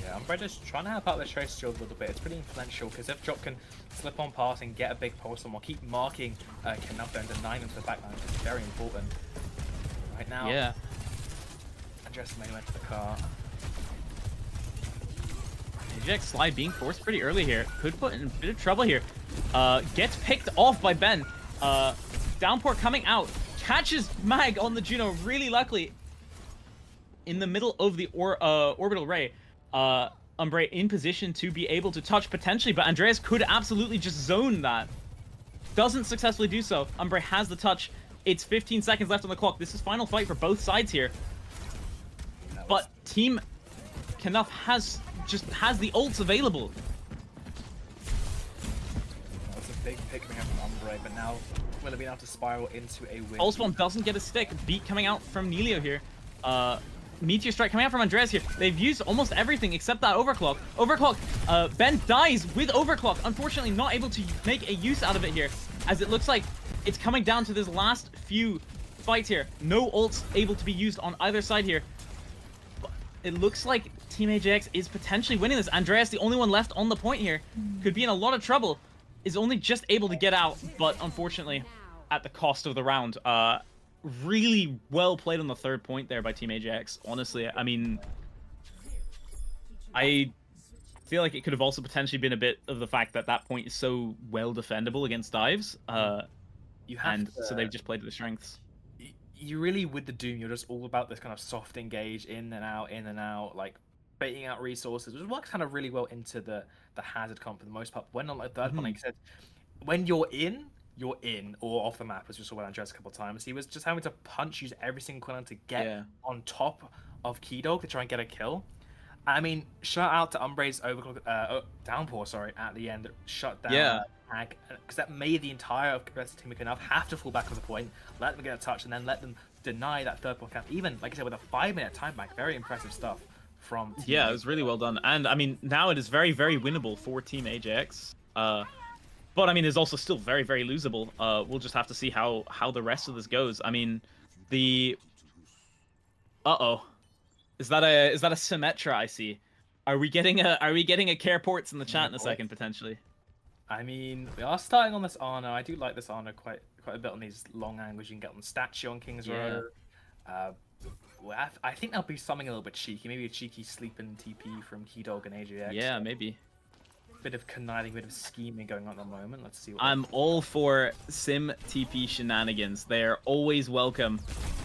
Yeah, I'm just trying to help out the Trace Shield a little bit. It's pretty influential because if Jock can slip on past and get a big pulse on, we'll keep marking Knuff and denying them to the backline, which is very important. Right now, yeah. Andreas may went to the car. AJX slide being forced pretty early here. Could put in a bit of trouble here. Gets picked off by Ben. Downpour coming out. Catches Mag on the Juno really luckily. In the middle of the orbital ray. Umbre in position to be able to touch potentially, but Andreas could absolutely just zone that. Doesn't successfully do so. Umbre has the touch. It's 15 seconds left on the clock. This is final fight for both sides here. But Team Knuff has the ults available. That was a big pick coming out from Umbre, but now will it be able to spiral into a win? Pulse Bomb doesn't get a stick. Beat coming out from Nelio here. Meteor Strike coming out from Andreas here. They've used almost everything except that Overclock. Overclock, Ben dies with Overclock. Unfortunately, not able to make a use out of it here, as it looks like it's coming down to this last few fights here. No ults able to be used on either side here. But it looks like Team AJX is potentially winning this. Andreas, the only one left on the point here, could be in a lot of trouble. Is only just able to get out, but unfortunately, at the cost of the round. Really well played on the third point there by Team AJX. Honestly, I mean, I feel like it could have also potentially been a bit of the fact that that point is so well defendable against dives. So they've just played to the strengths. You really, with the Doom, you're just all about this kind of soft engage, in and out, like baiting out resources, which works kind of really well into the hazard comp for the most part. When on like third point, like I said, when you're in or off the map, as we saw with Andreas a couple of times, he was just having to use every single cooldown to get on top of Keydog to try and get a kill. I mean, shout out to Umbre's downpour, at the end that shut down Mag, because that made the entire competitive team enough have to fall back on the point, let them get a touch, and then let them deny that third point camp. Even, like I said, with a 5-minute time back, very impressive stuff from Team it was really well done. And I mean, now it is very, very winnable for Team AJX. But I mean, it's also still very, very losable. We'll just have to see how the rest of this goes. I mean, the is that a Symmetra I see? Are we getting a care ports in the chat in a second potentially? I mean, we are starting on this Ana. I do like this Ana quite a bit on these long angles you can get on statue on King's Row. I think there'll be something a little bit cheeky, maybe a cheeky sleeping TP from Keydog and AJX. Yeah, maybe. Bit of conniving, bit of scheming going on at the moment. Let's see. I'm all for sim TP shenanigans. They're always welcome.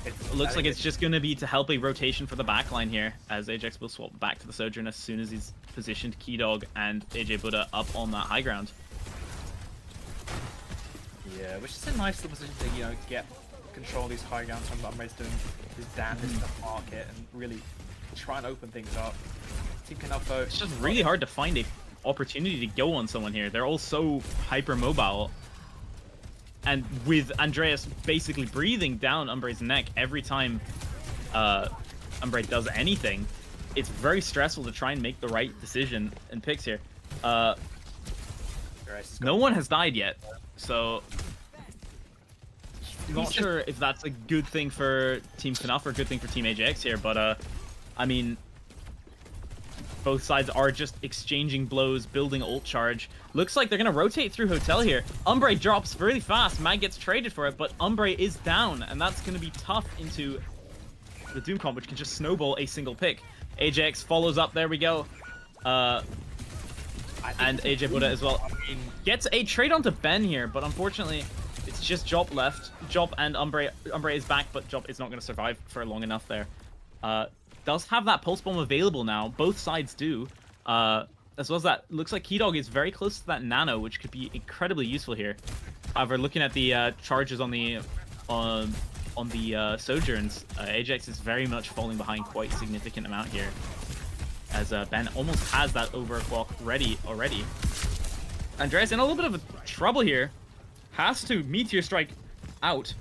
It looks like it's just going to be to help a rotation for the backline here, as Ajax will swap back to the Sojourn as soon as he's positioned Keydog and AJ Buddha up on that high ground. Yeah, which is a nice little position to, get control of these high grounds from Umbre's doing his damage to the market and really try and open things up. Team Canalfo. It's just really hard to find a opportunity to go on someone here. They're all so hyper mobile, and with Andreas basically breathing down Umbre's neck every time Umbre does anything, it's very stressful to try and make the right decision and picks here. No one has died yet, so not sure if that's a good thing for Team Knuff or a good thing for Team AJX here, but I mean, both sides are just exchanging blows, building ult charge. Looks like they're going to rotate through Hotel here. Umbre drops really fast. Mag gets traded for it, but Umbre is down, and that's going to be tough into the Doom comp, which can just snowball a single pick. Ajax follows up. There we go. And AJ Buddha as well. Gets a trade onto Ben here, but unfortunately, it's just Jop left. Jop and Umbre. Umbre is back, but Jop is not going to survive for long enough there. Does have that pulse bomb available now. Both sides do. As well as that, looks like Keydog is very close to that nano, which could be incredibly useful here. However, looking at the charges on the Sojourns, Ajax is very much falling behind quite a significant amount here, as Ben almost has that overclock ready already. Andreas in a little bit of trouble here, has to Meteor Strike out,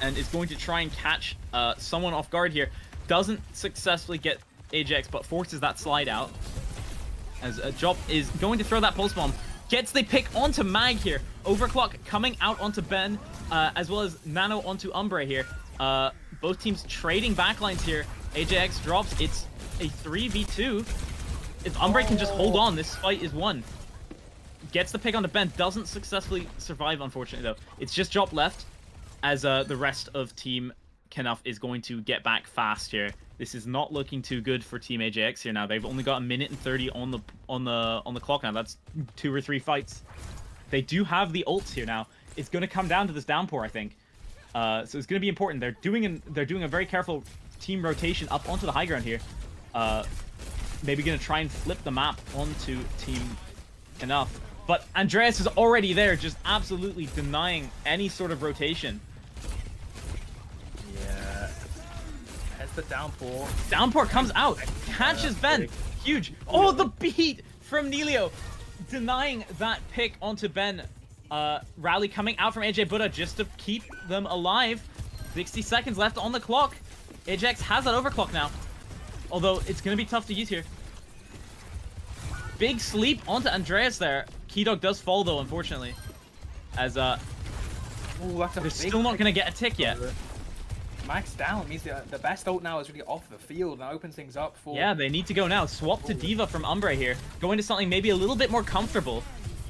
and is going to try and catch someone off guard here. Doesn't successfully get Ajax, but forces that slide out. As Jop is going to throw that pulse bomb. Gets the pick onto Mag here. Overclock coming out onto Ben, as well as Nano onto Umbre here. Both teams trading backlines here. Ajax drops. It's a 3v2. If Umbre can just hold on, this fight is won. Gets the pick onto Ben. Doesn't successfully survive, unfortunately, though. It's just Jop left, as the rest of Team Knuff is going to get back fast here. This is not looking too good for Team AJX here now. They've only got 1 minute and 30 on the clock now. That's 2 or 3 fights. They do have the ults here now. It's going to come down to this downpour, I think. So it's going to be important. They're doing a very careful team rotation up onto the high ground here. Maybe going to try and flip the map onto Team Knuff. But Andreas is already there, just absolutely denying any sort of rotation. Yeah. As the downpour. Downpour comes out, catches Ben. Huge. Oh, the beat from Nelio. Denying that pick onto Ben. Rally coming out from AJ Buddha just to keep them alive. 60 seconds left on the clock. Ajax has that overclock now. Although it's going to be tough to use here. Big sleep onto Andreas there. Keydog does fall though, unfortunately. As they're still not going to get a tick yet. Max down means the best ult now is really off the field, and that opens things up for... Yeah, they need to go now. Swap to D.Va from Umbra here. Go into something maybe a little bit more comfortable.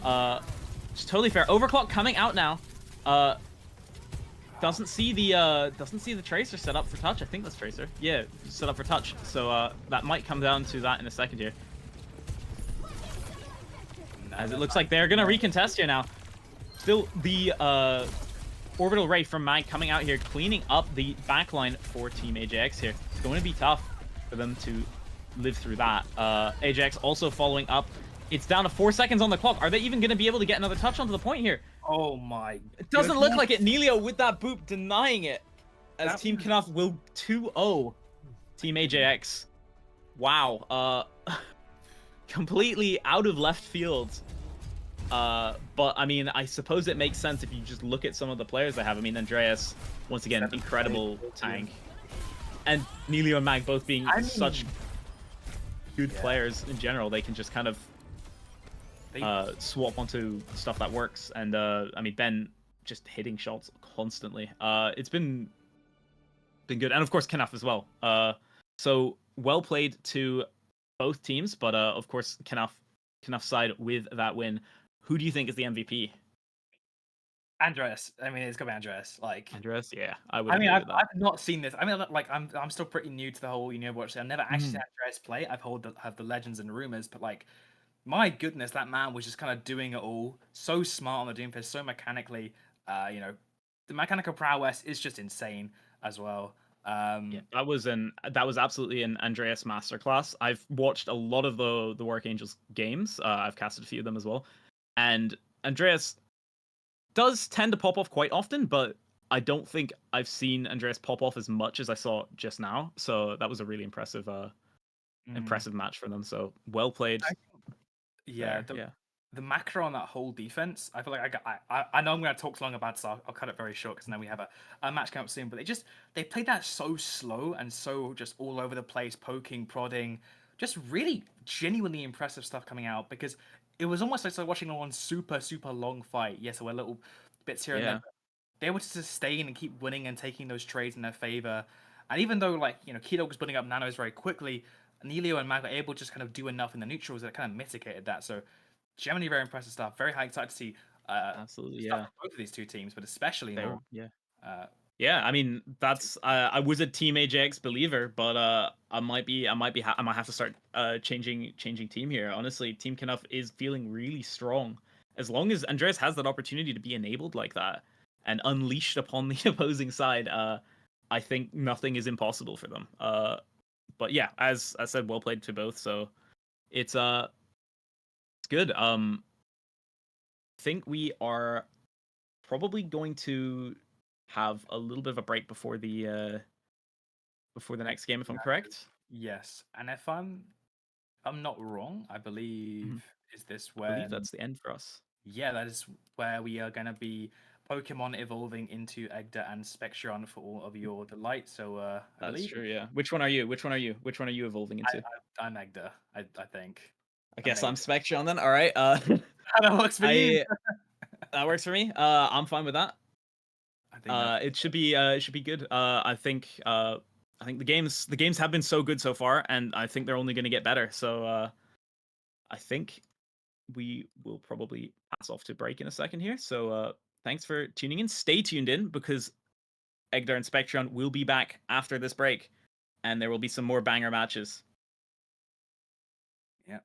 It's totally fair. Overclock coming out now. Doesn't see the Tracer set up for touch. I think that's Tracer. Yeah, set up for touch. So that might come down to that in a second here. As it looks like they're gonna recontest here now. Still the Orbital Ray from Mag coming out here, cleaning up the backline for Team AJX here. It's going to be tough for them to live through that. AJX also following up. It's down to 4 seconds on the clock. Are they even going to be able to get another touch onto the point here? Oh my... It doesn't look like it. Nelio with that boop denying it. As Team Knaf will 2-0 Team AJX. Wow. Completely out of left field. But I mean, I suppose it makes sense if you just look at some of the players they have. I mean, Andreas, once again, incredible tank. And Nelio and Mag both being such good players in general. They can just kind of swap onto stuff that works. And I mean, Ben just hitting shots constantly. It's been good. And of course, Knaf as well. So well played to both teams, but of course, Knaf's side with that win. Who do you think is the MVP? Andreas. I mean, it's gonna be Andreas. Like Andreas, yeah, I would. I mean, I've not seen this. I mean, like I'm still pretty new to the whole Watch. I've never actually seen Andreas play. I've heard the legends and rumors, but like, my goodness, that man was just kind of doing it all. So smart on the Doomfist, so mechanically. You know, the mechanical prowess is just insane as well. Yeah, that was absolutely an Andreas masterclass. I've watched a lot of the Work Angels games. I've casted a few of them as well, and Andreas does tend to pop off quite often, but I don't think I've seen Andreas pop off as much as I saw just now. So that was a really impressive match for them. So well played. The macro on that whole defense, I feel like I know I'm going to talk long about it, so I'll cut it very short because then we have a match coming up soon. But they played that so slow and so just all over the place, poking, prodding, just really genuinely impressive stuff coming out, because it was almost like watching one super long fight. Yes, there were little bits here and there. But they were to sustain and keep winning and taking those trades in their favor. And even though Keto was building up nanos very quickly, Nelio and Mag were able to just kind of do enough in the neutrals that kind of mitigated that. So generally very impressive stuff. Very excited to see absolutely both of these two teams, but especially I mean, that's I was a Team AJX believer, but I might have to start changing team here. Honestly, Team Knaf is feeling really strong. As long as Andreas has that opportunity to be enabled like that and unleashed upon the opposing side, I think nothing is impossible for them. But yeah, as I said, well played to both. So it's good. I think we are probably going to have a little bit of a break before the next game, if I'm correct. Yes, and if I'm not wrong, I believe is this where... I believe that's the end for us. Yeah, that is where we are going to be Pokemon evolving into Egda and Spectron for all of your delight. So that's true. Yeah. Which one are you? Which one are you evolving into? I'm Egda. I think. I guess I'm Spectron then. All right. That works for you. That works for me. I'm fine with that. I think it should be good. I think the games have been so good so far, and I think they're only going to get better. So I think we will probably pass off to break in a second here. So thanks for tuning in. Stay tuned in, because Egda and Spectron will be back after this break, and there will be some more banger matches. Yeah.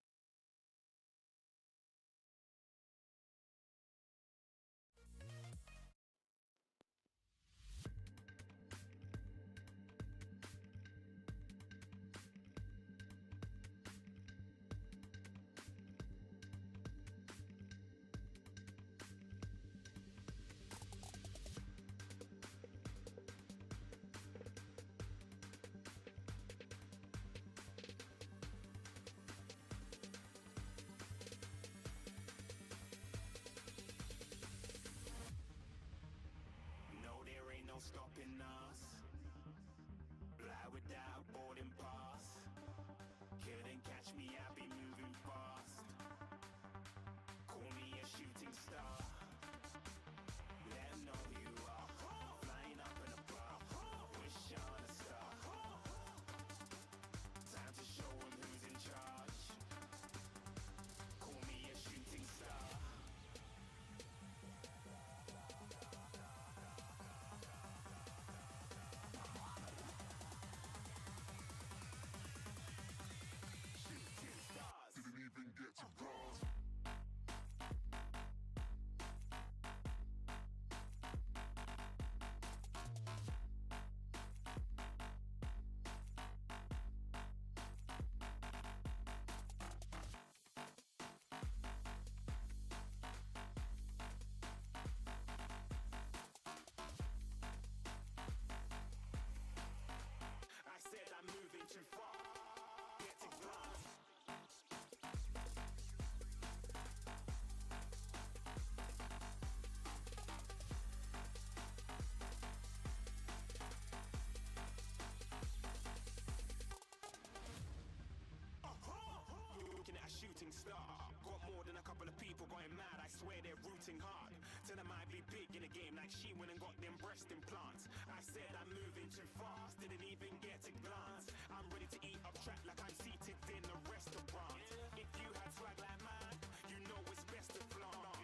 like she went and got them breast implants. I said I'm moving too fast, didn't even get a glance. I'm ready to eat up track like I'm seated in a restaurant. If you had swag like mine, you know it's best to flaunt.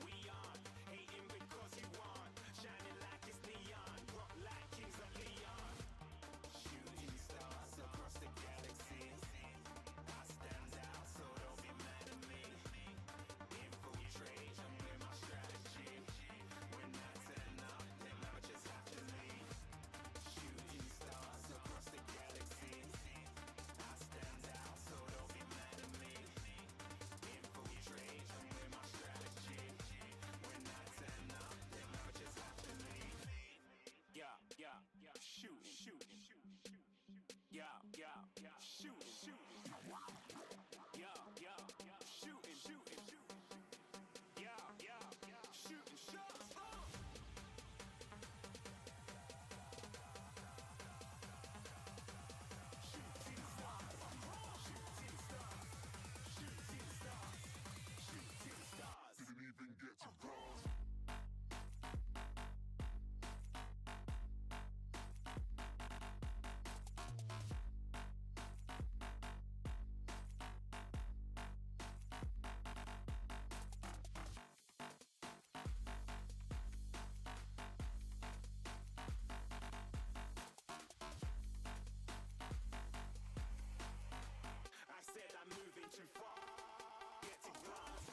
We aren't hating because you aren't shining like it's neon, rock like kings of Leon. Shooting stars across the galaxy. I stand out, so don't be mad at me. Infiltrate, I'm with my strategy. When I turn up, then I just have to leave. Shooting stars across the galaxy. I stand out, so don't be mad at me. Infiltrate, I'm with my strategy. When I turn up, then I just have to leave. Yeah, shooting. Yeah, shooting. Yeah, shooting. Yeah, shooting shots. Shooting stars. Didn't even get to cross. I said I'm moving too far. Get to glass.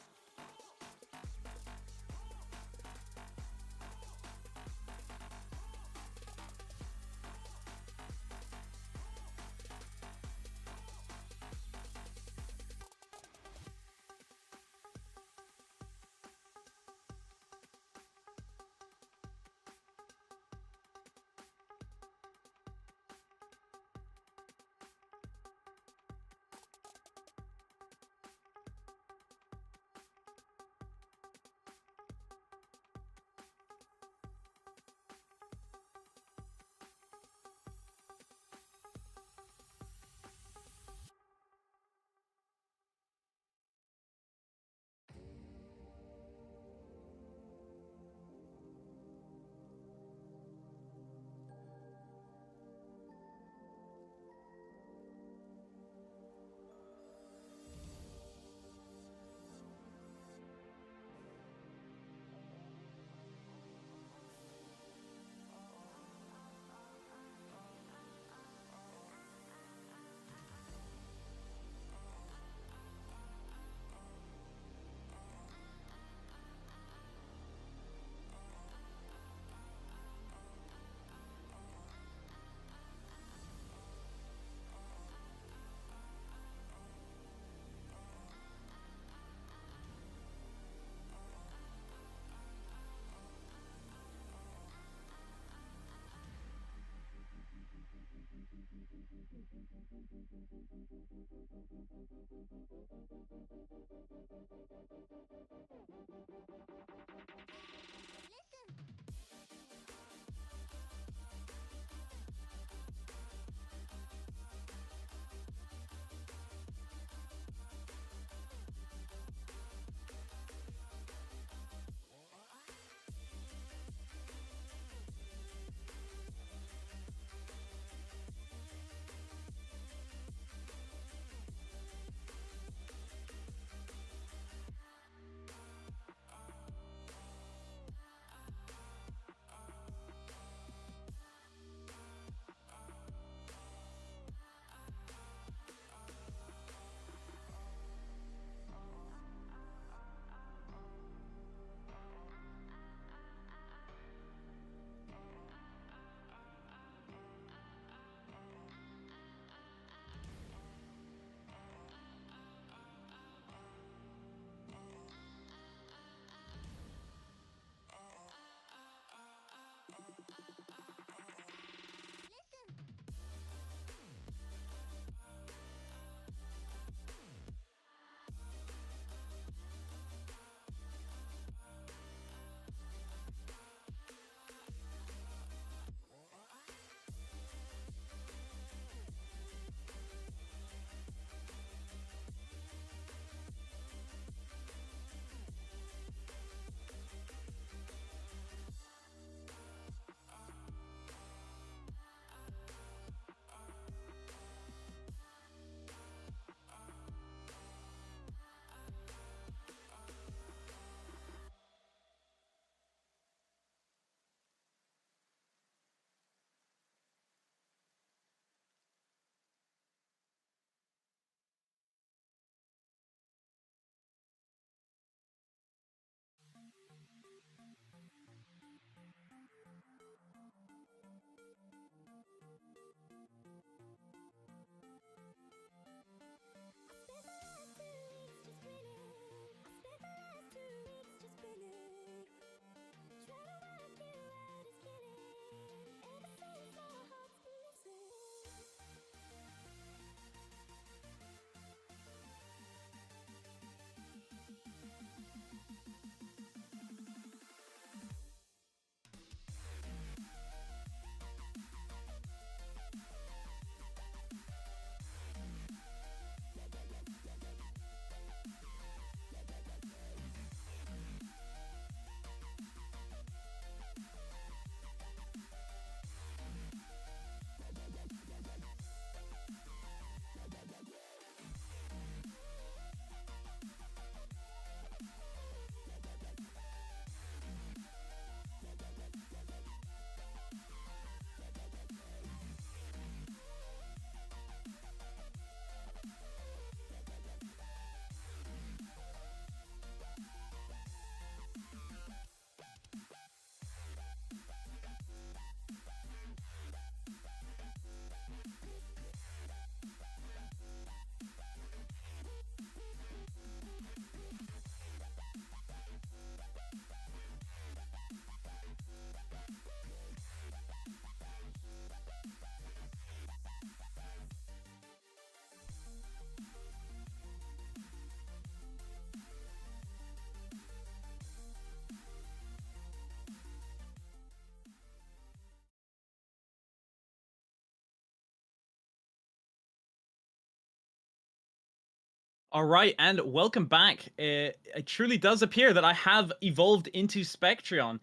All right, and welcome back. It truly does appear that I have evolved into Spectreon.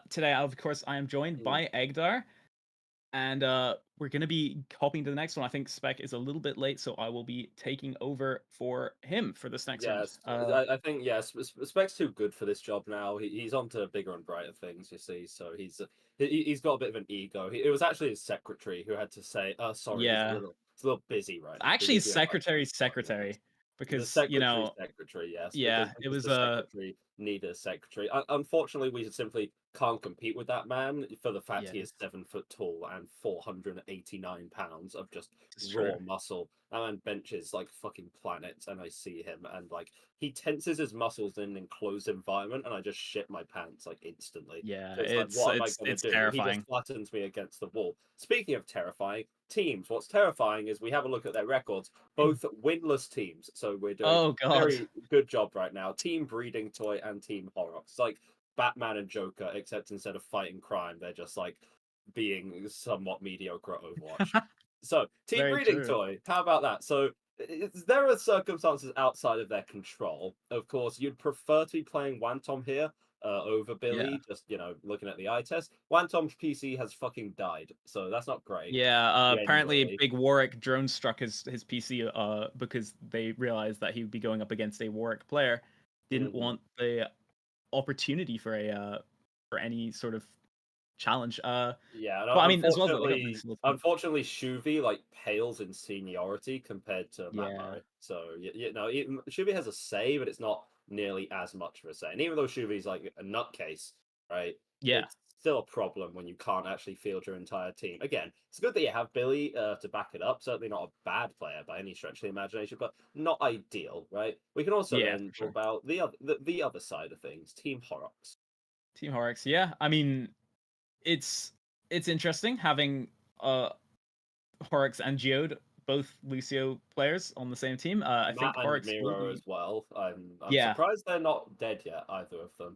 Today, of course, I am joined by Egdar, and we're going to be hopping to the next one. I think Spec is a little bit late, so I will be taking over for him for this next round. Yes, I think yes. Spec's too good for this job now. He's on to bigger and brighter things, you see. So he's got a bit of an ego. It was actually his secretary who had to say, "Oh, sorry, Yeah. it's a little busy right now." Actually, Because we have, like, secretary's 5 minutes." secretary, The because, you know, secretary, yes. yeah, it Because was the secretary need a secretary. Unfortunately, we simply can't compete with that man for the fact he Yeah. is 7 foot tall and 489 pounds of just It's raw true. muscle. That man benches like fucking planets, and I see him, and like he tenses his muscles in an enclosed environment, and I just shit my pants like instantly. Yeah, So it's like, what am I going to it's do? He terrifying. just flattens me against the wall. Speaking of terrifying teams, what's terrifying is we have a look at their records. Both winless teams, so we're doing Oh a god. very good job right now. Team Breeding Toy and Team Horrocks. It's like Batman and Joker, except instead of fighting crime, they're just like being somewhat mediocre at Overwatch. So, Team Very Breeding true. Toy, how about that? So, there are circumstances outside of their control. Of course, you'd prefer to be playing Wantom here over Billy, Yeah. just, you know, looking at the eye test. Wantom's PC has fucking died, so that's not great. Yeah, apparently Genuinely. Big Warwick drone struck his PC because they realized that he would be going up against a Warwick player. Didn't want the opportunity for a for any sort of challenge. Yeah, and but I mean, as well as that, they got unfortunately, this little team. unfortunately, Shuvi like pales in seniority compared to Matt Yeah. Murray. So you know, Shuvi has a say, but it's not nearly as much of a say. And even though Shuvi's like a nutcase, right? Yeah. It's still a problem when you can't actually field your entire team. Again, it's good that you have Billy to back it up. Certainly not a bad player by any stretch of the imagination, but not ideal, right? We can also Yeah, then for sure. talk about the other side of things, Team Horrocks. Team Horrocks, yeah. I mean, it's interesting having Horrocks and Geode, both Lucio players, on the same team. I Matt think and Horrocks will Miro be... as well. I'm Yeah. surprised they're not dead yet, either of them.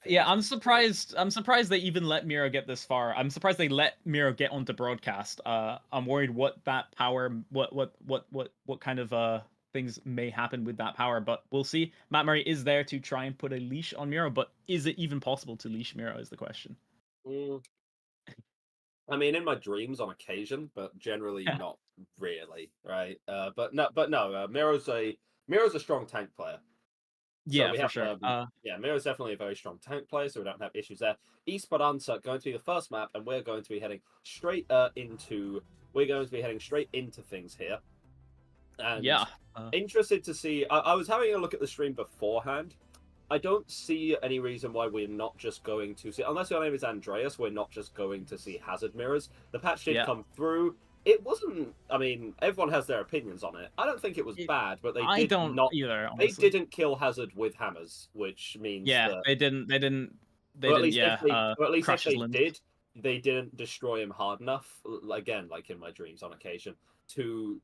Yeah, I'm surprised they even let Miro get this far. I'm surprised they let Miro get onto broadcast. I'm worried what that power, what kind of things may happen with that power, but we'll see. Matt Murray is there to try and put a leash on Miro, but is it even possible to leash Miro is the question. I mean, in my dreams on occasion, but generally not really, right? But no, Miro's a strong tank player. Yeah, so we for have, sure. Yeah, Miro's definitely a very strong tank player, so we don't have issues there. Esperanza going to be the first map, and we're going to be heading straight into things here. And yeah. Interested to see. I was having a look at the stream beforehand. I don't see any reason why we're not just going to see, unless your name is Andreas, we're not just going to see hazard mirrors. The patch did come through. It wasn't. I mean, everyone has their opinions on it. I don't think it was bad, but they don't not either. Honestly. They didn't kill hazard with hammers, which means that, they didn't. At least if they did, they didn't destroy him hard enough. Again, like in my dreams on occasion, to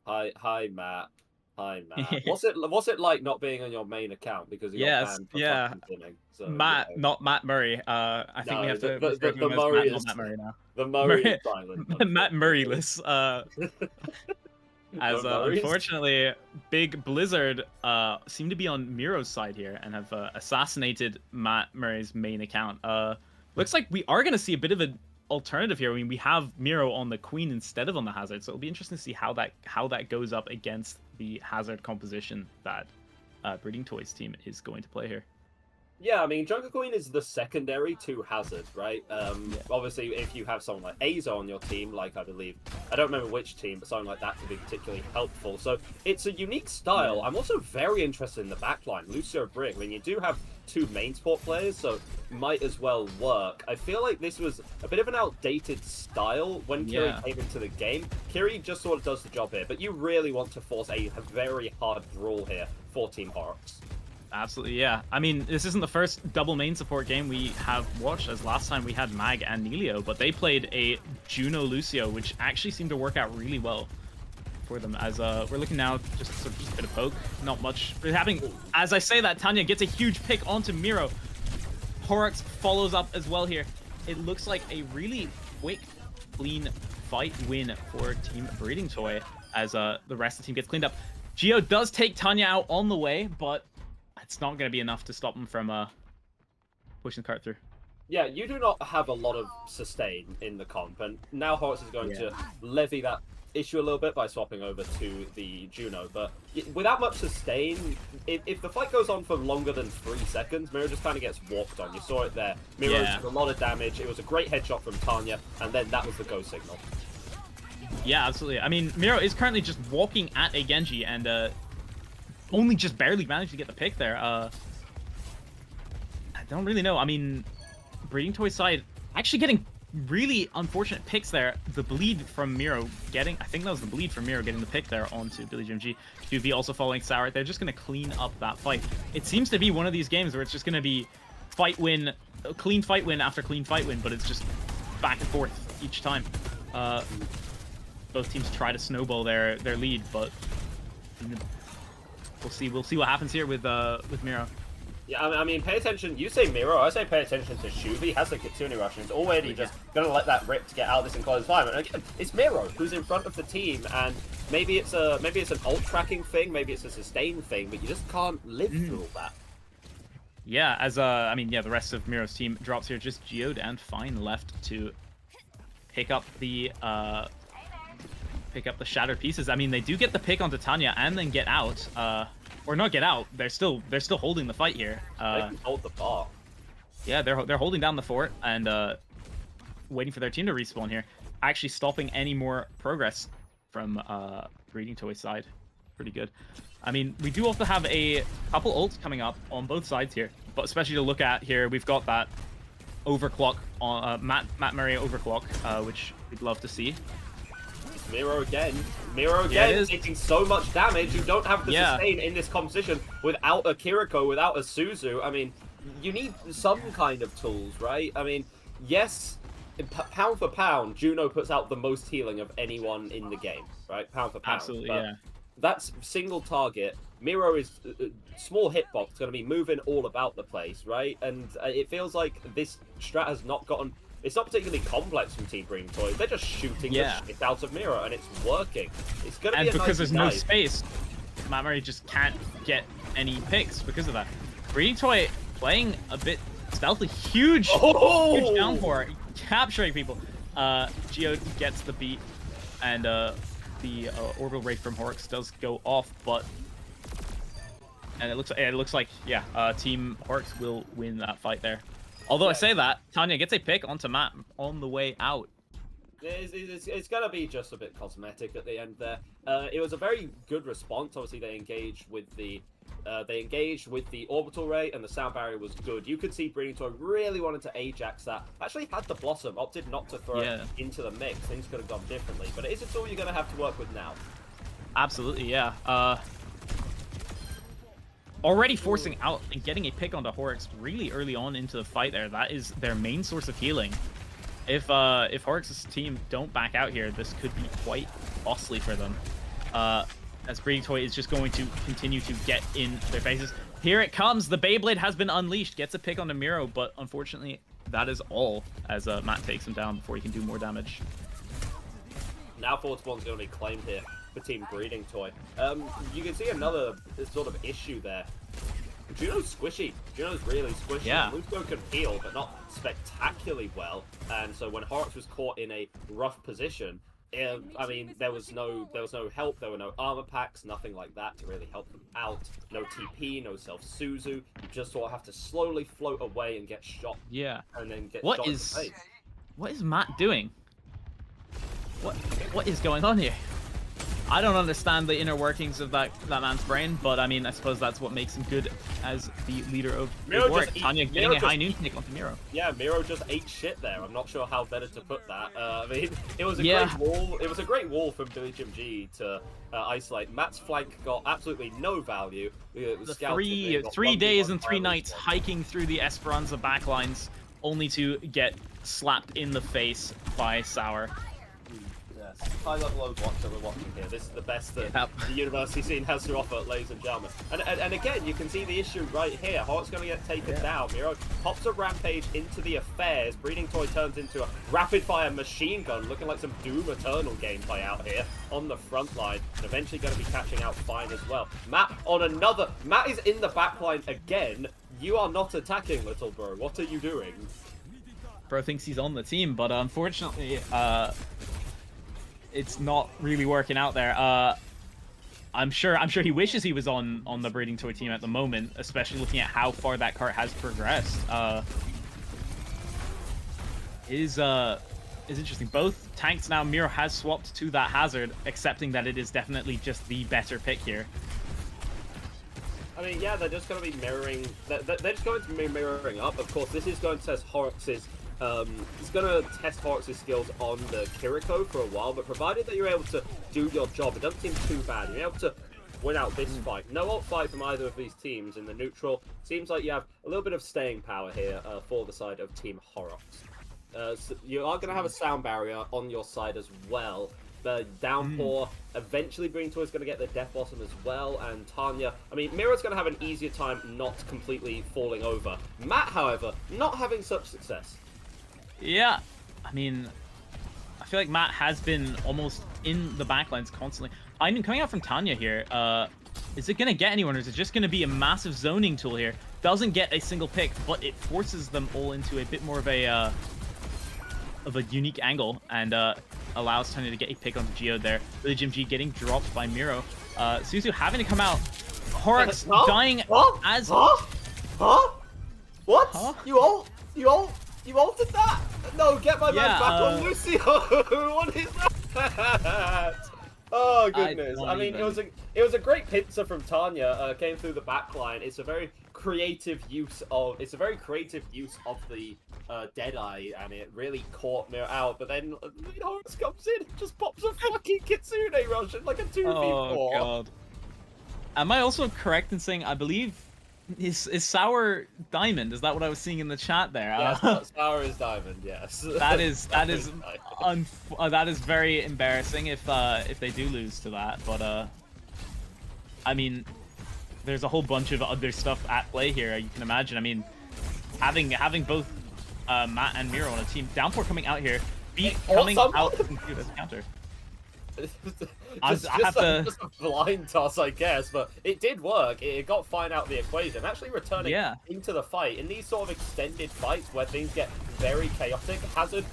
hi Matt. Hi Matt. What's it like not being on your main account because you got banned for fucking pinning? So, Matt, not Matt Murray. I think we have to the Murray is Matt Murray now. The Murray is silent. Matt Murrayless. As unfortunately, Big Blizzard seem to be on Miro's side here and have assassinated Matt Murray's main account. Looks like we are going to see a bit of an alternative here. I mean, we have Miro on the Queen instead of on the Hazard, so it'll be interesting to see how that goes up against the Hazard composition that Breeding Toys team is going to play here. Yeah, I mean, Jungle Queen is the secondary to Hazard, right? Obviously, if you have someone like Aza on your team, like I don't remember which team, but something like that could be particularly helpful. So it's a unique style. I'm also very interested in the backline. Lucio Brig, I mean, you do have two main support players, so might as well work. I feel like this was a bit of an outdated style when Kiri came into the game. Kiri just sort of does the job here, but you really want to force a very hard brawl here for Team Horrocks. Absolutely, yeah. I mean, this isn't the first double main support game we have watched, as last time we had Mag and Nelio, but they played a Juno Lucio, which actually seemed to work out really well for them. As we're looking now, just a bit of poke, not much happening. As I say that, Tanya gets a huge pick onto Miro. Horrocks follows up as well here. It looks like a really quick, clean fight win for Team Breeding Toy, as the rest of the team gets cleaned up. Geo does take Tanya out on the way, but it's not going to be enough to stop him from pushing the cart through. Yeah, you do not have a lot of sustain in the comp, and now Horus is going to levy that issue a little bit by swapping over to the Juno, but without much sustain, if the fight goes on for longer than 3 seconds, Miro just kind of gets walked on. You saw it there. Miro did a lot of damage. It was a great headshot from Tanya, and then that was the go signal. Yeah, absolutely. I mean, Miro is currently just walking at a Genji, and only just barely managed to get the pick there. I don't really know. I mean, Breeding Toy side actually getting really unfortunate picks there. The bleed from Miro getting, I think that was the bleed from Miro getting the pick there onto Billy Jim G. QV also following Sour. They're just going to clean up that fight. It seems to be one of these games where it's just going to be fight win, clean fight win after clean fight win, but it's just back and forth each time. Both teams try to snowball their lead, but we'll see. We'll see what happens here with Miro. Yeah, I mean, pay attention. You say Miro, I say pay attention to Shuvi. He has the Kitsune rush, and he's already just going to let that rip to get out of this enclosed environment. And again, it's Miro who's in front of the team, and maybe it's an ult tracking thing, maybe it's a sustain thing, but you just can't live through all that. Yeah, as I mean, yeah, the rest of Miro's team drops here. Just Geode and Fine left to pick up the shattered pieces. I mean, they do get the pick onto Tanya and then get out. Or not get out. They're still holding the fight here. They can hold the bar. Yeah, they're holding down the fort and waiting for their team to respawn here. Actually stopping any more progress from Breeding Toy side. Pretty good. I mean, we do also have a couple ults coming up on both sides here, but especially to look at here, we've got that overclock on Matt Murray overclock, which we'd love to see. Miro again, taking so much damage. You don't have the sustain in this composition without a Kiriko, without a Suzu. I mean, you need some kind of tools, right? I mean, yes, pound for pound, Juno puts out the most healing of anyone in the game, right? Pound for pound. Absolutely, but yeah. That's single target. Miro is small hitbox, going to be moving all about the place, right? And it feels like this strat has not gotten... It's not particularly complex from Team Breeding Toys. They're just shooting the shit out of Miro, and it's working. It's going to be a because nice there's no space, Matt Murray just can't get any picks because of that. Breeding Toy playing a bit stealthy. Huge downpour, capturing people. Geo gets the beat, and the orbital ray from Horix does go off, but it looks like Team Horix will win that fight there. Although I say that, Tanya gets a pick onto Matt on the way out. It's going to be just a bit cosmetic at the end there. It was a very good response. Obviously, they engaged with the orbital ray, and the sound barrier was good. You could see Breeding Toy really wanted to Ajax that. Actually had the Blossom, opted not to throw it into the mix. Things could have gone differently, but it is a tool you're going to have to work with now. Absolutely, yeah. Already forcing out and getting a pick onto Horix really early on into the fight there. That is their main source of healing. If Horix's team don't back out here, this could be quite costly for them. As Breeding Toy is just going to continue to get in their faces. Here it comes. The Beyblade has been unleashed. Gets a pick onto Miro, but unfortunately, that is all as Matt takes him down before he can do more damage. Now Fort Spawn's going to be claimed here for Team Breeding Toy. You can see another sort of issue there. Juno's squishy. Juno's really squishy. Yeah. Lusto can heal, but not spectacularly well. And so when Horix was caught in a rough position, I mean, there was no help. There were no armor packs, nothing like that to really help him out. No TP, no self Suzu. You just sort of have to slowly float away and get shot. Yeah. And then get shot in the face. What is Matt doing? What is going on here? I don't understand the inner workings of that man's brain, but I mean, I suppose that's what makes him good as the leader of Big Work. Tanya getting a high noon take onto Miro. Yeah, Miro just ate shit there. I'm not sure how better to put that. I mean, it was a great wall. It was a great wall from Billy Jim G to isolate. Matt's flank got absolutely no value. The three days and 3 nights hiking through the Esperanza backlines, only to get slapped in the face by Sour. Yeah. high-level Overwatch that we're watching here. This is the best that the university scene has to offer, ladies and gentlemen. And again, you can see the issue right here. Hawk's going to get taken down. Miro pops a rampage into the affairs. Breeding Toy turns into a rapid-fire machine gun, looking like some Doom Eternal gameplay out here on the front line. And eventually going to be catching out Fine as well. Matt on another... Matt is in the back line again. You are not attacking, little bro. What are you doing? Bro thinks he's on the team, but unfortunately, it's not really working out there. I'm sure he wishes he was on the Breeding Toy team at the moment, especially looking at how far that cart has progressed. Is interesting. Both tanks now. Miro has swapped to that Hazard, accepting that it is definitely just the better pick here. I mean, yeah, they're just going to be mirroring. They're just going to be mirroring up. Of course, this is going to test Horrocks'. It's going to test Horrocks' skills on the Kiriko for a while, but provided that you're able to do your job, it doesn't seem too bad. You're able to win out this fight. No ult fight from either of these teams in the neutral. Seems like you have a little bit of staying power here for the side of Team Horrocks. So you are going to have a sound barrier on your side as well. The Downpour, eventually Breeding Toy is going to get the Death Blossom as well, and Tanya, I mean, Mira's going to have an easier time not completely falling over. Matt, however, not having such success. Yeah, I mean, I feel like Matt has been almost in the backlines constantly. I mean, coming out from Tanya here, is it going to get anyone, or is it just going to be a massive zoning tool here? Doesn't get a single pick, but it forces them all into a bit more of a unique angle, and allows Tanya to get a pick on the Geode there. The Jim G getting dropped by Miro. Suzu having to come out. Horrocks dying as... What? You altered that? No, get my man back on Lucio! What is that? Oh goodness! I mean, it was a great pincer from Tanya. Came through the back line. It's a very creative use of the Deadeye, and it really caught me out. But then Horrocks comes in and just pops a fucking Kitsune rush in like a 2v4. Oh god! Am I also correct in saying I believe is Sour Diamond? Is that what I was seeing in the chat there? Yeah, Sour is Diamond. Yes. That is very embarrassing if they do lose to that. But I mean, there's a whole bunch of other stuff at play here. You can imagine. I mean, having both Matt and Miro on a team. Downpour coming out here, coming out to this counter. Just a blind toss, I guess, but it did work. It got Fine out of the equation. Actually returning into the fight. In these sort of extended fights where things get very chaotic, Hazard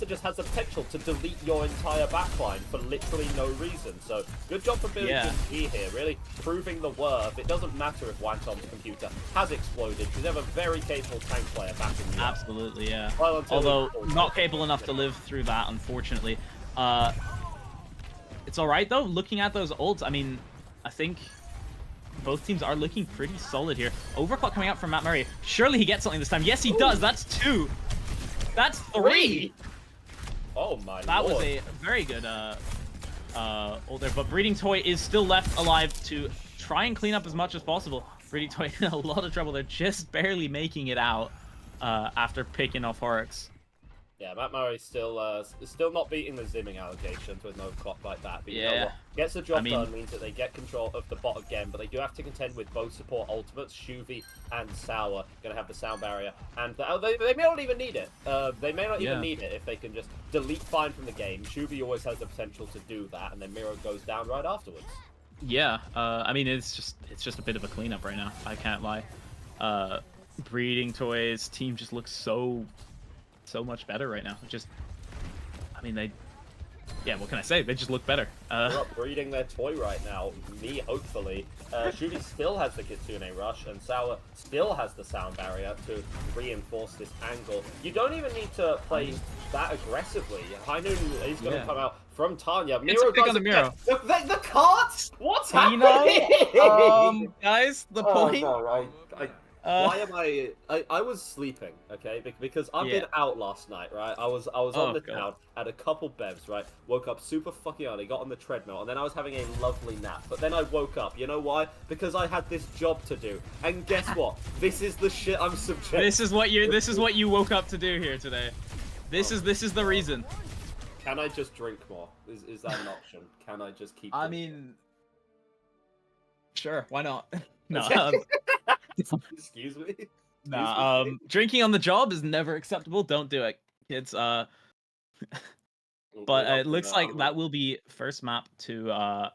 just has the potential to delete your entire backline for literally no reason. So good job for Billy G here, really proving the worth. It doesn't matter if Wantom's computer has exploded. He's a very capable tank player back in the Absolutely, yeah. Although not capable enough to live through that, unfortunately. It's alright though, looking at those ults. I mean, I think both teams are looking pretty solid here. Overclock coming out from Matt Murray. Surely he gets something this time. Yes, he does. That's 2. That's 3. Oh my lord. That was a very good ult there. But Breeding Toy is still left alive to try and clean up as much as possible. Breeding Toy in a lot of trouble. They're just barely making it out after picking off Horrocks. Yeah, Matt Murray still not beating the zimming allegations with no clock like that. But you know what? Gets the job done, means that they get control of the bot again, but they do have to contend with both support ultimates. Shuvi and Sour going to have the sound barrier, and they may not even need it. They may not even need it if they can just delete Fine from the game. Shuvi always has the potential to do that, and then Miro goes down right afterwards. Yeah, I mean, it's just a bit of a cleanup right now. I can't lie. Breeding Toys team just looks so much better right now. I mean, what can I say? They just look better. They're upbreeding their toy right now. Me, hopefully. Shuvi still has the Kitsune rush, and Sour still has the sound barrier to reinforce this angle. You don't even need to play that aggressively. High Noon is going to come out from Tanya. Miro does on the Miro. The carts? What's happening? Guys, the point. No, why am I was sleeping, okay, because I've been out last night, right? I was on the town, had a couple bevs, right? Woke up super fucking early, got on the treadmill, and then I was having a lovely nap. But then I woke up, you know why? Because I had this job to do. And guess what? This is the shit I'm subject. This is what you woke up to do here today. This is the reason. Can I just drink more? Is that an option? Can I just keep? I drinking? mean, sure, why not? No, Excuse me. nah. Drinking on the job is never acceptable. Don't do it, kids. But it looks like that will be first map to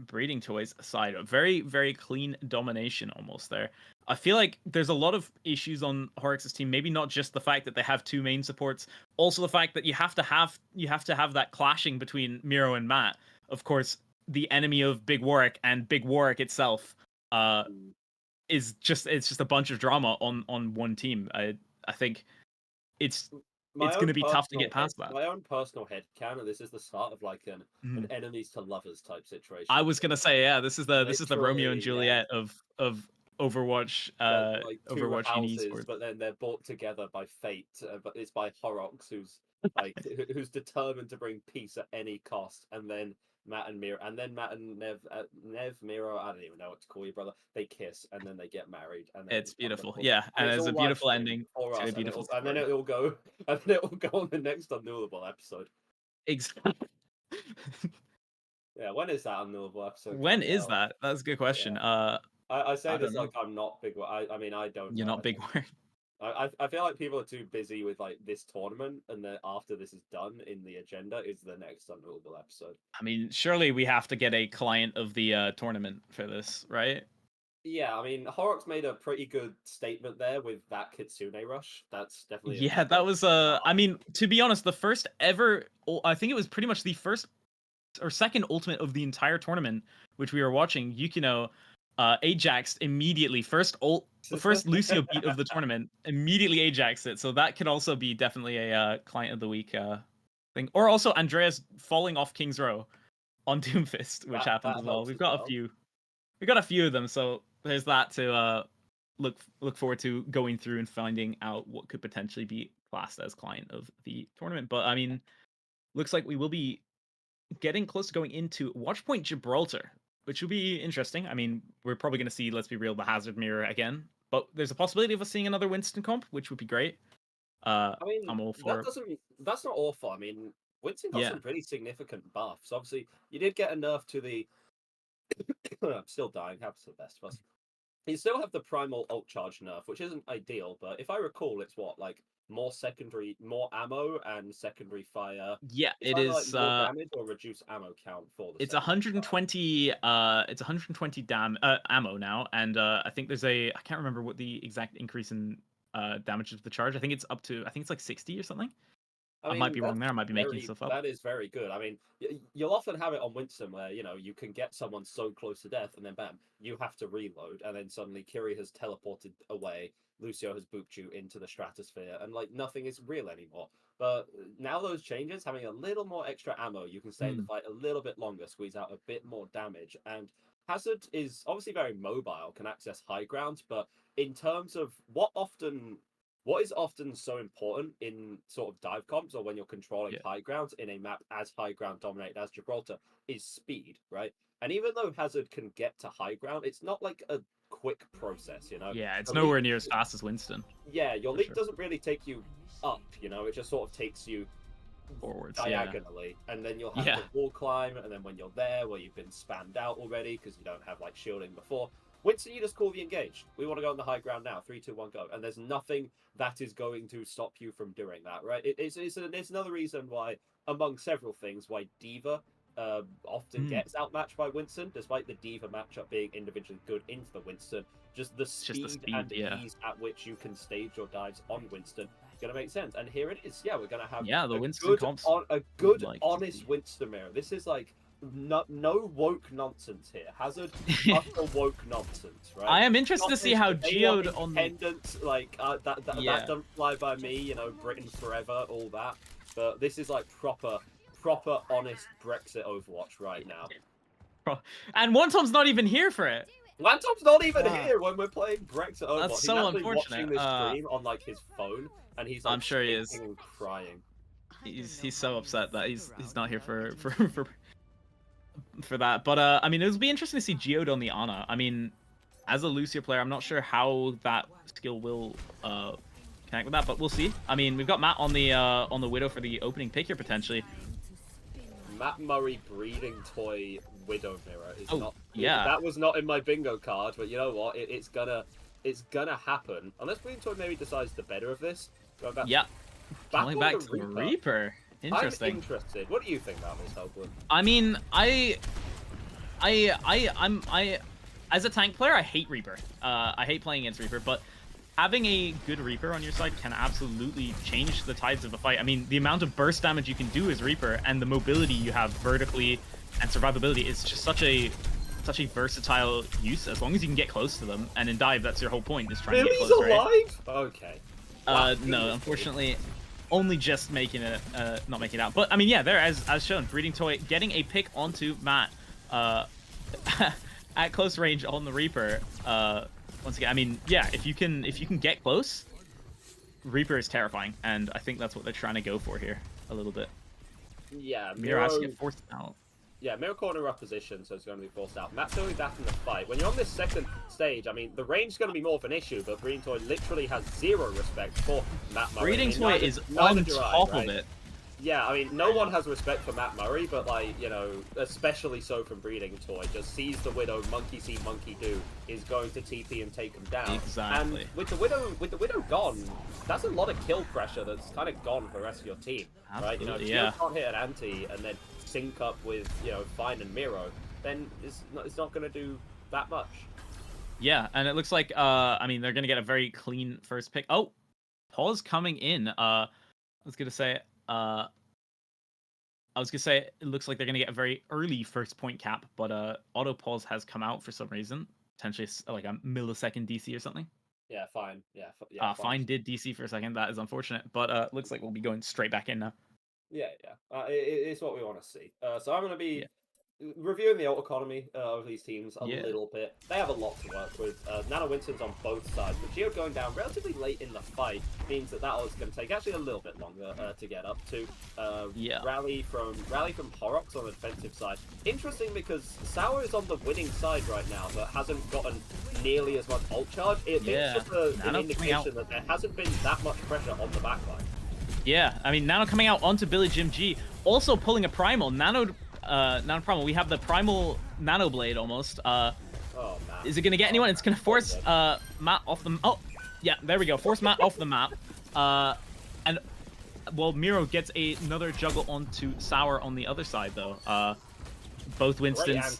breeding toys aside. A very, very clean domination almost there. I feel like there's a lot of issues on Horrocks' team. Maybe not just the fact that they have two main supports, also the fact that you have to have that clashing between Miro and Matt. Of course, the enemy of Big Warwick and Big Warwick itself is just a bunch of drama on one team. I think it's going to be tough to get past that. My own personal headcanon, this is the start of like an enemies to lovers type situation. I was gonna say, yeah, this is the Romeo and Juliet of Overwatch. Like two Overwatch houses, but then they're brought together by fate. But it's by Horrocks, who's like who's determined to bring peace at any cost. And then Matt and Miro, and then Matt and Nev Miro. I don't even know what to call you, brother. They kiss and then they get married. And then it's beautiful, yeah, and it's a beautiful ending. And then it will go, and then it will go on the next unNUELable episode. Exactly. Yeah, when is that unNUELable episode? When is that? That's a good question. Yeah. I say this like I'm not big. I mean, I don't. You're not Big Warwick. I feel like people are too busy with like this tournament, and then after this is done in the agenda is the next unNUELable episode. I mean, surely we have to get a client of the tournament for this, right? Yeah, I mean, Horrocks made a pretty good statement there with that Kitsune rush. That's definitely that was I mean, to be honest, the first ever. I think it was pretty much the first or second ultimate of the entire tournament, which we were watching. Yukino Ajaxed immediately. First Lucio beat of the tournament, immediately Ajaxed it. So that could also be definitely a client of the week thing. Or also Andreas falling off King's Row on Doomfist, which happened as well. We've got a few. We got a few of them, so there's that to look forward to going through and finding out what could potentially be classed as client of the tournament. But I mean, looks like we will be getting close to going into Watchpoint Gibraltar, which will be interesting. I mean, we're probably going to see, let's be real, the Hazard Mirror again, but there's a possibility of us seeing another Winston comp, which would be great. I mean, I'm all for that's not awful. I mean, Winston got some pretty significant buffs. Obviously, you did get a nerf to the. I'm still dying. Happens to the best of us. You still have the primal ult charge nerf, which isn't ideal, but if I recall, it's what, like more ammo and secondary fire. Yeah, it like is more damage or reduce ammo count for the. It's 120. It's 120 ammo now, and I think there's I can't remember what the exact increase in damage of the charge. I think it's up to. I think it's like 60 or something. I might be wrong there. I might be making stuff up. That is very good. I mean, you'll often have it on Winston where, you can get someone so close to death and then bam, you have to reload. And then suddenly Kiri has teleported away. Lucio has booped you into the stratosphere and like nothing is real anymore. But now those changes, having a little more extra ammo, you can stay in the fight a little bit longer, squeeze out a bit more damage. And Hazard is obviously very mobile, can access high ground, but in terms of what is often so important in sort of dive comps or when you're controlling high ground in a map as high ground dominated as Gibraltar is speed, right? And even though Hazard can get to high ground, it's not like a quick process, Yeah, it's nowhere near as fast as Winston. Yeah, your leap doesn't really take you up, it just sort of takes you forwards diagonally, and then you'll have to wall climb, and then when you're there, where you've been spammed out already because you don't have like shielding before, Winston, you just call the engage. We want to go on the high ground now. 3, 2, 1, go. And there's nothing that is going to stop you from doing that, right? It's another reason why, among several things, why D.Va often gets outmatched by Winston, despite the D.Va matchup being individually good into the Winston. Just the speed and ease at which you can stage your dives on Winston is going to make sense. And here it is. Yeah, we're going to have the Winston comps a good, honest Winston mirror. This is like no woke nonsense here. Hazard, utter woke nonsense, right? I am interested to see how Geode on independence, like that doesn't fly by me. Britain forever, all that. But this is like proper, honest Brexit Overwatch right now. And Wantom's not even here for it. Wantom's not even here when we're playing Brexit Overwatch. That's so unfortunate. Watching this stream on like his phone, and he's like, I'm sure he is and crying. He's so upset that he's not here for that. But I mean, it'll be interesting to see Geode on the Ana. I mean, as a Lucio player, I'm not sure how that skill will connect with that, but we'll see. I mean, we've got Matt on the Widow for the opening pick here potentially. Matt Murray breeding toy Widow Mirror is not. Yeah. That was not in my bingo card, but you know what? It's gonna happen unless breeding toy maybe decides the better of this. Yeah. Going back on to the Reaper. Interesting. I'm interested. What do you think about this, Hoagland? I mean, I'm as a tank player, I hate Reaper. I hate playing against Reaper, but having a good Reaper on your side can absolutely change the tides of a fight. I mean, the amount of burst damage you can do as Reaper and the mobility you have vertically and survivability is just such a versatile use. As long as you can get close to them, and in dive, that's your whole point, is trying to get close. Billy's alive? Right? Okay. No, unfortunately, only just making it, not making it out. But I mean, yeah, there as shown, breeding toy getting a pick onto Matt, at close range on the Reaper. Once again, I mean, yeah, if you can get close, Reaper is terrifying, and I think that's what they're trying to go for here a little bit. Yeah, Miro has to get forced out. Yeah, Miro corner up position, so it's going to be forced out. Matt's doing that in the fight. When you're on this second stage, I mean, the range is going to be more of an issue, but Breeding Toy literally has zero respect for Matt Murray. Breeding Toy is on top of it. Yeah, I mean, no one has respect for Matt Murray, but, like, you know, especially so from Breeding Toy. Just sees the Widow, monkey see, monkey do, is going to TP and take him down. Exactly. And with the Widow gone, that's a lot of kill pressure that's kind of gone for the rest of your team. Absolutely, right? You know, if you can't hit an anti and then sync up with, you know, Fine and Miro, then it's not going to do that much. Yeah, and it looks like, I mean, they're going to get a very clean first pick. Oh, Pause coming in. I was going to say, it looks like they're going to get a very early first point cap, but auto pause has come out for some reason. Potentially like a millisecond DC or something. Yeah, Fine. Fine did DC for a second. That is unfortunate, but looks like we'll be going straight back in now. Yeah. It's what we want to see. So I'm going to be reviewing the ult economy of these teams a little bit. They have a lot to work with. Nano Winston's on both sides, but Geo going down relatively late in the fight means that ult is going to take actually a little bit longer to get up to. Rally from Horrocks on the defensive side. Interesting because Sour is on the winning side right now, but hasn't gotten nearly as much ult charge. It's just an indication that there hasn't been that much pressure on the backline. Yeah, I mean, Nano coming out onto Billy Jim G, also pulling a Primal. Nano Primal. We have the Primal Nano Blade almost. Is it going to get anyone? It's going to force Matt off the... Oh, yeah, there we go. Force Matt off the map. And, well, Miro gets another juggle onto Sour on the other side, though. Both Winstons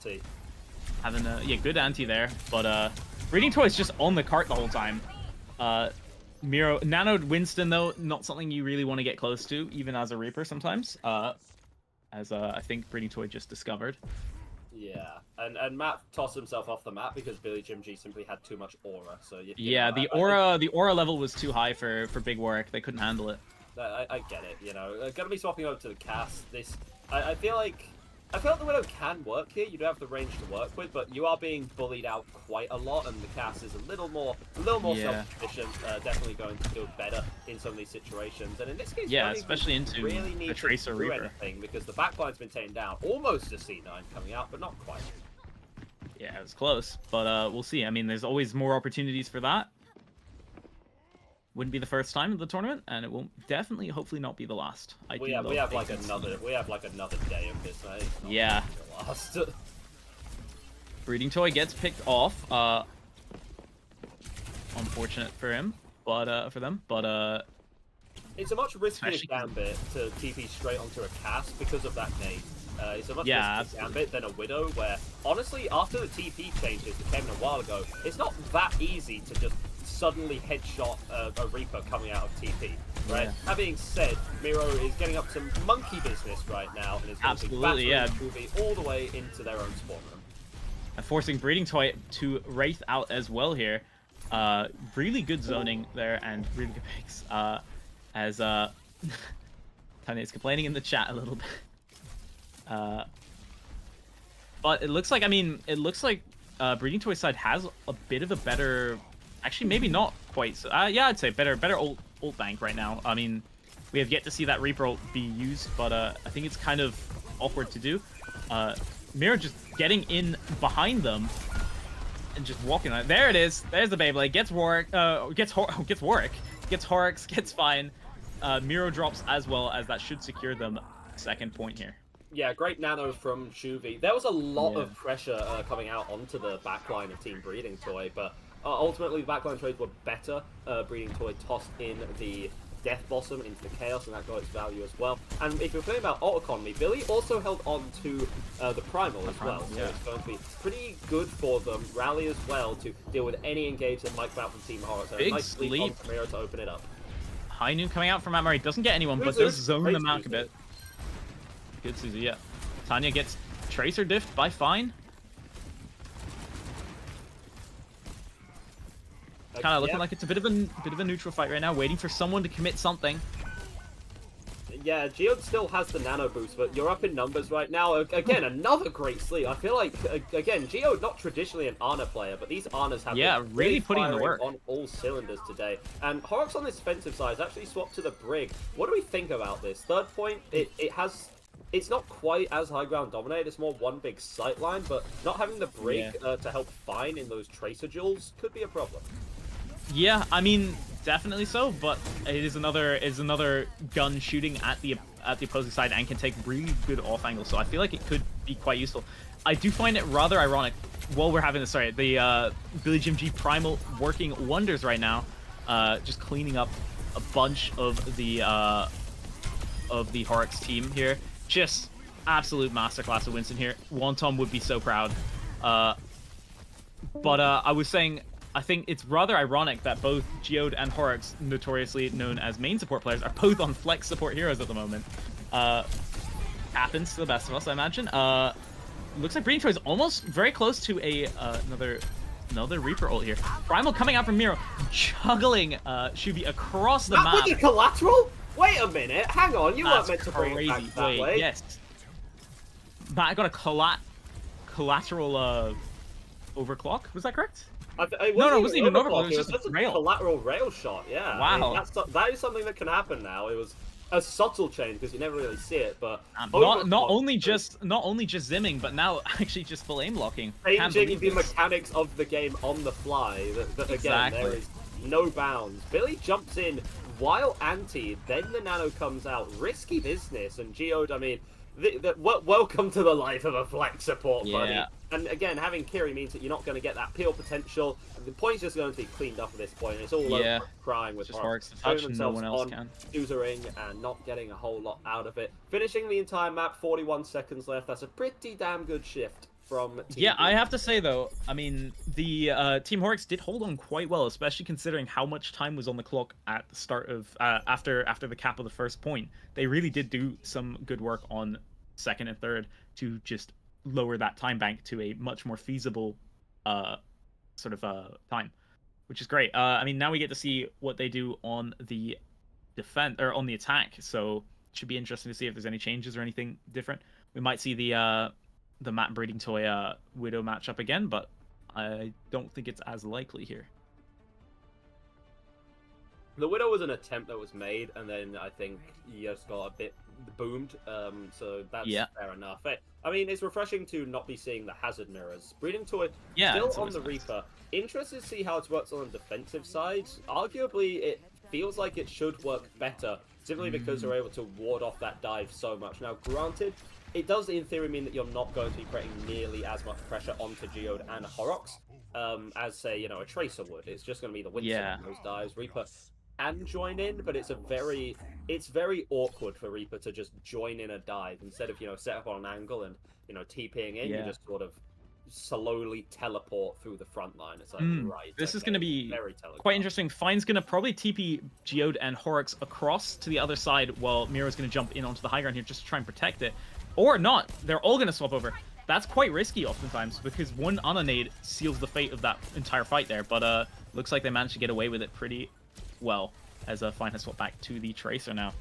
having a good anti there. But Breeding Toy is just on the cart the whole time. Miro, Nanoed Winston, though, not something you really want to get close to, even as a Reaper sometimes. As I think Breeding Toy just discovered. Yeah, and Matt tossed himself off the map because Billy Jim G simply had too much aura. So the aura level was too high for Big Warwick. They couldn't handle it. I get it. You know, gonna be swapping over to the cast. I feel like the Widow can work here. You do have the range to work with, but you are being bullied out quite a lot, and the cast is a little more self-sufficient. Definitely going to do better in some of these situations, and in this case, especially into really need the Tracer to do Reaper anything because the backline's been taken down. Almost a C9 coming out, but not quite. Yeah, it was close, but we'll see. I mean, there's always more opportunities for that. Wouldn't be the first time of the tournament, and it will definitely, hopefully, not be the last. We have like another day of this, right? Yeah. Last. Breeding Toy gets picked off. Unfortunate for him, but for them, but it's a much riskier gambit to TP straight onto a cast because of that nade. It's a much riskier gambit than a Widow, where honestly, after the TP changes that came in a while ago, it's not that easy to just suddenly headshot a Reaper coming out of TP, right? Yeah. That being said, Miro is getting up some monkey business right now, and is going to be battling all the way into their own spawn room. And forcing Breeding Toy to Wraith out as well here. Really good zoning there, and really good picks. As Tanya is complaining in the chat a little bit. But it looks like, Breeding Toy side has a bit of a better... Actually, maybe not quite. So, yeah, I'd say better ult bank right now. I mean, we have yet to see that Reaper ult be used, but I think it's kind of awkward to do. Miro just getting in behind them and just walking on it. There it is. There's the Beyblade. Gets Warwick. Gets Warwick. Gets Horrocks. Gets Fine. Miro drops as well, as that should secure them second point here. Yeah, great nano from Shuvi. There was a lot of pressure coming out onto the backline of Team Breeding Toy, but ultimately the backline trades were better. Breeding Toy tossed in the Death Blossom into the Chaos, and that got its value as well. And if you're playing about Ult Economy, Billy also held on to the Primal as well, so it's going to be pretty good for them. Rally as well to deal with any engage that might come out from Team Horror. So Big nice sleep on sleep. Miro to open it up. High Noon coming out from Matt Murray. Doesn't get anyone, but does zone them out a bit. Good Suzu, yeah. Tanya gets Tracer diffed by Fine. Kind of looking like it's a bit of a neutral fight right now, waiting for someone to commit something. Yeah, Geode still has the nano boost, but you're up in numbers right now. Again, another great sleep. I feel like, again, Geode not traditionally an Ana player, but these Anas have been really putting in the firing work on all cylinders today. And Horrocks on this defensive side has actually swapped to the Brig. What do we think about this? Third point, it's not quite as high ground dominated. It's more one big sight line, but not having the Brig to help Fine in those Tracer duels could be a problem. Yeah, I mean, definitely so, but it is another gun shooting at the opposing side and can take really good off angles, so I feel like it could be quite useful. I do find it rather ironic while we're having this, the Billy Jim G Primal working wonders right now, just cleaning up a bunch of the Horrocks team here. Just absolute masterclass of Winston here. Wonton would be so proud. But I was saying, I think it's rather ironic that both Geode and Horrocks, notoriously known as main support players, are both on flex support heroes at the moment. Happens to the best of us, I imagine. Looks like Breeding Toy is almost very close to a another Reaper ult here. Primal coming out from Miro, juggling Shuvi across the map. With the collateral? Wait a minute, hang on, you weren't meant to bring it back that way. Yes. Matt got a collateral overclock, was that correct? It wasn't even an overclock, it was just a rail. Collateral rail shot, yeah. Wow. I mean, that is something that can happen now. It was a subtle change because you never really see it, but not only just zimming, but now actually just full aim locking. Changing the mechanics of the game on the fly. That again, there is no bounds. Billy jumps in while anti, then the nano comes out. Risky business, and Geode, I mean, welcome to the life of a flex support, buddy. And again, having Kiri means that you're not going to get that peel potential. The point's just going to be cleaned up at this point. It's all over crying with Horrocks touch and no one else can. Usering and not getting a whole lot out of it. Finishing the entire map, 41 seconds left. That's a pretty damn good shift from Team Yeah, I have to say though, I mean, the Team Horrocks did hold on quite well, especially considering how much time was on the clock at the start of after the cap of the first point. They really did do some good work on second and third to just lower that time bank to a much more feasible time, which is great. I mean, now we get to see what they do on the defense or on the attack, so it should be interesting to see if there's any changes or anything different. We might see the Matt Breeding Toy Widow matchup again, but I don't think it's as likely here. The Widow was an attempt that was made, and then I think he just got a bit boomed, so that's fair enough. I mean, it's refreshing to not be seeing the hazard mirrors. Breeding Toy still on the Reaper. Interested to see how it works on the defensive side. Arguably, it feels like it should work better, simply because they're able to ward off that dive so much. Now, granted, it does in theory mean that you're not going to be creating nearly as much pressure onto Geode and Horrocks as, say, a Tracer would. It's just going to be the Winston on those dives. Reaper can join in, but it's very awkward for Reaper to just join in a dive instead of set up on an angle and TPing in. You just sort of slowly teleport through the front line. It's like this is going to be quite interesting. Fine's going to probably TP Geode and Horrocks across to the other side while Miro's going to jump in onto the high ground here just to try and protect it, or not. They're all going to swap over. That's quite risky oftentimes because one Ana-nade seals the fate of that entire fight there, but looks like they managed to get away with it pretty well, as Fine has swapped back to the Tracer now,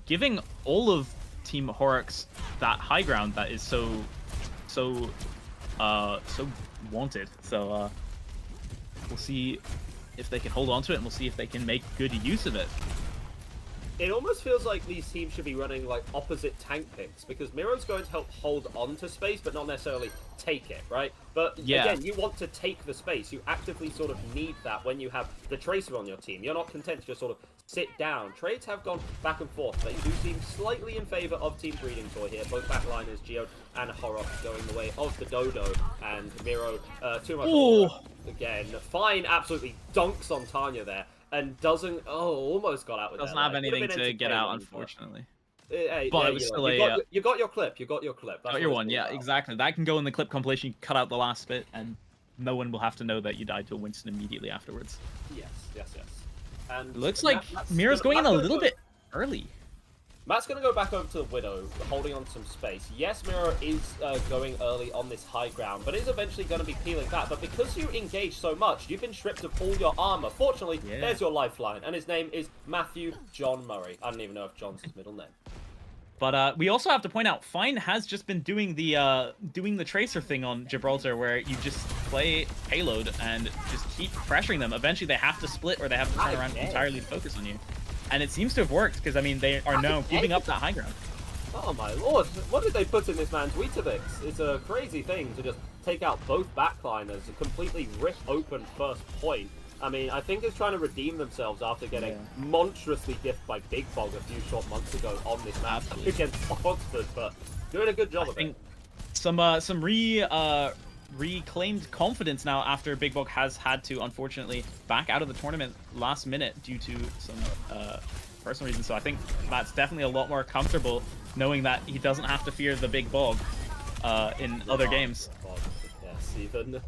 giving all of Team Horrocks that high ground that is so wanted. So we'll see if they can hold on to it, and we'll see if they can make good use of it. it almost feels like these teams should be running like opposite tank picks, because Miro's going to help hold on to space, but not necessarily take it, right? But again, you want to take the space. You actively sort of need that when you have the Tracer on your team. You're not content to just sort of sit down. Trades have gone back and forth. They do seem slightly in favor of Team Breeding Toy here. Both backliners, Geode and Horok, going the way of the Dodo, and Miro too much. Ooh. Again, Fine absolutely dunks on Tanya there. And doesn't, almost got out with that. Doesn't have anything to get out, unfortunately. But it was still you got your clip. You got your clip. Got your one, yeah, exactly. That can go in the clip compilation. You cut out the last bit, and no one will have to know that you died to Winston immediately afterwards. Yes. And it looks like Mira's going in a little bit early. Matt's going to go back over to the Widow, holding on some space. Yes, Miro is going early on this high ground, but is eventually going to be peeling back. But because you engage so much, you've been stripped of all your armor. Fortunately, there's your lifeline, and his name is Matthew John Murray. I don't even know if John's his middle name. But we also have to point out, Fine has just been doing the Tracer thing on Gibraltar, where you just play payload and just keep pressuring them. Eventually, they have to split, or they have to turn around entirely to focus on you. And it seems to have worked, because, I mean, they are now giving up that high ground. Oh my lord, what did they put in this man's Weetabix? It's a crazy thing to just take out both backliners, completely rip open first point. I mean, I think it's trying to redeem themselves after getting monstrously diffed by Big Bog a few short months ago on this map against Monsters, but doing a good job of it. Some reclaimed confidence now after Big Bog has had to, unfortunately, back out of the tournament last minute due to some personal reasons. So I think Matt's definitely a lot more comfortable knowing that he doesn't have to fear the Big Bog in other games. Yes, even.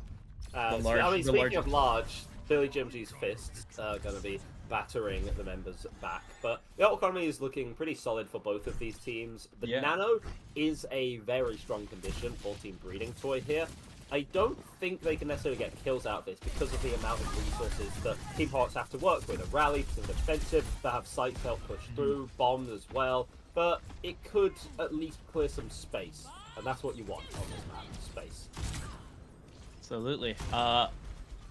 I mean, speaking of large, Billy Jim G's fists are going to be battering the members back. But the economy is looking pretty solid for both of these teams. The Nano is a very strong condition for Team Breeding Toy here. I don't think they can necessarily get kills out of this because of the amount of resources that Team Hawks have to work with. A rally, some defensive, they have sight help push through, bombs as well. But it could at least clear some space. And that's what you want on this map, space. Absolutely.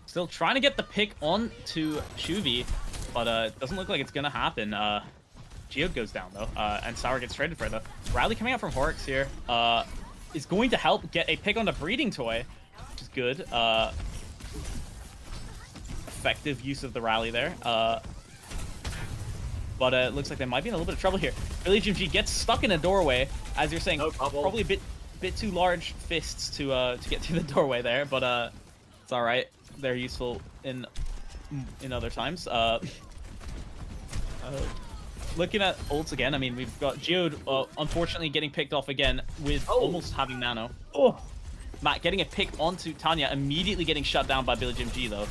Still trying to get the pick on to Shuvi, but it doesn't look like it's going to happen. Geode goes down, though, and Sour gets traded for it, though. Rally coming out from Horrocks here is going to help get a pick on the Breeding Toy, which is good. Effective use of the rally there. But it looks like they might be in a little bit of trouble here. Billy Jim G gets stuck in a doorway, as you're saying. Probably a bit too large fists to get through the doorway there, but it's all right. They're useful in other times. Looking at ults again, I mean, we've got Geode unfortunately getting picked off again with almost having nano. Matt getting a pick onto Tanya, immediately getting shut down by Billy Jim G, though.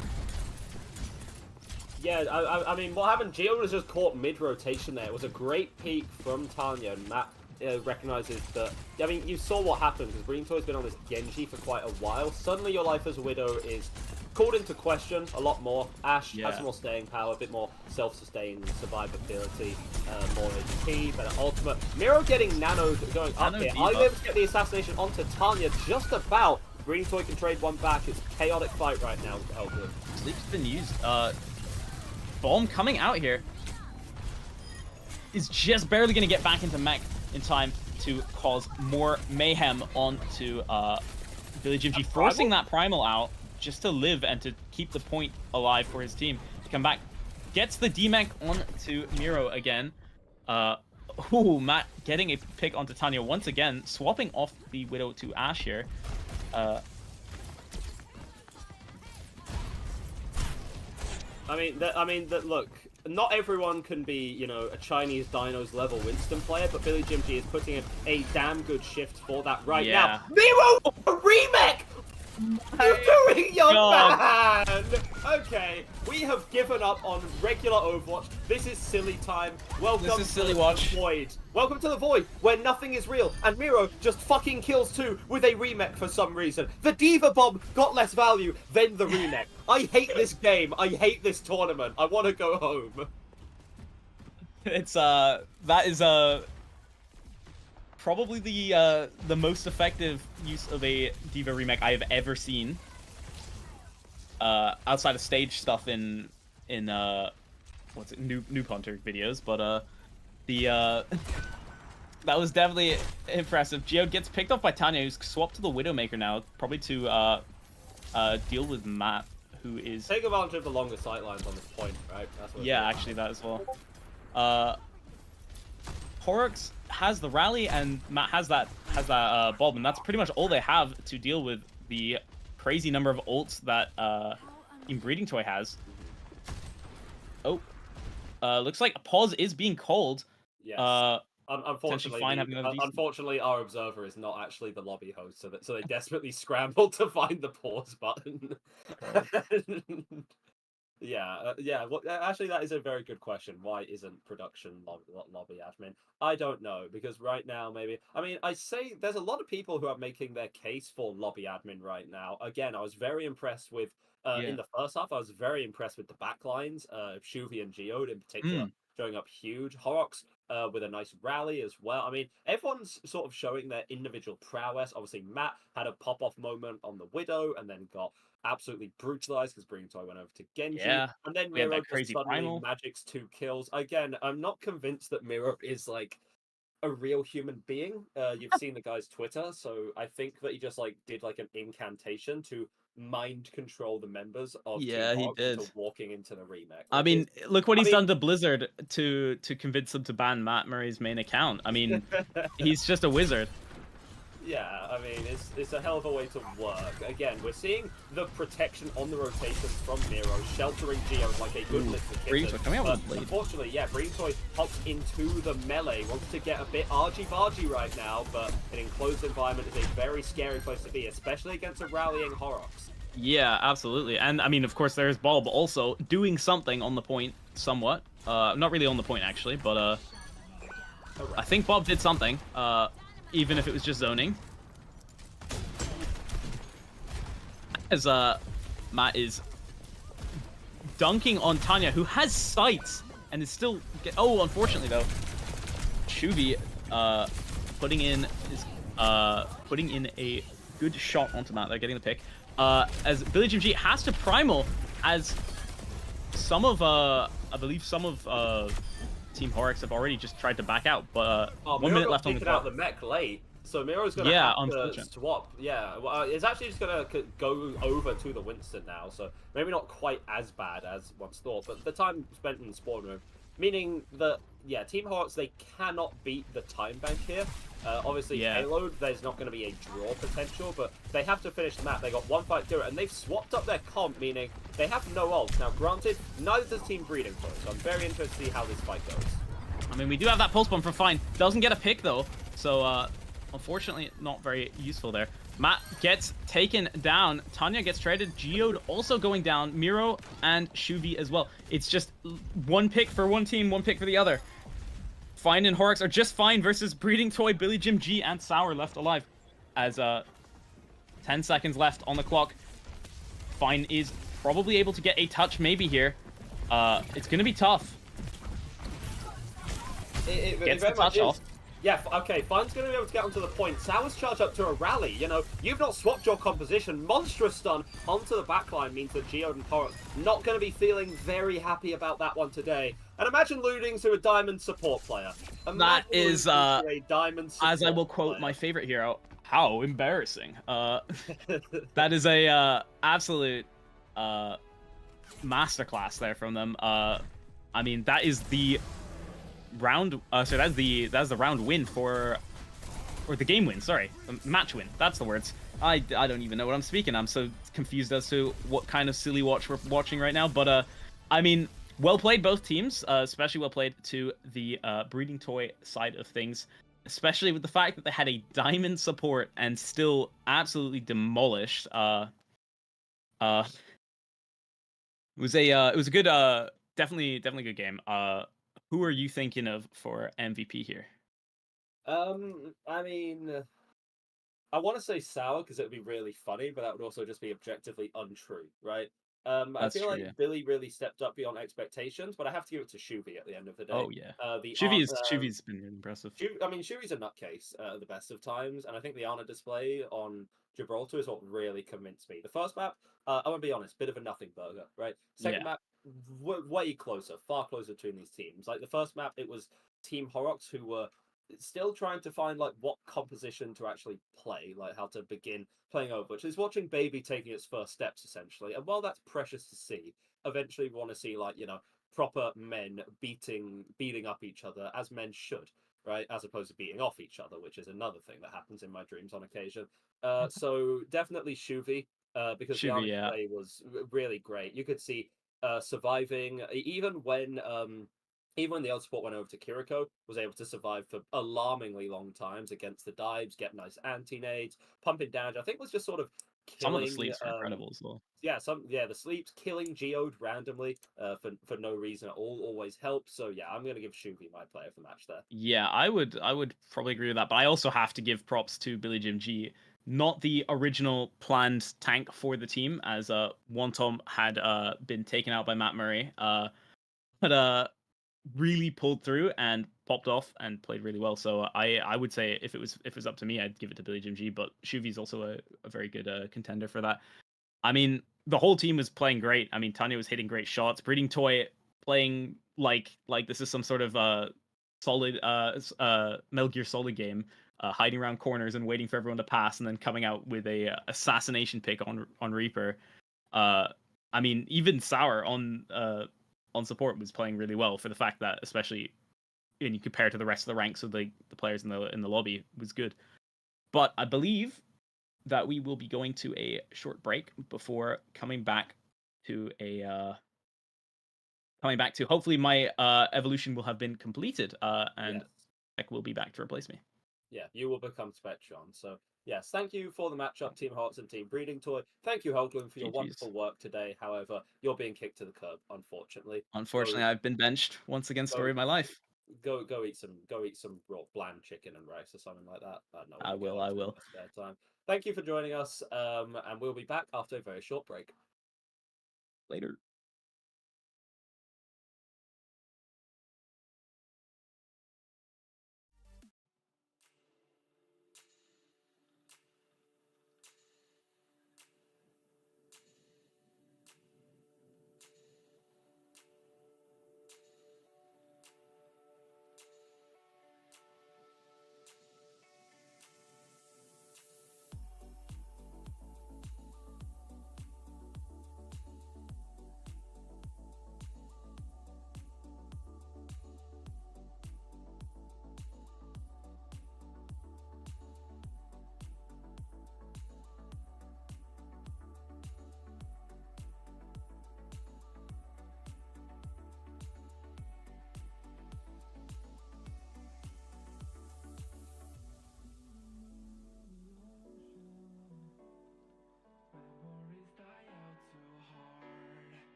Yeah, I mean, what happened? Geode was just caught mid-rotation there. It was a great peek from Tanya, and Matt recognizes that. I mean, you saw what happened, because Breeding Toy's been on this Genji for quite a while. Suddenly your life as a Widow is called into question a lot more. Ashe has more staying power, a bit more self-sustained survivability, more HP, better ultimate. Miro getting nanoed going up here. I'm able to get the assassination onto Tanya just about. Breeding Toy can trade one back. It's a chaotic fight right now. Oh, good. Sleep's been used. Bomb coming out here is just barely going to get back into mech in time to cause more mayhem onto Billy Jim G, forcing that primal out just to live and to keep the point alive for his team to come back. Gets the D-Mech onto Miro again. Matt getting a pick onto Tanya once again, swapping off the Widow to Ashe here. Look, not everyone can be, you know, a Chinese Dinos level Winston player, but Billy Jim G is putting in a damn good shift for that right now. Miro, a remake! What are you doing, young man? Okay, we have given up on regular Overwatch. This is silly time. Welcome to the Void. Welcome to the Void, where nothing is real, and Miro just fucking kills two with a remake for some reason. The Diva Bomb got less value than the remake. I hate this game. I hate this tournament. I want to go home. It's that is probably the most effective use of a Diva remake I have ever seen. Outside of stage stuff in what's it, Noob Hunter videos, but The that was definitely impressive. Geode gets picked off by Tanya, who's swapped to the Widowmaker now, probably to deal with Matt, who is Take advantage of the longer sightlines on this point, right? That's what yeah, actually that as well. Horrocks has the rally and Matt has that bulb, and that's pretty much all they have to deal with the crazy number of ults that Team Breeding Toy has. Oh, looks like a pause is being called. Yes. Potentially Unfortunately, fine having another decent- unfortunately, our observer is not actually the lobby host, so they desperately scrambled to find the pause button. Yeah. Well, actually, that is a very good question. Why isn't production lobby admin? I don't know, because right now, maybe. I mean, I say there's a lot of people who are making their case for lobby admin right now. Again, I was very impressed with. In the first half, I was very impressed with the backlines, Shuvi and Geode in particular, showing up huge. Horrocks with a nice rally as well. I mean, everyone's sort of showing their individual prowess. Obviously, Matt had a pop-off moment on the Widow and then got absolutely brutalized because Breeding Toy went over to Genji. Yeah, and then we had Miro that just crazy suddenly primal. magics 2 kills. Again, I'm not convinced that Miro is like a real human being. You've seen the guy's Twitter, so I think that he just like did like an incantation to mind control the members of Yeah, Team he Hawk did. into walking into the remake. I which mean, is- look what I he's mean- done to Blizzard to convince them to ban Matt Murray's main account. I mean, he's just a wizard. Yeah, I mean, it's a hell of a way to work. Again, we're seeing the protection on the rotations from Miro, sheltering Geo like a good little Breeding kitten. Toy coming out But with a blade. unfortunately, yeah, Breeding Toy hops into the melee, wants to get a bit argy-bargy right now, but an enclosed environment is a very scary place to be, especially against a rallying Horrocks. Yeah, absolutely. And I mean, of course, there's Bulb also doing something on the point, somewhat. Not really on the point, actually, but I think Bob did something, even if it was just zoning. As Matt is dunking on Tanya, who has sights and is still oh, unfortunately though, Shuvi putting in a good shot onto Matt. They're getting the pick. As Billy Jim G has to primal, as some of I believe some of Team Horrocks have already just tried to back out, but 1 minute left on the clock. Out the mech late, so Miro's gonna Yeah, have to unfortunate. swap. Yeah, well, it's actually just gonna go over to the Winston now, so maybe not quite as bad as once thought, but the time spent in the spawn room, meaning that yeah, Team Horrocks, they cannot beat the time bank here. Obviously, Yeah. payload, there's not going to be a draw potential, but they have to finish the map. They got one fight to it, and they've swapped up their comp, meaning they have no ult. Now, granted, neither does Team Breeding Toy, so I'm very interested to see how this fight goes. I mean, we do have that pulse bomb from Fine. Doesn't get a pick though, so unfortunately, not very useful there. Matt gets taken down. Tanya gets traded. Geode also going down. Miro and Shuvi as well. It's just one pick for one team, one pick for the other. Fine and Horrocks are just fine versus Breeding Toy, Billy Jim G, and Sour left alive. As 10 seconds left on the clock. Fine is probably able to get a touch maybe here. It's going to be tough. It Gets very the much touch is. off. Yeah, okay, Fine's going to be able to get onto the point. Sour's charge up to a rally. You know, you've not swapped your composition. Monstrous stun onto the backline means that Geode and Horrocks not going to be feeling very happy about that one today. And imagine losing to a Diamond support player. That is, a Diamond support as I will quote player. my favorite hero, how embarrassing. That is a absolute masterclass there from them. I mean, that is the round. So that's the round win or the game win. Sorry, match win. That's the words. I don't even know what I'm speaking. I'm so confused as to what kind of silly watch we're watching right now. But I mean, well played both teams. Especially well played to the Breeding Toy side of things. Especially with the fact that they had a diamond support and still absolutely demolished. It was a good definitely good game. Who are you thinking of for MVP here? I mean, I want to say Sour because it would be really funny, but that would also just be objectively untrue, right? I That's feel true, like yeah. Billy really stepped up beyond expectations, but I have to give it to Shuvi at the end of the day. Oh yeah, The Shuvi's been really impressive. I mean, Shuvi's a nutcase at the best of times, and I think the Ana display on Gibraltar is what really convinced me. The first map, I'm gonna be honest, bit of a nothing burger, right? Second Yeah. map, way closer, far closer between these teams. Like the first map, it was Team Horrocks, who were still trying to find like what composition to actually play, like how to begin playing Overwatch. Is watching Baby taking its first steps essentially, and while that's precious to see, eventually we want to see like proper men beating up each other as men should, right? As opposed to beating off each other, which is another thing that happens in my dreams on occasion. So definitely Shuvi, because the Shuvi, army yeah. play was really great. You could see surviving even when the other support went over to Kiriko, was able to survive for alarmingly long times against the dives, get nice anti-nades, pumping damage. I think was just sort of Some of the killing. sleeps are incredible as well. The sleeps, killing Geode randomly for no reason at all always helps. So yeah, I'm gonna give Shuvi my player of the match there. Yeah, I would probably agree with that, but I also have to give props to Billy Jim G. Not the original planned tank for the team, as Wantom had been taken out by Matt Murray, but really pulled through and popped off and played really well. So I would say if it was up to me, I'd give it to Billy Jim G. But Shuvi's also a very good contender for that. I mean, the whole team was playing great. I mean, Tanya was hitting great shots. Breeding Toy playing like this is some sort of solid Metal Gear Solid game, hiding around corners and waiting for everyone to pass, and then coming out with a assassination pick on Reaper. I mean, even Sour on support was playing really well, for the fact that, especially when you compare to the rest of the ranks of the players in the lobby, was good. But I believe that we will be going to a short break before coming back to hopefully my evolution will have been completed, and Yes. Beck will be back to replace me. Yeah, you will become Spectron. So yes, thank you for the matchup, Team Hearts and Team Breeding Toy. Thank you, Helglin, for your GG's. wonderful work today. However, you're being kicked to the curb, unfortunately. Unfortunately, I've been benched once again. Story of my life. Go eat some raw bland chicken and rice or something like that. I don't know. I will. In my spare time. Thank you for joining us, and we'll be back after a very short break. Later.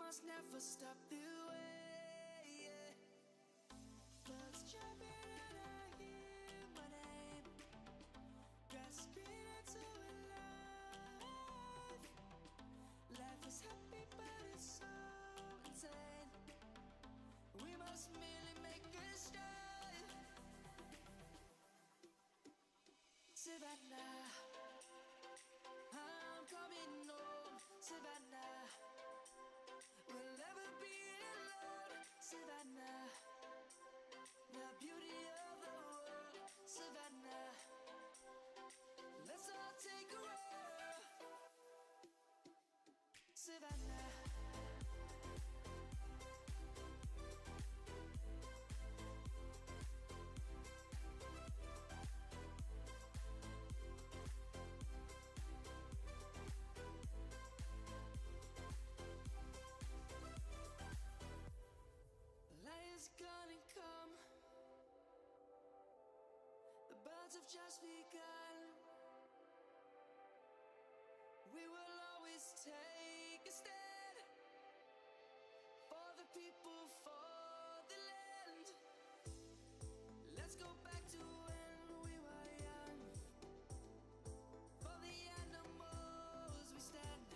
must never stop the way. Yeah. Birds chirping and I hear my name. Grasping into life. Life is happy, but it's so insane. We must merely make a start. Savannah, I'm coming home. Savannah, we'll never be alone. Savannah, the beauty of the world. Savannah, let's all take a roll. Savannah. Lion's gonna come. The birds have just begun. We will always take a stand for the people, for the land. Let's go back to when we were young. For the animals we stand.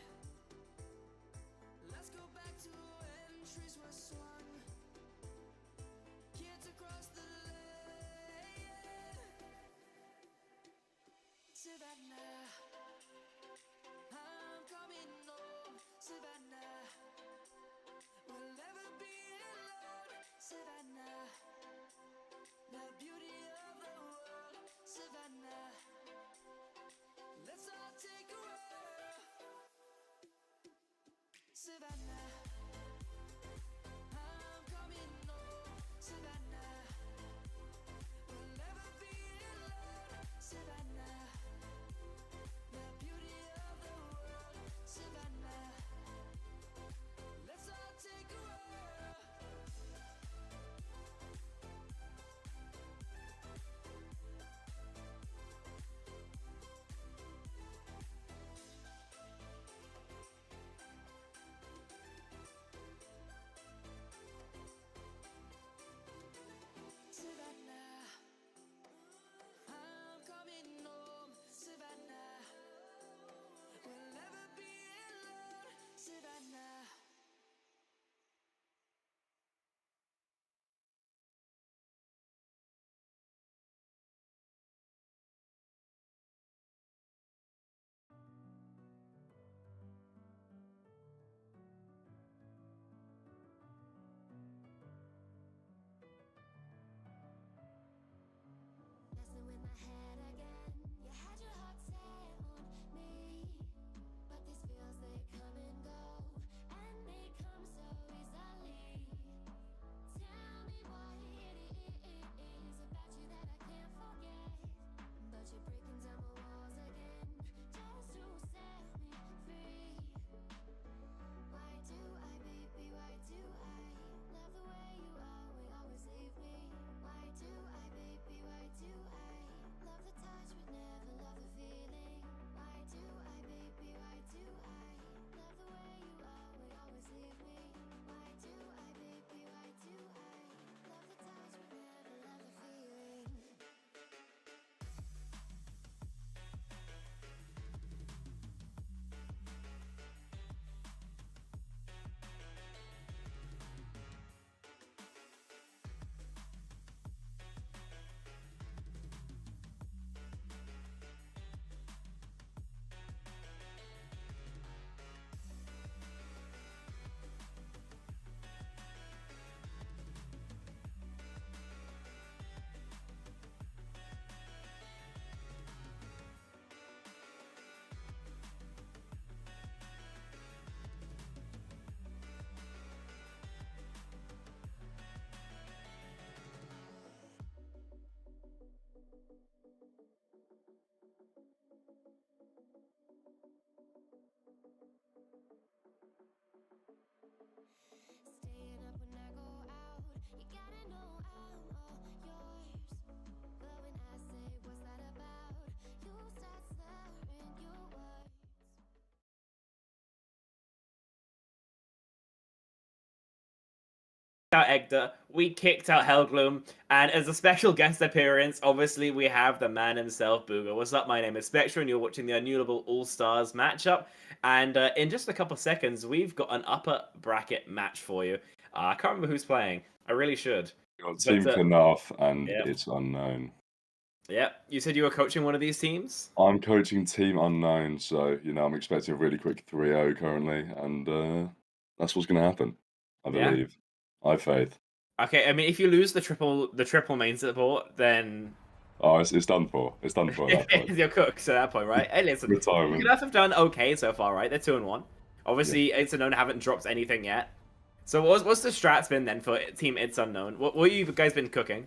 Let's go back to when trees were swung. Kids across the land. Savannah, I'm coming home. Savannah, we'll never be alone. Savannah, the beauty of the world. Savannah, let's all take a roll. Savannah, I'm coming home. Savannah, we'll never be alone. Savannah, the beauty of the world. Savannah, let's all take a roll. Savannah, I'm coming home. Savannah, we'll never be alone. Savannah. Messing with my head again. You had your heart set on me, but these feels, they come and go, and they come so easily. Tell me what it is about you that I can't forget, but you're breaking down my walls again just to set me free. Why do I, baby, why do I love the way you always leave me? Why do I, baby, why do I love the touch but never love the feeling? Why do I, baby, why do I love the way you always leave me? Why do I, baby, why do I love the touch but never love the feeling? Staying up when I go out, you gotta know I'm all yours. But when I say what's that about, you start slurring your words. out Egda, we kicked out Hellgloom, and as a special guest appearance, obviously we have the man himself, Booga. What's up? My name is Spectre, and you're watching the unNUELable All-Stars matchup. And in just a couple seconds, we've got an upper bracket match for you. I can't remember who's playing. I really should. Got Team Knaf, and yep. it's unknown. Yeah, you said you were coaching one of these teams? I'm coaching Team Unknown, so, I'm expecting a really quick 3-0 currently, and that's what's going to happen, I believe. I have faith. Okay, I mean, if you lose the triple main support, then... Oh, it's done for. It's done for at that point. You're cooked at that point, right? Hey, listen, Retirement. Knaf have done okay so far, right? They're 2-1. Obviously, It's Unknown haven't dropped anything yet. So what's the strats been then for Team It's Unknown? What you guys been cooking?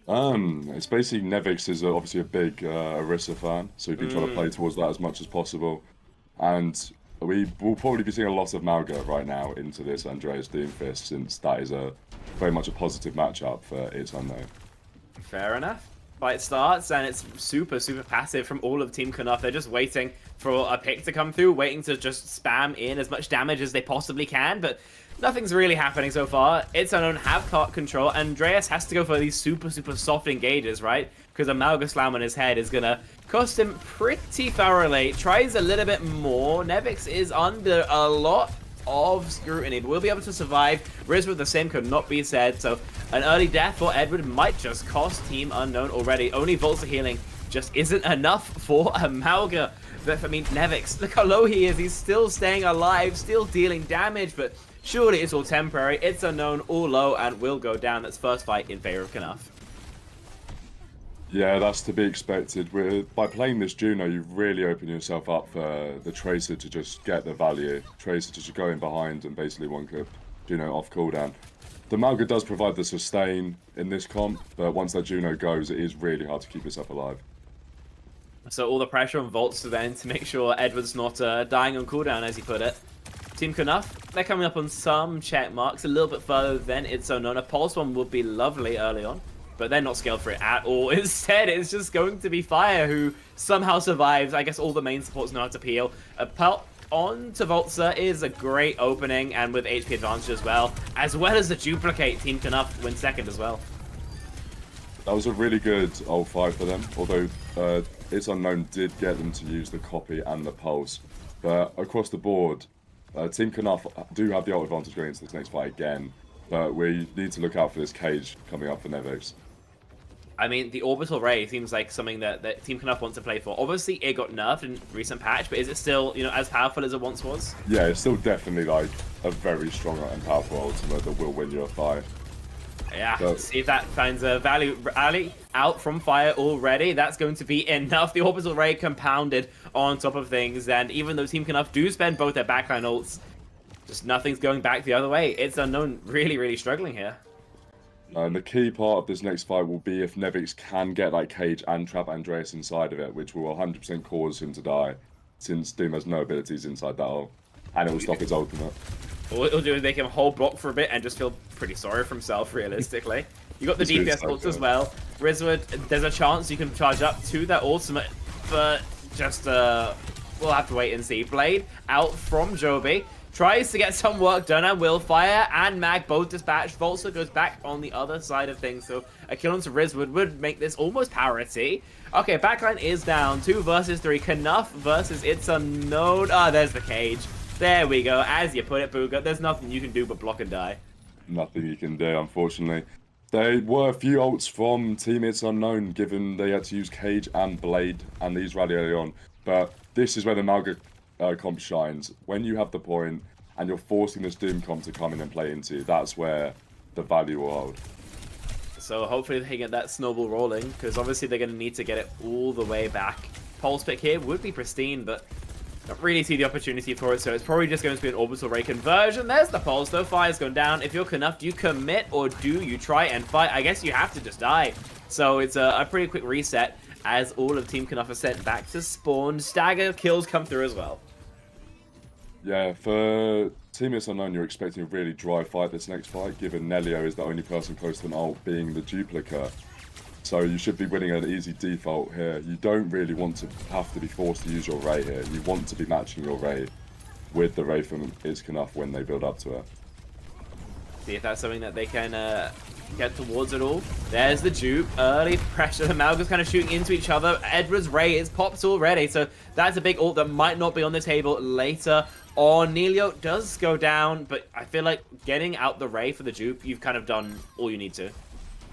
It's basically Nevix is obviously a big Orisa fan, so we've been trying to play towards that as much as possible. And we will probably be seeing a lot of Malga right now into this Andreas Doomfist, since that is very much a positive matchup for It's Unknown. Fair enough. Fight starts, and it's super passive from all of Team Knaf. They're just waiting for a pick to come through, waiting to just spam in as much damage as they possibly can, but nothing's really happening so far. It's Unknown have cart control. Andreas has to go for these super soft engages, right? Because a Malga slam on his head is going to cost him pretty thoroughly. Tries a little bit more. Nevix is under a lot of scrutiny. Will be able to survive. Riz with the same could not be said. So an early death for Edward might just cost Team Unknown already. Only Volts of healing just isn't enough for a Malga. But I mean, Nevix, look how low he is. He's still staying alive, still dealing damage, but surely it's all temporary. It's Unknown all low and will go down. That's first fight in favor of Knaf. Yeah, that's to be expected. By playing this Juno, you really open yourself up for the Tracer to just get the value. Tracer to just go in behind and basically one-clip Juno off cooldown. The Malga does provide the sustain in this comp, but once that Juno goes, it is really hard to keep yourself alive. So all the pressure on Volts then to make sure Edward's not dying on cooldown, as he put it. Team Knaf, they're coming up on some check marks, a little bit further than It's Unknown. A pulse one would be lovely early on, but they're not scaled for it at all. Instead, it's just going to be Fire, who somehow survives. I guess all the main supports know how to peel. A pelt on to Voltzer is a great opening, and with HP advantage as well as the duplicate. Team Knaf win second as well. That was a really good old fight for them, although It's Unknown did get them to use the copy and the pulse. But across the board, Team Knaf do have the ult advantage going into this next fight again, but we need to look out for this cage coming up for Nevix. I mean, the Orbital Ray seems like something that Team Knaf wants to play for. Obviously, it got nerfed in recent patch, but is it still, as powerful as it once was? Yeah, it's still definitely like a very strong and powerful ultimate that will win you a fight. Yeah, see if that finds a value rally out from Fire already. That's going to be enough. The Orbital Ray compounded on top of things, and even though Team Knaf do spend both their backline ults, just nothing's going back the other way. It's Unknown really struggling here. And the key part of this next fight will be if Nevix can get that cage and trap Andreas inside of it, which will 100% cause him to die, since Doom has no abilities inside that ult, and it will stop his ultimate. All it'll do is make him hold block for a bit and just feel pretty sorry for himself, realistically. You got the DPS ults as well. Rizwood, there's a chance you can charge up to that ultimate, but just, we'll have to wait and see. Blade out from Joby. Tries to get some work done, and will. Fire and Mag both dispatched. Voltzer goes back on the other side of things, so a kill onto Rizwood would make this almost parity. Okay, backline is down. 2 versus 3. Knaf versus It's Unknown. Ah, there's the cage. There we go. As you put it, Booga, there's nothing you can do but block and die. Nothing you can do, unfortunately. There were a few ults from Team It's Unknown, given they had to use Cage and Blade, and these rally early on. But this is where the Malga comp shines. When you have the point, and you're forcing this Doom comp to come in and play into, that's where the value will hold. So hopefully they get that snowball rolling, because obviously they're going to need to get it all the way back. Pulse pick here would be pristine, but don't really see the opportunity for it, so it's probably just going to be an Orbital Ray conversion. There's the pulse, though. Fire's going down. If you're Knaf, do you commit, or do you try and fight? I guess you have to just die. So it's a pretty quick reset, as all of Team Knaf are sent back to spawn. Stagger kills come through as well. Yeah, for Team It's Unknown, you're expecting a really dry fight this next fight, given Nelio is the only person close to an ult, being the duplicate. So you should be winning an easy default here. You don't really want to have to be forced to use your Ray here. You want to be matching your Ray with the Ray from It's Knaf when they build up to it. See if that's something that they can get towards at all. There's the dupe. Early pressure. The Malga's kind of shooting into each other. Edward's Ray is popped already, so that's a big ult that might not be on the table later on. Neilio does go down, but I feel like getting out the Ray for the dupe, you've kind of done all you need to.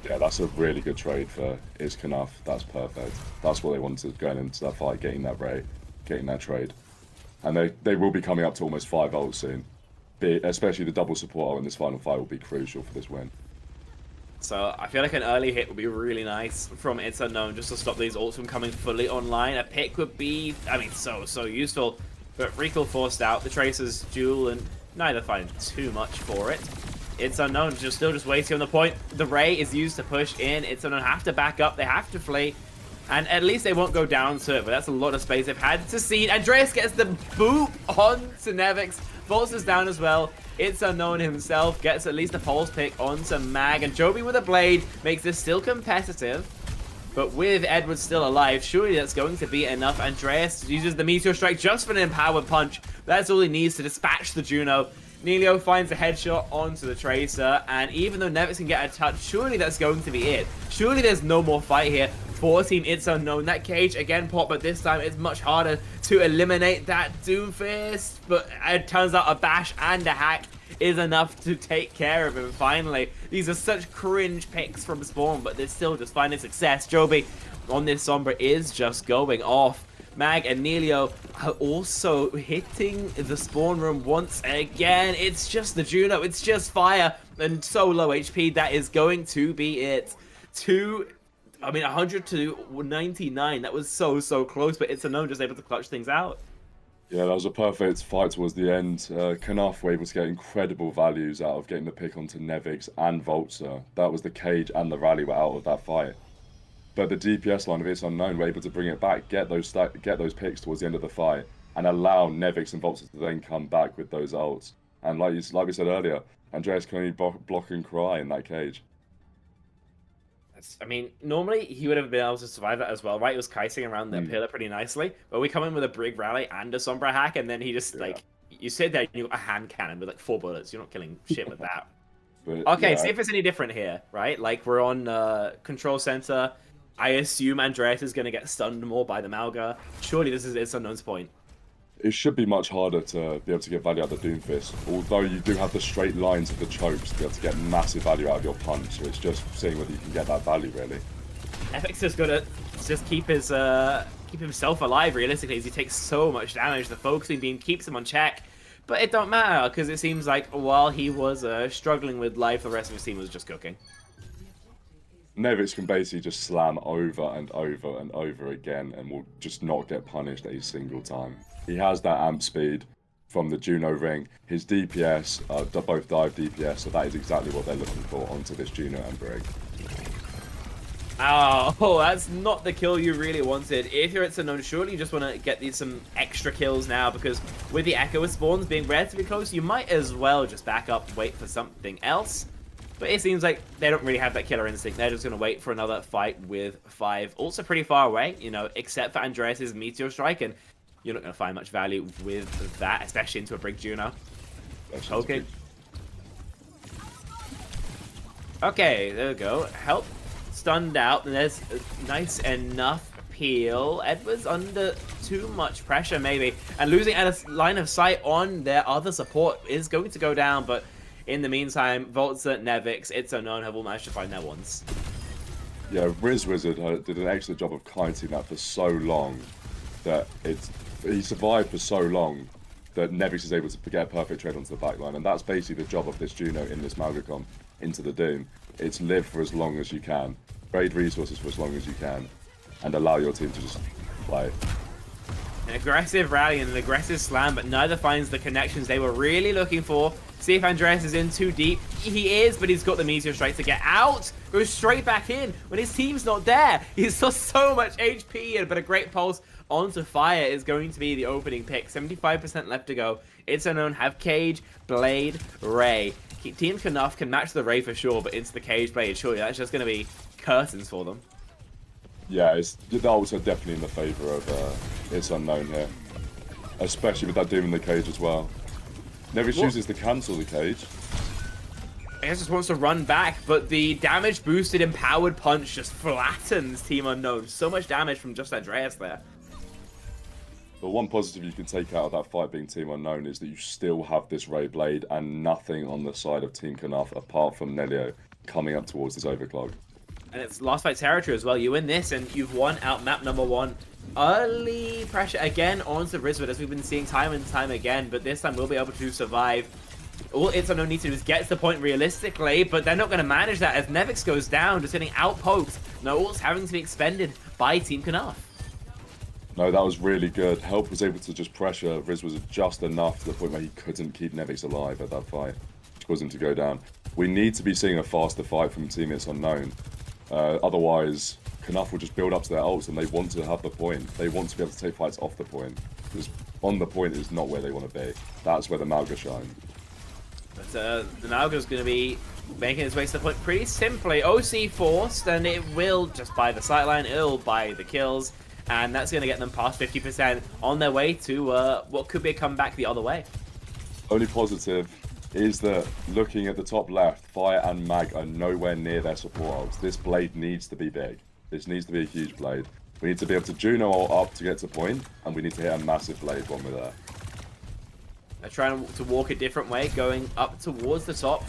Yeah, that's a really good trade for Knuff. That's perfect. That's what they wanted going into that fight, getting that Ray, getting that trade. And they will be coming up to almost 5 ults soon. Especially the double support ult in this final fight will be crucial for this win. So I feel like an early hit would be really nice from It's Unknown just to stop these ults from coming fully online. A pick would be, I mean, so useful. But Recall forced out, the Tracer's duel, and neither find too much for it. It's Unknown still just waiting on the point. The Ray is used to push in. It's Unknown have to back up, they have to flee. And at least they won't go down to it, but that's a lot of space they've had to see. Andreas gets the boop onto Nevix. Volts is down as well. It's Unknown himself gets at least a pulse pick onto Mag. And Joby with a blade makes this still competitive. But with Edward still alive, surely that's going to be enough. Andreas uses the Meteor Strike just for an empowered punch. That's all he needs to dispatch the Juno. Neilio finds a headshot onto the Tracer, and even though Nevix can get a touch, surely that's going to be it. Surely there's no more fight here for Team It's Unknown. That cage again popped, but this time it's much harder to eliminate that Doomfist. But it turns out a bash and a hack is enough to take care of him finally. These are such cringe picks from Spawn, but they're still just finding success. Joby on this Sombra is just going off. Mag and Neilio are also hitting the spawn room once again. It's just the Juno, it's just fire, and so low HP, that is going to be it. 100 to 99, that was so close, but It's Unknown just able to clutch things out. Yeah, that was a perfect fight towards the end. Knuff were able to get incredible values out of getting the pick onto Nevix and Voltzer. That was the cage and the rally were out of that fight. But the DPS line of It's Unknown were able to bring it back, get those picks towards the end of the fight, and allow Nevix and Voltzer to then come back with those ults. And like we said earlier, Andreas can only block and cry in that cage. I mean, normally he would have been able to survive that as well, right? He was kiting around the pillar pretty nicely, but we come in with a brig rally and a Sombra hack, and then he just like, you sit there and you got a hand cannon with like 4 bullets. You're not killing shit with that. But, okay, yeah, see if it's any different here, right? Like we're on control center. I assume Andreas is going to get stunned more by the Malga. Surely this is It's Unknown's point. It should be much harder to be able to get value out of the Doomfist, although you do have the straight lines of the chokes to be able to get massive value out of your punch, so it's just seeing whether you can get that value, really. FX just got to just keep himself alive, realistically, as he takes so much damage. The focusing beam keeps him on check, but it don't matter, because it seems like while he was struggling with life, the rest of his team was just cooking. Nevix can basically just slam over and over and over again and will just not get punished a single time. He has that amp speed from the Juno ring. His DPS, both dive DPS, so that is exactly what they're looking for onto this Juno and Brig. Oh, that's not the kill you really wanted. If you're It's Unknown, surely you just want to get some extra kills now, because with the Echo with spawns being relatively close, you might as well just back up, wait for something else. But it seems like they don't really have that killer instinct. They're just going to wait for another fight with 5. Also pretty far away, you know, except for Andreas' Meteor Strike, and you're not going to find much value with that, especially into a Brig Juno. Okay. Okay, there we go. Help stunned out, and there's a nice enough peel. Edward's under too much pressure, maybe, and losing out a line of sight on their other support is going to go down, but in the meantime, Voltzer, Nevix, It's Unknown have all managed to find their ones. Yeah, Riz Wizard did an excellent job of kiting that for so long that he survived for so long that Nevix is able to get a perfect trade onto the backline, and that's basically the job of this Juno in this Malgacom into the Doom. It's live for as long as you can, trade resources for as long as you can, and allow your team to just play. An aggressive rally and an aggressive slam, but neither finds the connections they were really looking for. See if Andreas is in too deep. He is, but he's got the Meteor Strike to get out. Goes straight back in when his team's not there. He's lost so much HP, but a great pulse onto Fire is going to be the opening pick. 75% left to go. It's Unknown have Cage, Blade, Ray. Team Knuff can match the Ray for sure, but into the Cage Blade, surely that's just going to be curtains for them. Yeah, the ults are definitely in the favour of It's Unknown here, especially with that Doom in the cage as well. Nevix chooses to cancel the cage. guess just wants to run back, but the damage boosted empowered punch just flattens Team Unknown. So much damage from just Andreas there. The one positive you can take out of that fight being Team Unknown is that you still have this Ray Blade and nothing on the side of Team Knaf apart from Nelio coming up towards this overclock. And it's last fight territory as well. You win this and you've won out map number 1. Early pressure again onto Rizwood, as we've been seeing time and time again, but this time we'll be able to survive. All It's Unknown needs to do is get to the point realistically, but they're not going to manage that as Nevix goes down, just getting outpoked. No ults having to be expended by Team Knaf. No, that was really good. Help was able to just pressure Riz was just enough to the point where he couldn't keep Nevix alive at that fight, which caused him to go down. We need to be seeing a faster fight from Team It's Unknown. Otherwise, Knaf will just build up to their ults and they want to have the point. They want to be able to take fights off the point. Because on the point is not where they want to be. That's where the Malga shine. But the Malga's going to be making its way to the point pretty simply. OC forced, and it will just buy the sightline, it'll buy the kills, and that's going to get them past 50% on their way to what could be a comeback the other way. Only positive is that looking at the top left, Fire and Mag are nowhere near their support ults. This blade needs to be big. This needs to be a huge blade. We need to be able to Juno ult up to get to point, and we need to hit a massive blade when we're there. They're trying to walk a different way, going up towards the top.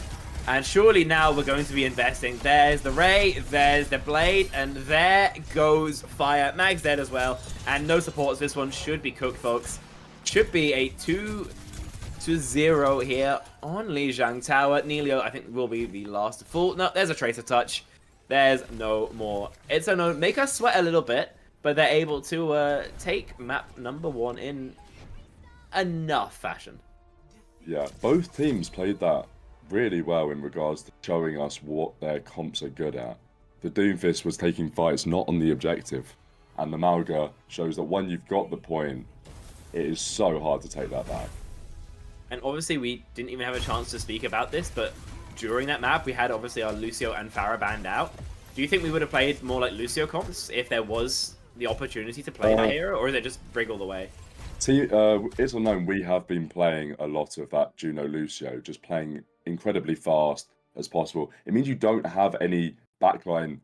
And surely now we're going to be investing. There's the Ray, there's the Blade, and there goes Fire. Mag's dead as well, and no supports. This one should be cooked, folks. Should be a 2-0 here on Lijiang Tower. Nelio, I think, will be the last full. No, there's a Tracer touch. There's no more. It's a no. Make us sweat a little bit, but they're able to take map number 1 in enough fashion. Yeah, both teams played that really well in regards to showing us what their comps are good at. The Doomfist was taking fights not on the objective, and the Malga shows that when you've got the point, it is so hard to take that back. And obviously we didn't even have a chance to speak about this, but during that map we had obviously our Lucio and Farah banned out. Do you think we would have played more like Lucio comps if there was the opportunity to play that hero, or is it just Brig all the way? It's unknown, we have been playing a lot of that Juno Lucio, just playing incredibly fast as possible. It means you don't have any backline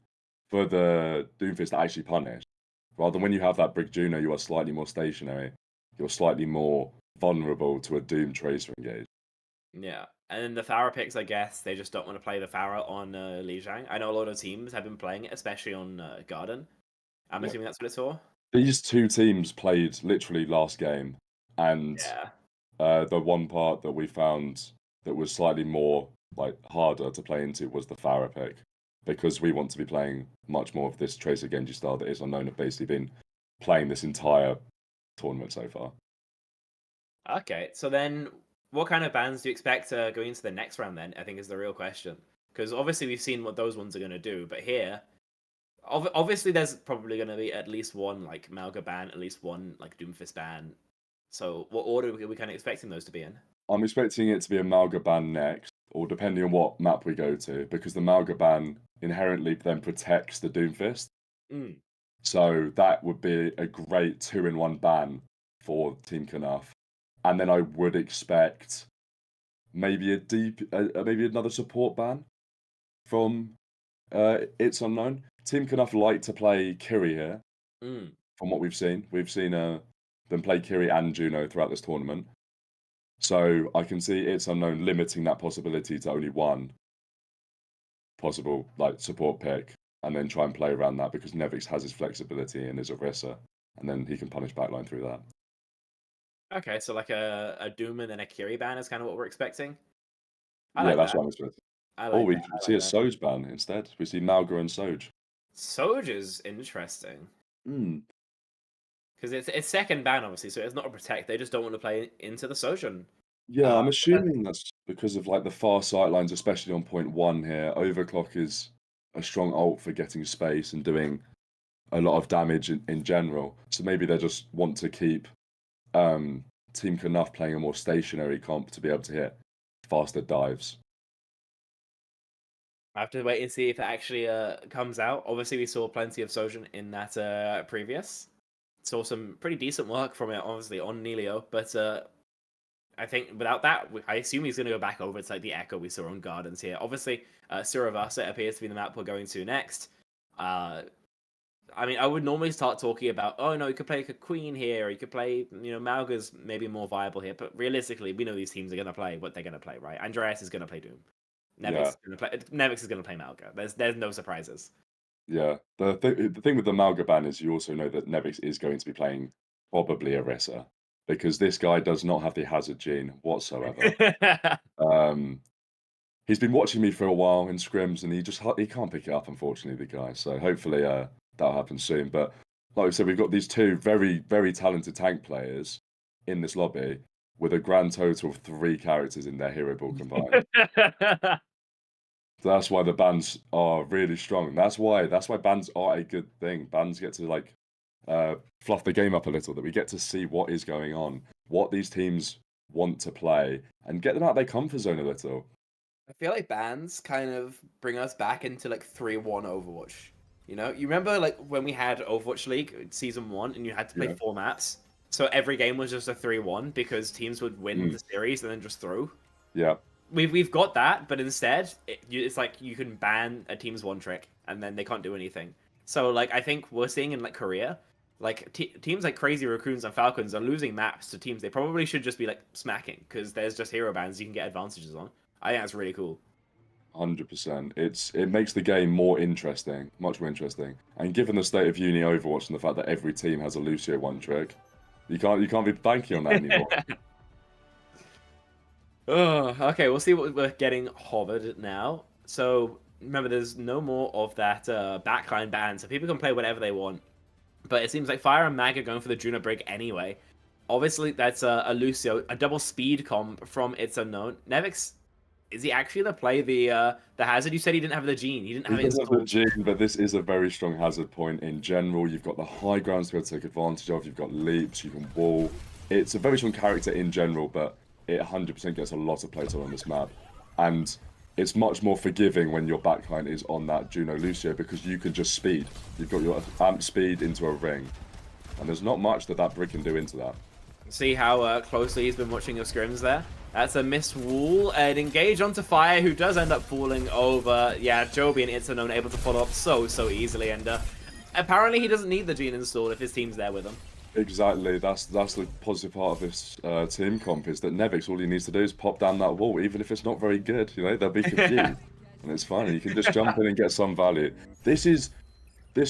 for the Doomfist to actually punish. Rather than when you have that Brig Juno, you are slightly more stationary. You're slightly more vulnerable to a Doom Tracer engage. Yeah, and then the Farah picks, I guess, they just don't want to play the Farah on Lijiang. I know a lot of teams have been playing it, especially on Garden. I'm assuming that's what it's for? These two teams played literally last game, and the one part that we found that was slightly more harder to play into was the Farah pick, because we want to be playing much more of this Tracer Genji style that is unknown have basically been playing this entire tournament so far. Okay, so then what kind of bans do you expect going into the next round then, I think is the real question. Because obviously we've seen what those ones are going to do, but here, obviously there's probably going to be at least one like Malga ban, at least one like Doomfist ban. So what order are we kind of expecting those to be in? I'm expecting it to be a Malga ban next, or depending on what map we go to, because the Malga ban inherently then protects the Doomfist. So that would be a great 2-in-1 ban for Team Knaf. And then I would expect maybe maybe another support ban from It's Unknown. Team Knaf like to play Kiri here. From what we've seen them play Kiri and Juno throughout this tournament. So I can see It's Unknown limiting that possibility to only one possible support pick, and then try and play around that because Nevix has his flexibility and is Orisa, and then he can punish backline through that. Okay, so like a Doom and then a Kiri ban is kind of what we're expecting? That's what I'm expecting. We see a that. Soj ban instead. We see Malga and Soj. Soj is interesting. Because it's second ban, obviously, so it's not a protect. They just don't want to play into the Sojourn. Yeah, I'm assuming that's because of the far sight lines, especially on point 1 here. Overclock is a strong ult for getting space and doing a lot of damage in general. So maybe they just want to keep Team Knaf playing a more stationary comp to be able to hit faster dives. I have to wait and see if it actually comes out. Obviously, we saw plenty of Sojourn in that previous. Saw some pretty decent work from it, obviously, on Nelio. But I think without that, I assume he's going to go back over to like the Echo we saw on Gardens here. Obviously, Suravasa appears to be the map we're going to next. I mean, I would normally start talking about, oh no, you could play like a Queen here, or you could play, Mauga's maybe more viable here. But realistically, we know these teams are going to play what they're going to play, right? Andreas is going to play Doom. Nevix is going to play Mauga. There's no surprises. Yeah, the thing with the Malga ban is you also know that Nevix is going to be playing probably Orisa, because this guy does not have the hazard gene whatsoever. He's been watching me for a while in scrims, and he can't pick it up, unfortunately, the guy. So hopefully that'll happen soon. But like I said, we've got these two very, very talented tank players in this lobby with a grand total of 3 characters in their hero pool combined. That's why the bans are really strong. That's why bans are a good thing. Bans get to like fluff the game up a little, that we get to see what is going on, what these teams want to play, and get them out of their comfort zone a little. I feel like bans kind of bring us back into like 3-1 Overwatch. You remember like when we had Overwatch League season 1 and you had to play 4 maps, so every game was just a 3-1 because teams would win the series and then just throw. Yeah. We've got that, but instead it's like you can ban a team's one trick and then they can't do anything. So like I think we're seeing in like Korea, like teams like Crazy Raccoons and Falcons are losing maps to teams they probably should just be like smacking, because there's just hero bans you can get advantages on. I think that's really cool. 100%. It makes the game more interesting, much more interesting. And given the state of Uni Overwatch and the fact that every team has a Lucio one trick, you can't be banking on that anymore. Okay, we'll see what we're getting hovered now. So remember, there's no more of that backline ban, so people can play whatever they want. But it seems like Fire and Mag are going for the Juno Brig anyway. Obviously, that's a Lucio, a double speed comp from It's Unknown. Nevix, is he actually to play the hazard? You said he didn't have the gene. He didn't have it installed. The gene, but this is a very strong hazard point in general. You've got the high grounds to be able to take advantage of. You've got leaps. You can wall. It's a very strong character in general, but it 100% gets a lot of playtime on this map, and it's much more forgiving when your backline is on that Juno Lucio, because you can just speed. You've got your amp speed into a ring, and there's not much that Brig can do into that. See how closely he's been watching your scrims there? That's a missed wall. An engage onto Fire, who does end up falling over. Yeah, Joby and It's Unknown able to follow up so easily, and apparently he doesn't need the gene installed if his team's there with him. Exactly, that's the positive part of this team comp, is that Nevix, all he needs to do is pop down that wall, even if it's not very good. They'll be confused, and it's fine. You can just jump in and get some value. This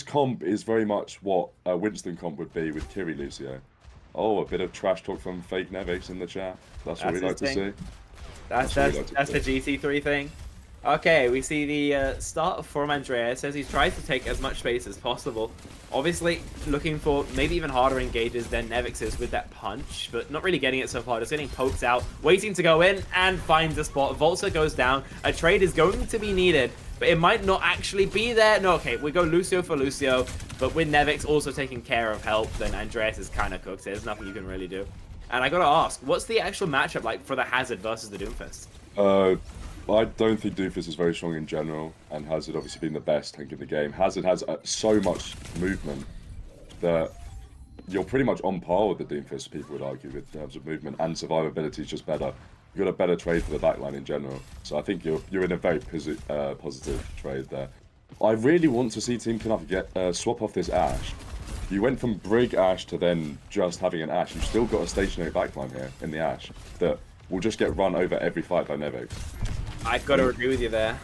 comp is very much what a Winston comp would be with Kiri Lucio. Oh, a bit of trash talk from fake Nevix in the chat. That's what we like to see. That's the GT3 thing. Okay, we see the start from Andreas. Says he's tried to take as much space as possible. Obviously, looking for maybe even harder engages than Nevix is with that punch, but not really getting it so far. Just getting poked out, waiting to go in, and finds a spot. Volta goes down. A trade is going to be needed, but it might not actually be there. No, okay, we go Lucio for Lucio, but with Nevix also taking care of help, then Andreas is kind of cooked. There's nothing you can really do. And I gotta ask, what's the actual matchup like for the Hazard versus the Doomfist? I don't think Doomfist is very strong in general, and Hazard obviously being the best tank in the game. Hazard has so much movement that you're pretty much on par with the Doomfist, people would argue, with terms of movement, and survivability is just better. You've got a better trade for the backline in general, so I think you're in a very positive trade there. I really want to see Team Knuff get swap off this Ashe. You went from Brig Ashe to then just having an Ashe. You've still got a stationary backline here in the Ashe that will just get run over every fight by Nevix. I've got to agree with you there.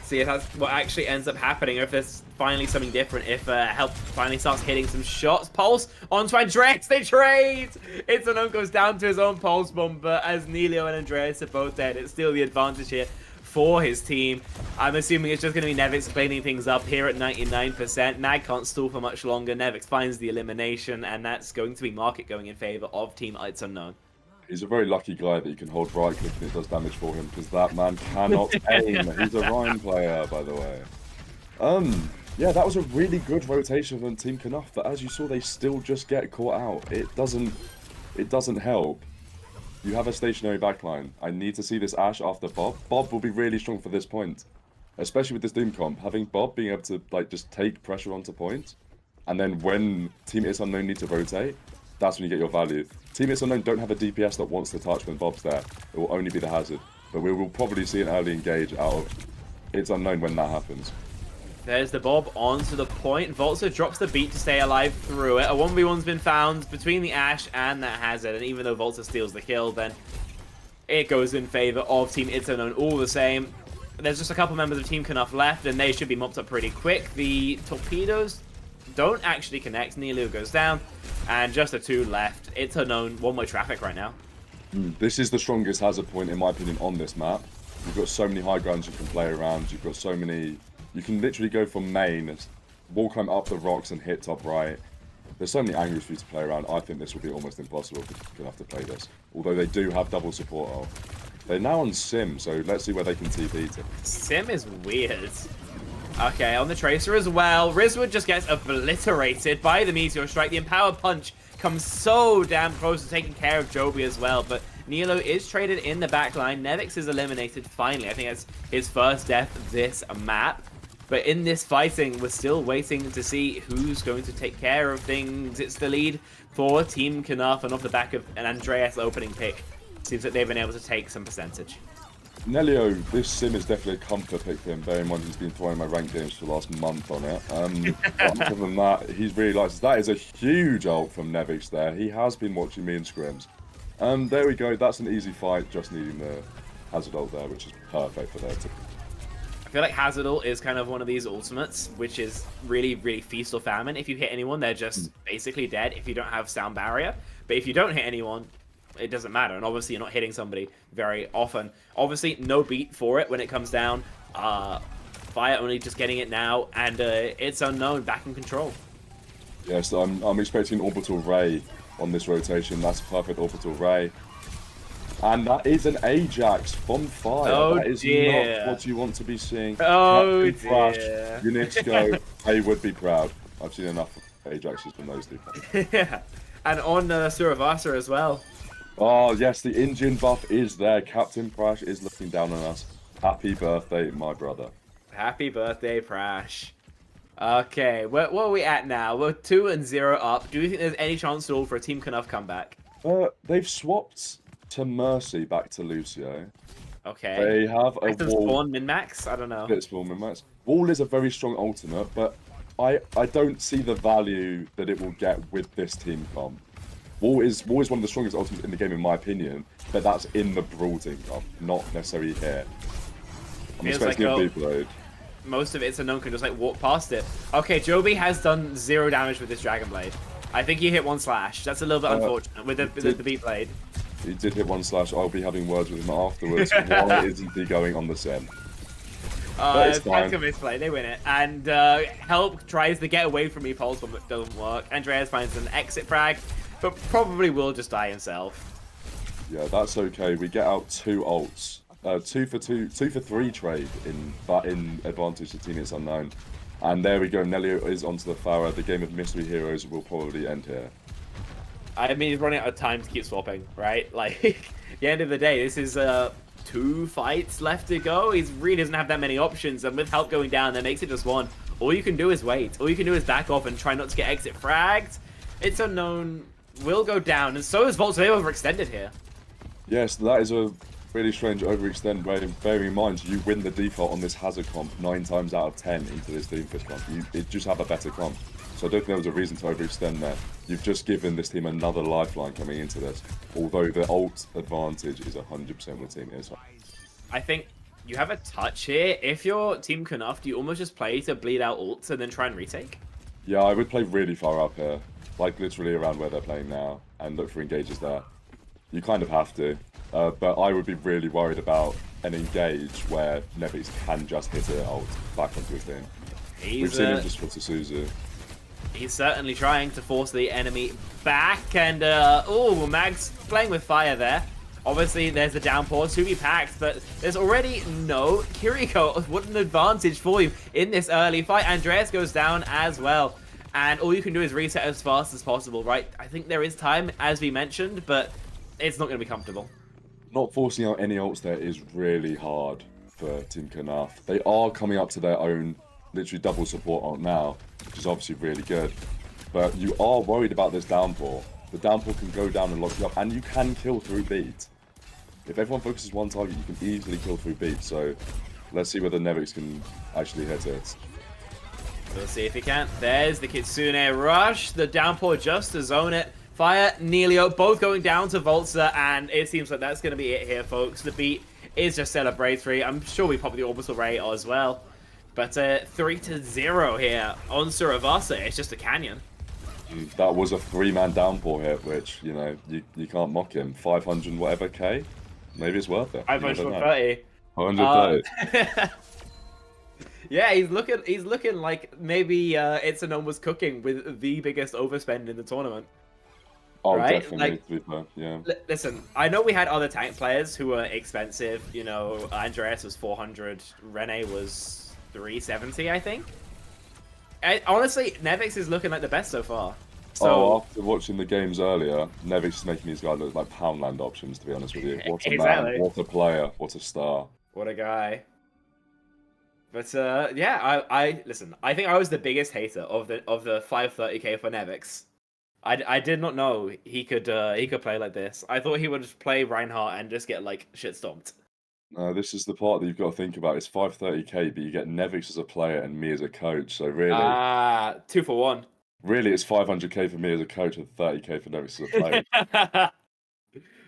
See if that's what actually ends up happening, or if there's finally something different, if help finally starts hitting some shots. Pulse onto Andreas, they trade! It's Unknown goes down to his own Pulse bomb, but as Nelio and Andreas are both dead, it's still the advantage here for his team. I'm assuming it's just going to be Nevix cleaning things up here at 99%. Mag can't stall for much longer. Nevix finds the elimination, and that's going to be Market going in favor of Team It's Unknown. He's a very lucky guy that you can hold right click and it does damage for him, because that man cannot aim. He's a Rhine player, by the way. Yeah, that was a really good rotation from Team Knuff, but as you saw, they still just get caught out. It doesn't help. You have a stationary backline. I need to see this Ashe after Bob. Bob will be really strong for this point, especially with this Doom comp. Having Bob being able to just take pressure onto point, and then when Team It's Unknown need to rotate, that's when you get your value. Team It's Unknown don't have a DPS that wants to touch when Bob's there. It will only be the Hazard. But we will probably see an early engage out of It's Unknown when that happens. There's the Bob onto the point. Voltzer drops the beat to stay alive through it. A 1v1's been found between the Ashe and that Hazard. And even though Voltzer steals the kill, then it goes in favor of Team It's Unknown all the same. There's just a couple members of Team Knuff left, and they should be mopped up pretty quick. The torpedoes don't actually connect. unNUELable goes down, and just the 2 left. It's Unknown, one-way traffic right now. This is the strongest Hazard point, in my opinion, on this map. You've got so many high grounds you can play around. You've got so many... You can literally go from main, wall climb up the rocks and hit top right. There's so many angles for you to play around. I think this will be almost impossible if you're going to have to play this. Although they do have double support ult. They're now on Sim, so let's see where they can TP to. Sim is weird. Okay, on the Tracer as well. Rizwood just gets obliterated by the Meteor Strike. The Empower Punch comes so damn close to taking care of Joby as well, but Nilo is traded in the backline. Nevix is eliminated finally. I think that's his first death this map. But in this fighting, we're still waiting to see who's going to take care of things. It's the lead for Team Knuff, and off the back of an Andreas opening pick, seems that they've been able to take some percentage. unNUELable, this Sim is definitely a comfort pick for him. Bear in mind he's been throwing my ranked games for the last month on it. But other than that, he's really likes that is a huge ult from Nevix there. He has been watching me in scrims. There we go. That's an easy fight, just needing the Hazard ult there, which is perfect for their team. I feel like Hazard ult is kind of one of these ultimates, which is really, really feast or famine. If you hit anyone, they're just basically dead if you don't have sound barrier. But if you don't hit anyone, it doesn't matter. And obviously, you're not hitting somebody very often. Obviously, no beat for it when it comes down. Fire only just getting it now, and It's Unknown back in control. Yes, I'm expecting Orbital Ray on this rotation. That's a perfect Orbital Ray. And that is an Ajax from Fire. Oh, that is dear. not what you want to be seeing. Oh, Captain Flash, dear. Unixco, they would be proud. I've seen enough Ajaxes from those two. Yeah, and on Suravasa as well. Oh, yes, the Indian buff is there. Captain Prash is looking down on us. Happy birthday, my brother. Happy birthday, Prash. Okay, what are we at now? We're 2-0 up. Do you think there's any chance at all for a Team Knuff comeback? They've swapped to Mercy back to Lucio. Okay. They have a wall. Spawn min-max? I don't know. Bit spawn min-max. Wall is a very strong ultimate, but I don't see the value that it will get with this team comp. Wall is one of the strongest ultimates in the game, in my opinion, but that's in the Brawl team comp, not necessarily here. I'm Feels expecting like a big load. Most of It's Unknown can just like walk past it. Okay, Joby has done 0 damage with this Dragon Blade. I think he hit 1 slash. That's a little bit unfortunate with the beat blade. He did hit 1 slash. I'll be having words with him afterwards. Why isn't he going on the sim? It's back of his play. They win it. And Help tries to get away from Repulse, but it doesn't work. Andreas finds an exit frag, but probably will just die himself. Yeah, that's okay. We get out 2 ults. 2 for 3 trade in advantage to Team It's Unknown. And there we go. unNUELable is onto the Farah. The game of Mystery Heroes will probably end here. I mean, he's running out of time to keep swapping, right? Like, at the end of the day, this is 2 fights left to go. He really doesn't have that many options, and with Help going down, that makes it just 1. All you can do is wait. All you can do is back off and try not to get exit fragged. It's Unknown will go down, and so is Volt, so they overextended here. Yes, that is a really strange overextend. Bearing in mind, you win the default on this Hazard comp 9 times out of 10 into this Doomfist comp. You just have a better comp. So I don't think there was a reason to overextend there. You've just given this team another lifeline coming into this. Although the ult advantage is 100% with Team Is. I think you have a touch here. If you're Team Knuff, do you almost just play to bleed out ults and then try and retake? Yeah, I would play really far up here. Like literally around where they're playing now. And look for engages there. You kind of have to. But I would be really worried about an engage where Nevix can just hit it ult back onto his team. We've seen him just for Suzu. He's certainly trying to force the enemy back, and Mag's playing with fire there. Obviously, there's a downpour to be packed, but there's already no Kiriko. What an advantage for you in this early fight. Andreas goes down as well, and all you can do is reset as fast as possible, right? I think there is time, as we mentioned, but it's not going to be comfortable. Not forcing out any ults there is really hard for Team Knuff. They are coming up to their own, literally double support ult now, which is obviously really good. But you are worried about this downpour. the downpour can go down and lock you up, and you can kill through beat. If everyone focuses one target, you can easily kill through beat. So let's see whether Nevix can actually hit it. We'll see if he can. There's the Kitsune rush. The downpour just to zone it. Fire, Neilio, both going down to Voltza, and it seems like that's going to be it here, folks. The beat is just celebratory. I'm sure we pop the orbital ray as well. But 3-0 here on Suravasa. It's just a canyon. That was a 3-man downpour hit, which, you know, you can't mock him. 500 whatever K? Maybe it's worth it. 530. 130. Yeah, he's looking like maybe It's a Gnome was cooking with the biggest overspend in the tournament. Oh, right? definitely, Like, to be fair, yeah. Listen, I know we had other tank players who were expensive. You know, Andreas was 400, Rene was 370, I think. Honestly, Nevix is looking like the best so far. So, after watching the games earlier, Nevix is making these guys look like Poundland options, to be honest with you. What a Exactly. man, what a player, what a star. what a guy. But yeah, I listen. I think I was the biggest hater of the 530k for Nevix. I did not know he could play like this. I thought he would just play Reinhardt and just get like shit stomped. No, this is the part that you've got to think about. It's 530k, but you get Nevix as a player and me as a coach. So really, 2 for 1. really, it's 500k for me as a coach and 30k for Nevix as a player.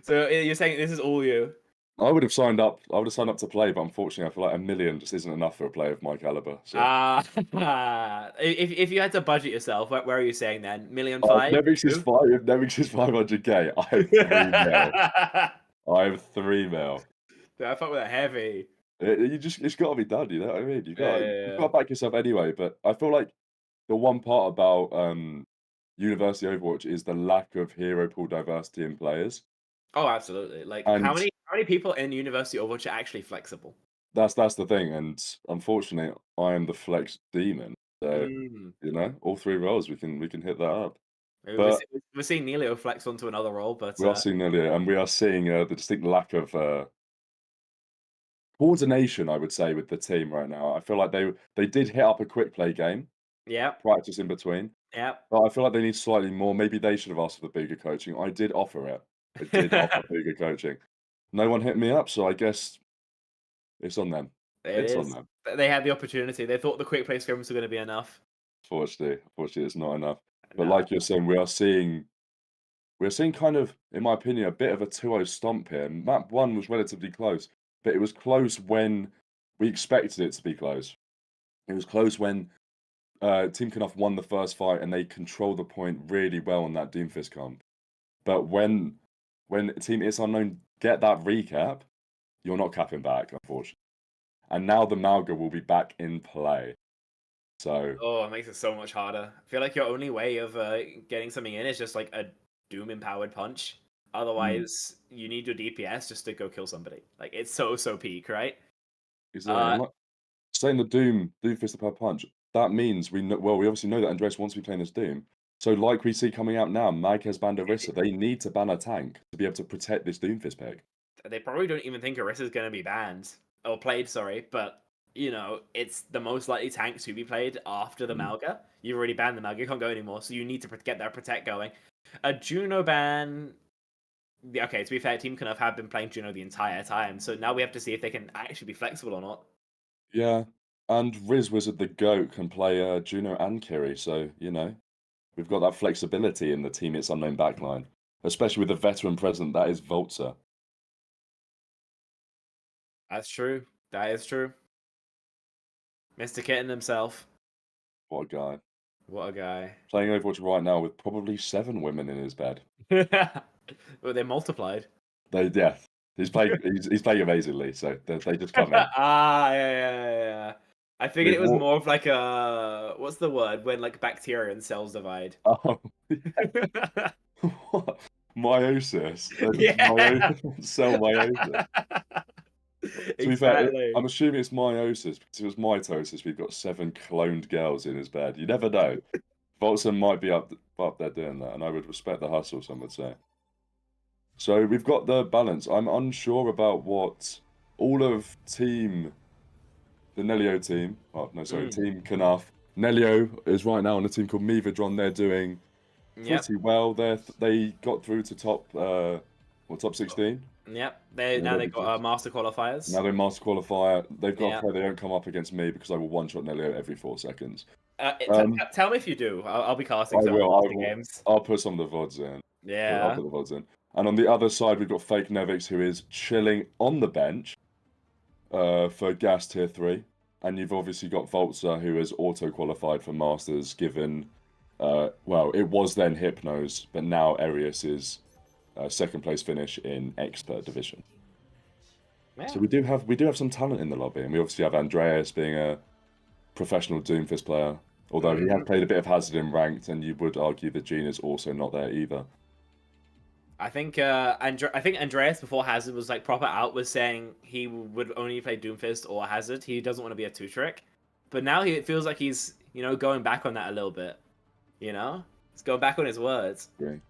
So you're saying this is all you? I would have signed up. I would have signed up to play, but unfortunately, I feel like $1 million just isn't enough for a player of my caliber. So. If you had to budget yourself, where are you saying then? $1.5 million? Nevix is 500k. I have 3 mil. I have 3 mil. I thought we were heavy. It's got to be done. You know what I mean? You've got Yeah. to back yourself anyway. But I feel like the one part about University Overwatch is the lack of hero pool diversity in players. Oh, absolutely. Like And- how many people in University Overwatch are actually flexible? That's the thing. And unfortunately, I am the flex demon. So you know, all 3 roles we can hit that up. But- We're seeing Neilio flex onto another role, but We are seeing earlier, and we are seeing the distinct lack of coordination, I would say, with the team right now. I feel like they did hit up a quick play game, yeah, practice in between, but I feel like they need slightly more. Maybe they should have asked for the bigger coaching. I did offer it. I did offer bigger coaching. No one hit me up, so I guess it's on them. It's on them. They had the opportunity. They thought the quick play scrims were going to be enough. Unfortunately, it's not enough. But No. like you're saying, we're seeing kind of, in my opinion, a bit of a 2-0 stomp here. Map 1 was relatively close, but it was close when we expected it to be close. It was close when Team Knopf won the first fight and they controlled the point really well on that Doomfist comp. But when Team It's Unknown get that recap, you're not capping back, unfortunately. And now the Malga will be back in play. So Oh, it makes it so much harder. I feel like your only way of getting something in is just like a Doom empowered punch. Otherwise, you need your DPS just to go kill somebody. Like it's so peak, right? exactly. Saying the Doomfist per punch, that means we obviously know that Andres wants to be playing as Doom. So like we see coming out now, Mag has banned Orisa. They need to ban a tank to be able to protect this Doomfist pick. They probably don't even think Orisa's going to be banned or played. Sorry, but you know it's the most likely tank to be played after the Malga. You've already banned the Malga; you can't go anymore. So you need to get that protect going. A Juno ban. Okay, to be fair, Team Knopf have been playing Juno the entire time, so now we have to see if they can actually be flexible or not. Yeah, and Riz Wizard the GOAT can play Juno and Kiri, so, you know, we've got that flexibility in the Team It's Unknown backline, especially with the veteran present that is Voltza. That's true. That is true. Mr. Kitten himself. What a guy. What a guy. Playing Overwatch right now with probably 7 women in his bed. Well, they multiplied. Yeah, he's playing amazingly, so they just come in. Yeah. I figured Wait, it was what? more of like a what's the word when like bacteria and cells divide. Oh, what? Meiosis. Yeah. Cell meiosis. To be fair, I'm assuming it's meiosis because if it was mitosis, we've got 7 cloned girls in his bed. You never know. Voltson might be up there doing that, and I would respect the hustle, some would say. So we've got the balance. I'm unsure about what all of the Nelio team, Team Knopf. Nelio is right now on a team called Mevidron. They're doing pretty well. They got through to top 16. Yep. Now they got master qualifiers. Now they're master qualifier. They've got Yeah. to pray they don't come up against me because I will one-shot Nelio every 4 seconds. Tell me if you do. I'll be casting I some will. games. I'll put some of the VODs in. I'll Yeah. put the VODs in. And on the other side, we've got Fake Nevix, who is chilling on the bench for Gas Tier 3. And you've obviously got Voltza, who has auto-qualified for Masters, given... well, it was then Hypnos, but now Arius' second place finish in Expert Division. Yeah. So we do have some talent in the lobby, and we obviously have Andreas being a professional Doomfist player, although he has played a bit of Hazard in Ranked, and you would argue that Gene is also not there either. I think Andreas before Hazard was like proper out, was saying he would only play Doomfist or Hazard. He doesn't want to be a 2-trick. But now it feels like he's, going back on that a little bit. He's going back on his words. Great.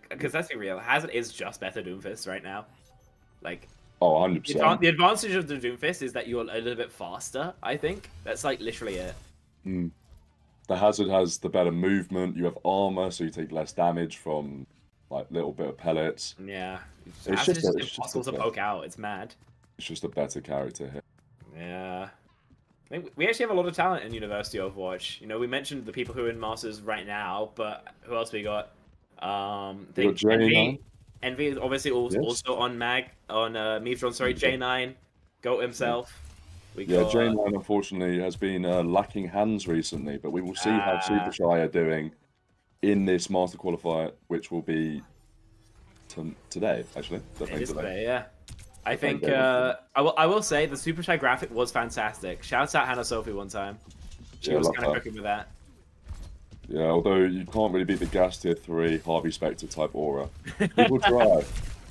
Because let's be real, Hazard is just better Doomfist right now. Like, Oh, 100%. the advantage of the Doomfist is that you're a little bit faster, I think. That's like literally it. The Hazard has the better movement. You have armor, so you take less damage from like little bit of pellets. Yeah. It's Hazard is just just impossible to poke out. It's mad. It's just a better character here. Yeah. I think we actually have a lot of talent in University Overwatch. We mentioned the people who are in Masters right now, but who else we got? We got J9. Envy is obviously also on Meavdron, sorry, J9, GOAT himself. J9 unfortunately has been lacking hands recently, but we will see how Super Shy are doing in this Master Qualifier, which will be today, actually. It is today, yeah. I think I will say the Super Shy graphic was fantastic. Shouts out Hannah Sophie one time. She was kind of cooking with that. Yeah, although you can't really beat the Gas Tier 3 Harvey Specter type aura. People try.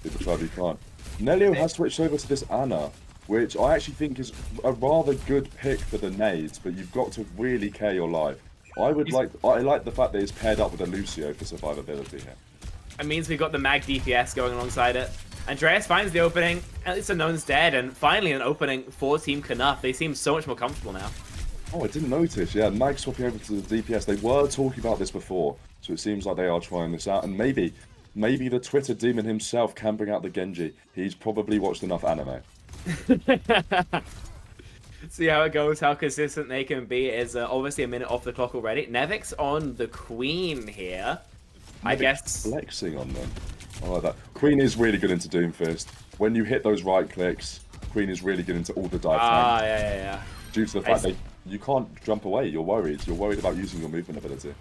People try, but you can't. Nelio has switched over to this Ana, which I actually think is a rather good pick for the nades, but you've got to really care your life. I like the fact that it's paired up with a Lucio for survivability here. It means we've got the mag DPS going alongside it. Andreas finds the opening, at least Unknown's dead, and finally an opening for Team Knuff. They seem so much more comfortable now. Oh, I didn't notice. Yeah, Mag swapping over to the DPS. They were talking about this before, so it seems like they are trying this out. And maybe the Twitter demon himself can bring out the Genji. He's probably watched enough anime. See how it goes, how consistent they can be. Is obviously a minute off the clock already. Nevix on the Queen here. I guess flexing on them. I like that. Queen is really good into Doomfist. When you hit those right clicks, Queen is really good into all the dive tanks. Yeah. Due to the fact that you can't jump away, you're worried. You're worried about using your movement ability.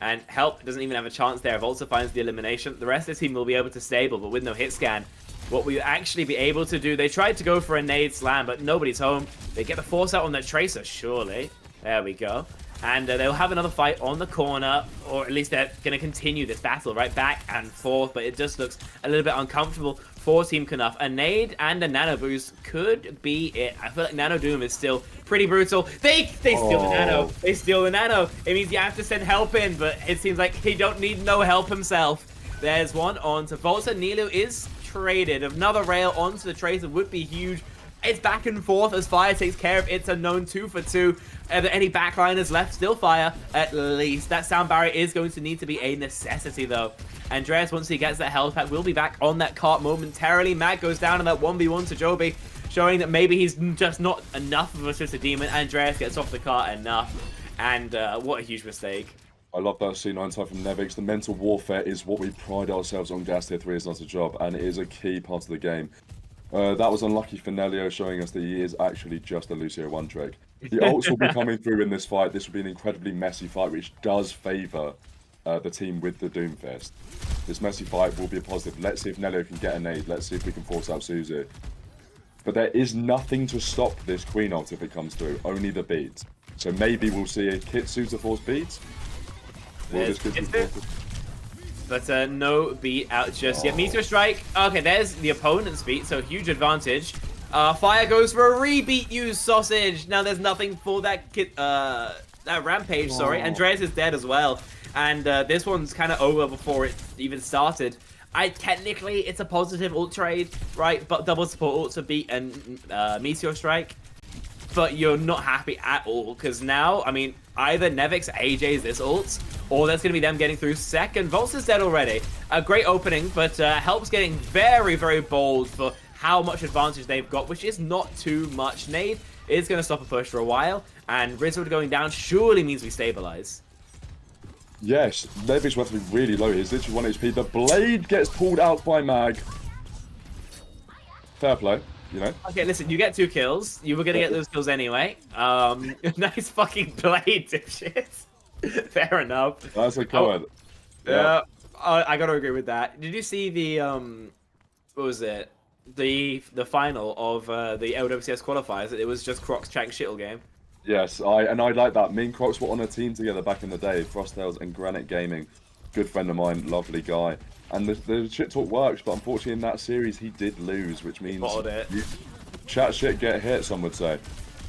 And Help doesn't even have a chance there. Volta finds the elimination. The rest of the team will be able to stable, but with no hit scan, what will you actually be able to do? They tried to go for a nade slam, but nobody's home. They get the force out on their Tracer, surely. There we go. And they'll have another fight on the corner, or at least they're going to continue this battle right back and forth, but it just looks a little bit uncomfortable for Team Knuff. A nade and a nano boost could be it. I feel like Nano Doom is still pretty brutal. They steal the nano. They steal the nano. It means you have to send help in, but it seems like he don't need no help himself. There's one on to Volta. Nilo is traded. Another rail onto the Tracer would be huge. It's back and forth as Fire takes care of It's Unknown 2 for 2. Are there any backliners left? Still Fire, at least. That sound barrier is going to need to be a necessity, though. Andreas, once he gets that health pack, will be back on that cart momentarily. Mag goes down on that 1v1 to Joby, showing that maybe he's just not enough of a Twister Demon. Andreas gets off the cart enough, and what a huge mistake. I love that C9 type from Nevix. The mental warfare is what we pride ourselves on. Gas Tier 3 is not a job, and it is a key part of the game. That was unlucky for Nelio, showing us that he is actually just a Lucio one-trick. The ults will be coming through in this fight. This will be an incredibly messy fight, which does favour the team with the Doomfist. This messy fight will be a positive. Let's see if Nelio can get a nade. Let's see if we can force out Suzu. But there is nothing to stop this Queen ult if it comes through. Only the beats. So maybe we'll see a Kitsu to force beats. But no beat out just yet. Meteor Strike. Okay, there's the opponent's beat, so huge advantage. Fire goes for a rebeat, use Sausage. Now there's nothing for that that Rampage, sorry. Andreas is dead as well. And this one's kind of over before it even started. Technically, it's a positive ult trade, right? But double support ult to beat and Meteor Strike. But you're not happy at all, because now, I mean, either Nevix AJ's this ult, or that's going to be them getting through second. Volts is dead already. A great opening, but Help's getting very, very bold for how much advantage they've got, which is not too much. Nade is going to stop a push for a while, and Rizwood going down surely means we stabilize. Yes, Nevix went to be really low. He's literally 1 HP. The blade gets pulled out by Mag. Fair play, you know. Okay, listen, you get 2 kills. You were going to get those kills anyway. Nice fucking blade, dipshit. Fair enough. That's a comment. Yeah, I got to agree with that. Did you see the, what was it? The final of the LWCS qualifiers? It was just Crocs chatting shit all game. Yes, I like that. Me and Crocs were on a team together back in the day. Frostales and Granite Gaming. Good friend of mine, lovely guy. And the shit talk works, but unfortunately in that series he did lose, which means you chat shit, get hit, some would say.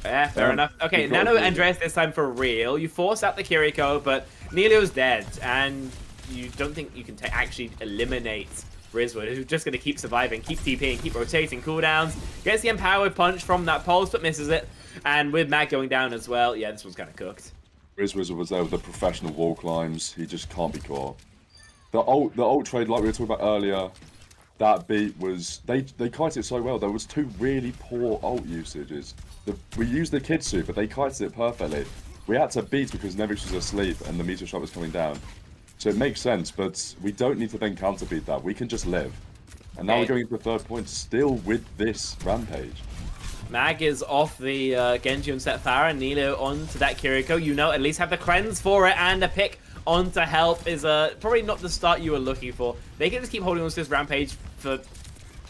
Yeah, fair enough. Okay, Nano Andreas this time for real. You force out the Kiriko, but Nelio's dead, and you don't think you can actually eliminate Rizwood, who's just going to keep surviving, keep TPing, keep rotating cooldowns. Gets the empowered punch from that pulse, but misses it. And with Mag going down as well, yeah, this one's kind of cooked. Rizwood was there with the professional wall climbs. He just can't be caught. The ult trade, like we were talking about earlier, that beat was... They kited it so well. There was 2 really poor ult usages. We used the Kitsu, but they kited it perfectly. We had to beat because Nevix was asleep and the meter shot was coming down. So it makes sense, but we don't need to then counter beat that. We can just live. And now we're going into the 3rd point still with this Rampage. Mag is off the Genji and set Farah, and Nilo onto that Kiriko. You know, at least have the cleanse for it, and a pick onto Help is probably not the start you were looking for. They can just keep holding on to this Rampage for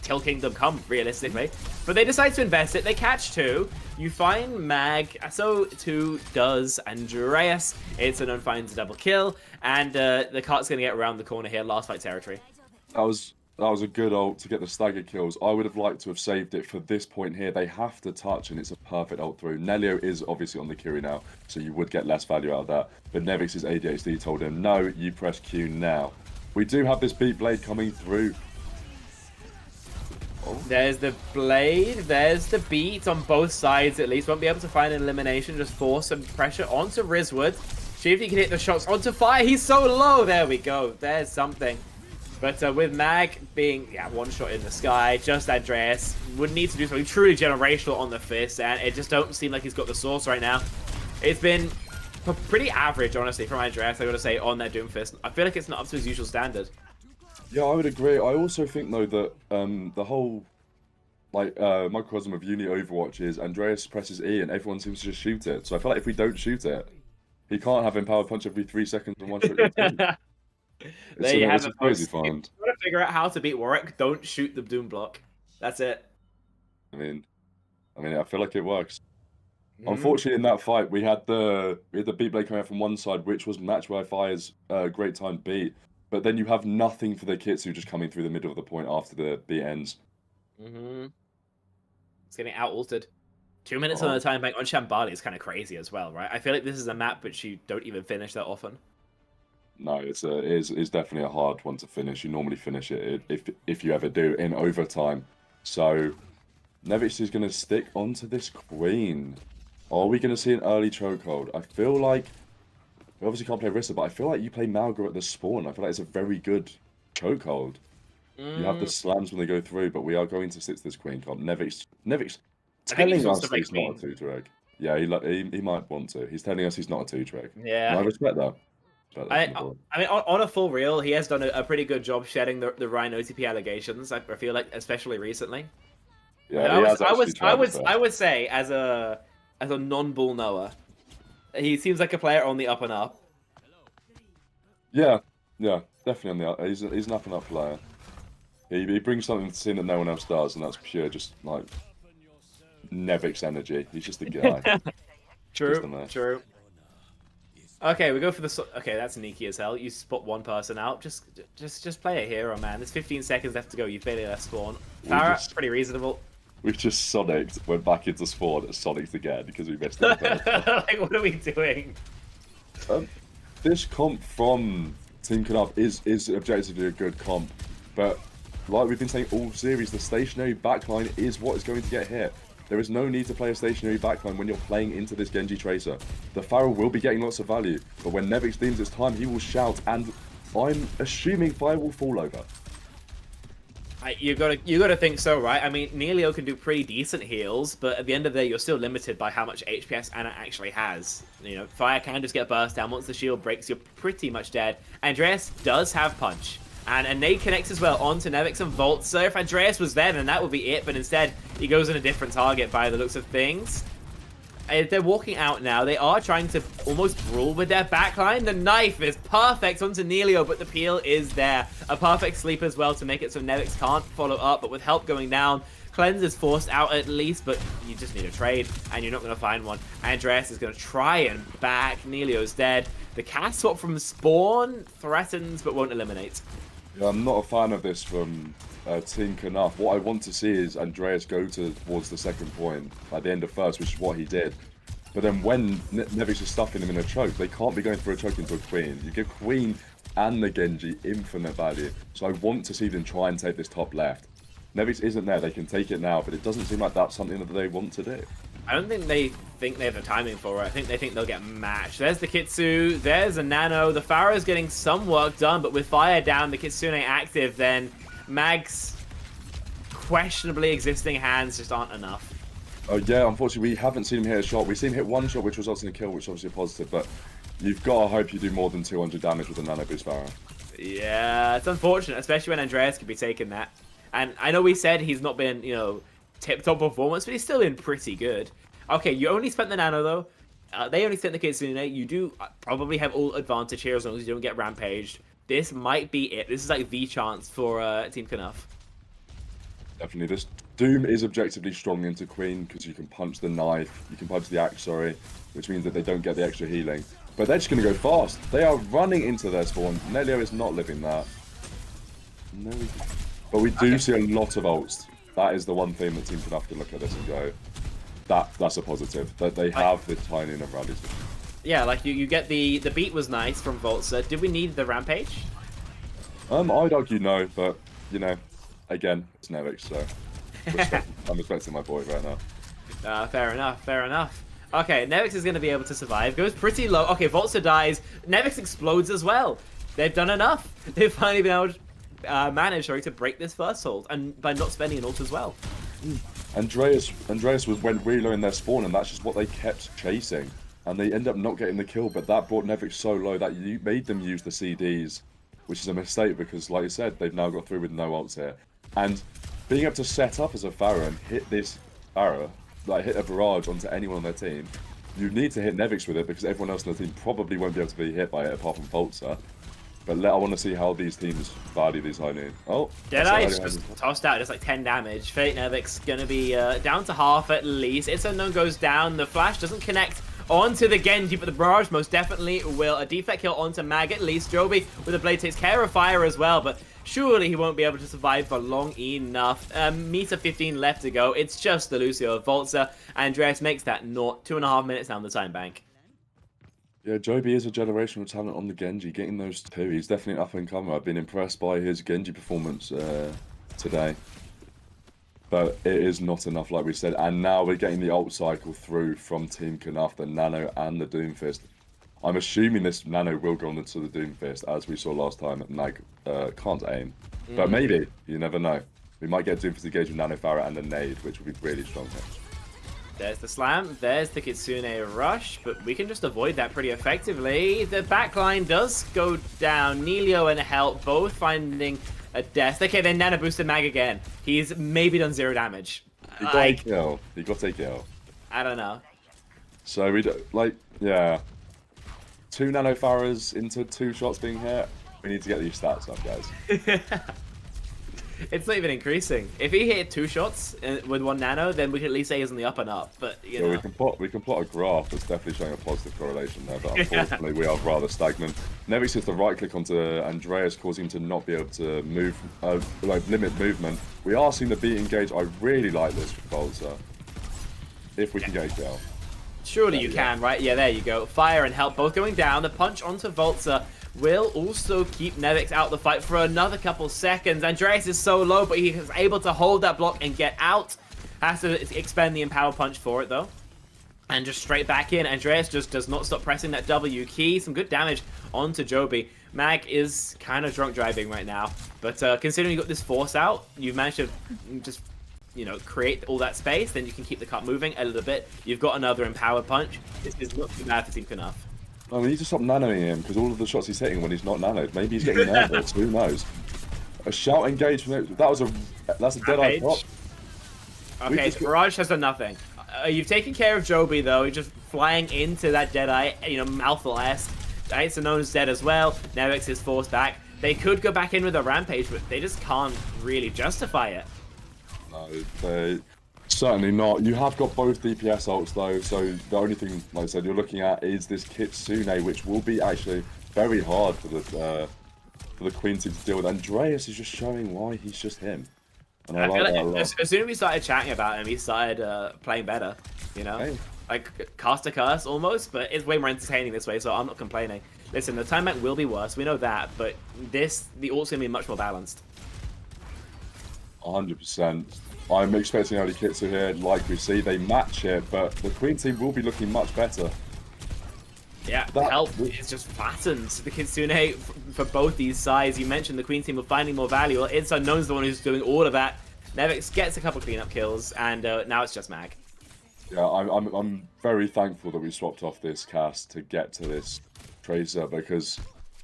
till Kingdom Come, realistically. But they decide to invest it. They catch 2. You find Mag, so too does Andreas. It's an finds a double kill, and the cart's going to get around the corner here, last fight territory. That was a good ult to get the stagger kills. I would have liked to have saved it for this point here. They have to touch, and it's a perfect ult through. Nelio is obviously on the Kiri now, so you would get less value out of that. But Nevix's ADHD told him, no, you press Q now. We do have this beat blade coming through. Oh. There's the blade, there's the beat on both sides at least. Won't be able to find an elimination, just force some pressure onto Rizwood. See if he can hit the shots onto fire. He's so low. There we go. There's something. But with Mag being, one shot in the sky, just Andreas would need to do something truly generational on the fist, and it just don't seem like he's got the source right now. It's been pretty average, honestly, from Andreas, I gotta say, on that Doomfist. I feel like it's not up to his usual standard. Yeah, I would agree. I also think, though, that the whole microcosm of Uni Overwatch is Andreas presses E and everyone seems to just shoot it. So I feel like if we don't shoot it, he can't have empowered punch every 3 seconds and 1 shot. There you have it. Crazy If you want to figure out how to beat Warwick, don't shoot the Doom block. That's it. I mean, I feel like it works. Unfortunately, in that fight, we had the beat blade coming out from one side, which was Match Wi-Fi's great time beat. But then you have nothing for the Kitsu just coming through the middle of the point after the beat ends. It's getting out-ulted. 2 minutes on the time bank on Shambali is kind of crazy as well, right? I feel like this is a map which you don't even finish that often. No, it's definitely a hard one to finish. You normally finish it if you ever do in overtime. So Nevix is going to stick onto this Queen. Are we going to see an early chokehold? I feel like we obviously can't play Rissa, but I feel like you play Malga at the spawn. I feel like it's a very good chokehold. You have the slams when they go through, but we are going to sit to this Queen comp. Nevix telling us he's not a 2-trick. Yeah, he might want to. He's telling us he's not a 2-trick. Yeah, and I respect that. I mean, on a full reel, he has done a pretty good job shedding the Ryan OTP allegations. I feel like, especially recently. Yeah, I would say as a non-bull knower, he seems like a player on the up and up. Yeah, definitely on the up. He's an up and up player. He brings something to the scene that no one else does, and that's pure just like Nevix energy. He's just a guy. True. Okay, we go for the... Okay, that's sneaky as hell. You spot one person out. Just play a hero, man. There's 15 seconds left to go. You've barely left spawn. Farah, pretty reasonable. We just Sonicked, went back into spawn, and Sonicked again because we missed it. Like, what are we doing? This comp from Team Knuff is objectively a good comp, but like we've been saying all series, the stationary backline is what is going to get hit. There is no need to play a stationary backline when you're playing into this Genji Tracer. The Pharaoh will be getting lots of value, but when Nevix deems it's time, he will shout, and I'm assuming Fire will fall over. You gotta think so, right? I mean, Neilio can do pretty decent heals, but at the end of the day, you're still limited by how much HPS Anna actually has. You know, Fire can just get burst down. Once the shield breaks, you're pretty much dead. Andreas does have punch. And a nade connects as well onto Nevix and Volt. So if Andreas was there, then that would be it. But instead, he goes on a different target by the looks of things. They're walking out now. They are trying to almost brawl with their backline. The knife is perfect onto Neilio, but the peel is there. A perfect sleep as well to make it so Nevix can't follow up. But with help going down, Cleanse is forced out at least, but you just need a trade, and you're not going to find one. Andreas is going to try and back. Neilio's dead. The cast swap from Spawn threatens, but won't eliminate. Yeah, I'm not a fan of this from Team Knaf. What I want to see is Andreas go towards the second point at the end of first, which is what he did. But then when Nevix is stuffing him in a choke, they can't be going for a choke into a Queen. You give Queen and the Genji infinite value. So I want to see them try and take this top left. Nevix isn't there, they can take it now, but it doesn't seem like that's something that they want to do. I don't think they have the timing for it. I think they think they'll get matched. There's the Kitsu, there's a Nano. The Pharaoh's getting some work done, but with Fire down, the Kitsune active, then Mag's questionably existing hands just aren't enough. Oh yeah, unfortunately we haven't seen him hit a shot. We've seen him hit one shot, which results in a kill, which is obviously a positive, but you've got to hope you do more than 200 damage with a Nano Boost Pharaoh. Yeah, it's unfortunate, especially when Andreas could be taking that. And I know we said he's not been, you know, tip-top performance, but he's still been pretty good. Okay, you only spent the Nano, though. They only spent the Kitsune. You do probably have all advantage here as long as you don't get rampaged. This might be it. This is like the chance for Team Knaf. Definitely. This Doom is objectively strong into Queen because you can punch the knife, you can punch the axe, sorry, which means that they don't get the extra healing. But they're just going to go fast. They are running into their spawn. Nelio is not living that. No. But we do see a lot of ults. That is the one thing that Team Knaf can look at this and go, that's a positive. That they have the tiny enough rallies. Yeah, like you get the beat was nice from Voltza. Did we need the rampage? I'd argue no, but you know, again, it's Nevix, so I'm respecting my boy right now. Fair enough, fair enough. Okay, Nevix is going to be able to survive. Goes pretty low. Okay, Voltza dies. Nevix explodes as well. They've done enough. They've finally been able to manage to break this first ult, and by not spending an ult as well. Andreas went really low in their spawn, and that's just what they kept chasing. And they end up not getting the kill, but that brought Nevix so low that you made them use the CDs, which is a mistake because, like you said, they've now got through with no ults here. And being able to set up as a Pharaoh and hit this Pharaoh, like hit a barrage onto anyone on their team, you need to hit Nevix with it because everyone else on the team probably won't be able to be hit by it apart from Voltza. But I want to see how these teams value these high noon. Oh, Deadeye just tossed out, just like 10 damage. Fate Nevix gonna be down to half at least. It's Unknown goes down. The flash doesn't connect onto the Genji, but the barrage most definitely will. A deflect kill onto Mag at least. Joby with a blade takes care of Fire as well, but surely he won't be able to survive for long enough. Meter 15 left to go. It's just the Lucio of Voltza. Andreas makes that 2.5 minutes down the time bank. Yeah, Joby is a generational talent on the Genji. Getting those two, he's definitely an up-and-comer. I've been impressed by his Genji performance today. But it is not enough, like we said. And now we're getting the ult cycle through from Team Knaf, the Nano and the Doomfist. I'm assuming this Nano will go on to the Doomfist, as we saw last time. Nag can't aim. But maybe, you never know. We might get Doomfist engaged with Nano Pharaoh and a Nade, which would be really strong here. There's the slam, there's the Kitsune rush, but we can just avoid that pretty effectively. The backline does go down. Neilio and Help both finding a death. Okay, then Nano boosted Mag again. He's maybe done 0 damage. He got a kill. He got a kill. I don't know. So we yeah. 2 Nano Pharaohs into 2 shots being hit. We need to get these stats up, guys. It's not even increasing. If he hit 2 shots with 1 Nano, then we can at least say he's on the up and up. But you know, we can plot a graph that's definitely showing a positive correlation there. But unfortunately, we are rather stagnant. Nevix hits the right click onto Andreas, causing him to not be able to move, limit movement. We are seeing the beat engage. I really like this for Voltza. If we can get a kill. Surely you can, right? Yeah, there you go. Fire and Help both going down. The punch onto Voltza will also keep Nevix out the fight for another couple seconds. Andreas is so low, but he is able to hold that block and get out. Has to expend the Empower Punch for it, though. And just straight back in. Andreas just does not stop pressing that W key. Some good damage onto Joby. Mag is kind of drunk driving right now. But considering you got this force out, you've managed to just, you know, create all that space. Then you can keep the cup moving a little bit. You've got another Empower Punch. This is not too bad for Team Knaf. I mean, he needs to stop nanoing him, because all of the shots he's hitting when he's not nanoed. Maybe he's getting nervous. Who knows? A shout engage from it. That's a dead eye pop. Okay, so Barrage has done nothing. You've taken care of Joby, though. He's just flying into that Deadeye, you know, mouthful-esque. Aitsuno's dead as well. Nevix is forced back. They could go back in with a Rampage, but they just can't really justify it. No, they certainly not. You have got both DPS ults, though, so the only thing, like I said, you're looking at is this Kitsune, which will be actually very hard for the Queen team to deal with. Andreas is just showing why he's just him. And I like that a lot. As soon as we started chatting about him, he started playing better, you know? Hey. Like, cast a curse almost, but it's way more entertaining this way, so I'm not complaining. Listen, the timeout will be worse, we know that, but the ult's going to be much more balanced. 100%. I'm expecting early Kitsu here, like we see. They match it, but the Queen team will be looking much better. Yeah, help is just flattened. The Kitsune for both these sides. You mentioned the Queen team were finding more value. It's Unknown's the one who's doing all of that. Nevix gets a couple cleanup kills, and now it's just Mag. Yeah, I'm very thankful that we swapped off this cast to get to this Tracer, because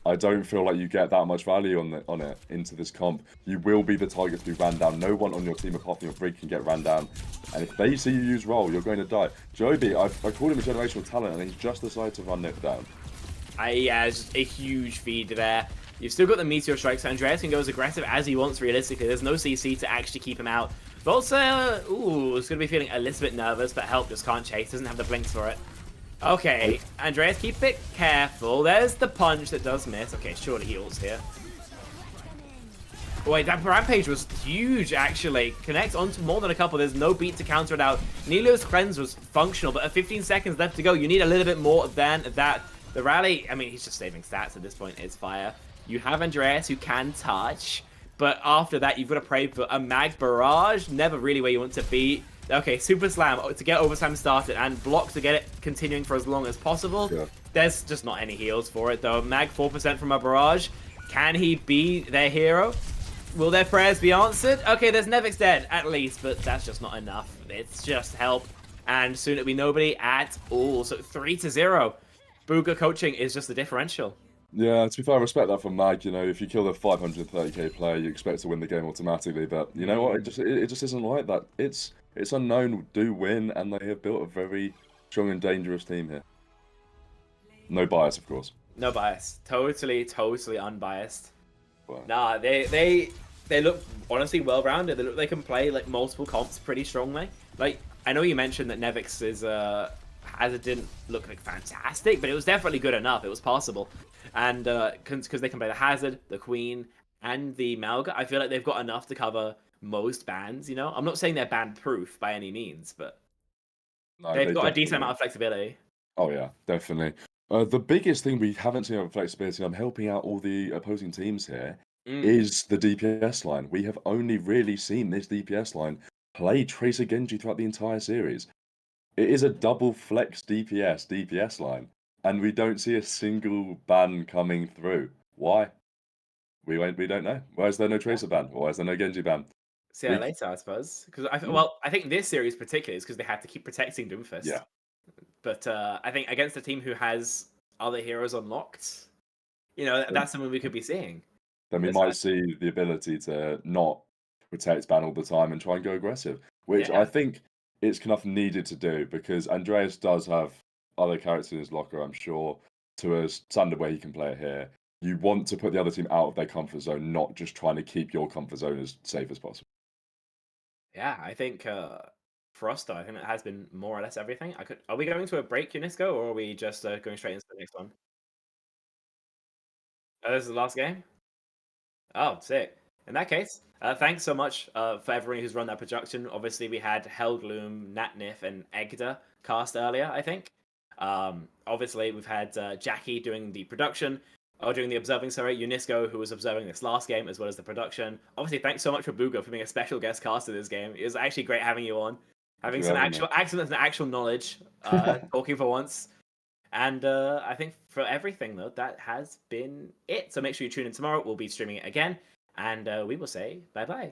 I don't feel like you get that much value on it into this comp. You will be the target to be ran down. No one on your team apart from your Brig can get ran down. And if they see you use roll, you're going to die. Joby, I called him a generational talent, and he's just decided to run it down. Yeah, it's just a huge feed there. You've still got the Meteor Strike, so Andreas can go as aggressive as he wants, realistically. There's no CC to actually keep him out. Volsa, is going to be feeling a little bit nervous, but Help just can't chase, doesn't have the blinks for it. Okay, Andreas, keep it careful. There's the punch that does miss. Okay, surely he ults here. Wait, that Rampage was huge, actually. Connects onto more than a couple. There's no beat to counter it out. Nilio's cleanse was functional, but at 15 seconds left to go, you need a little bit more than that. The rally, I mean, he's just saving stats at this point. It's fire. You have Andreas, who can touch, but after that, you've got to pray for a Mag Barrage. Never really where you want to be. Okay, Super Slam to get overtime started, and block to get it continuing for as long as possible. Yeah. There's just not any heals for it, though. Mag 4% from a Barrage. Can he be their hero? Will their prayers be answered? Okay, there's Nevix dead, at least, but that's just not enough. It's just Help, and soon it'll be nobody at all. So 3-0. Booga coaching is just the differential. Yeah, to be fair, I respect that from Mag. You know, if you kill a 530k player, you expect to win the game automatically. But you know what? It just isn't like that. It's Unknown do win, and they have built a very strong and dangerous team here. No bias, of course. No bias. Totally unbiased. Wow. Nah, they look honestly well-rounded. They look they can play like multiple comps pretty strongly. Like, I know you mentioned that Nevix is Hazard didn't look like fantastic, but it was definitely good enough. It was passable. And because they can play the Hazard, the Queen, and the Malga, I feel like they've got enough to cover most bans, you know? I'm not saying they're ban-proof by any means, but no, they've got a decent amount of flexibility. Oh, yeah, definitely. The biggest thing we haven't seen of flexibility, I'm helping out all the opposing teams here, is the DPS line. We have only really seen this DPS line play Tracer Genji throughout the entire series. It is a double flex DPS line, and we don't see a single ban coming through. Why? We don't know. Why is there no Tracer ban? Why is there no Genji ban? See that later, I suppose. Because I think this series particularly is because they had to keep protecting Doomfist. Yeah. But I think against a team who has other heroes unlocked, you know, that's something we could be seeing. Then we might see the ability to not protect ban all the time and try and go aggressive, which I think it's Knaf needed to do, because Andreas does have other characters in his locker, I'm sure, to a standard where he can play it here. You want to put the other team out of their comfort zone, not just trying to keep your comfort zone as safe as possible. Yeah, I think for us, though, I think it has been more or less everything. Are we going to a break, Unisco, or are we just going straight into the next one? Oh, this is the last game? Oh, sick. In that case, thanks so much for everyone who's run that production. Obviously, we had Helgloom, Natnif, and Egda cast earlier, I think. Obviously, we've had Jackie doing the production. During the observing, sorry, Unisco, who was observing this last game, as well as the production. Obviously, thanks so much for Booga for being a special guest caster this game. It was actually great having you on. Having some actual accents and actual knowledge, talking for once. And I think for everything, though, that has been it. So make sure you tune in tomorrow. We'll be streaming it again. And we will say bye-bye.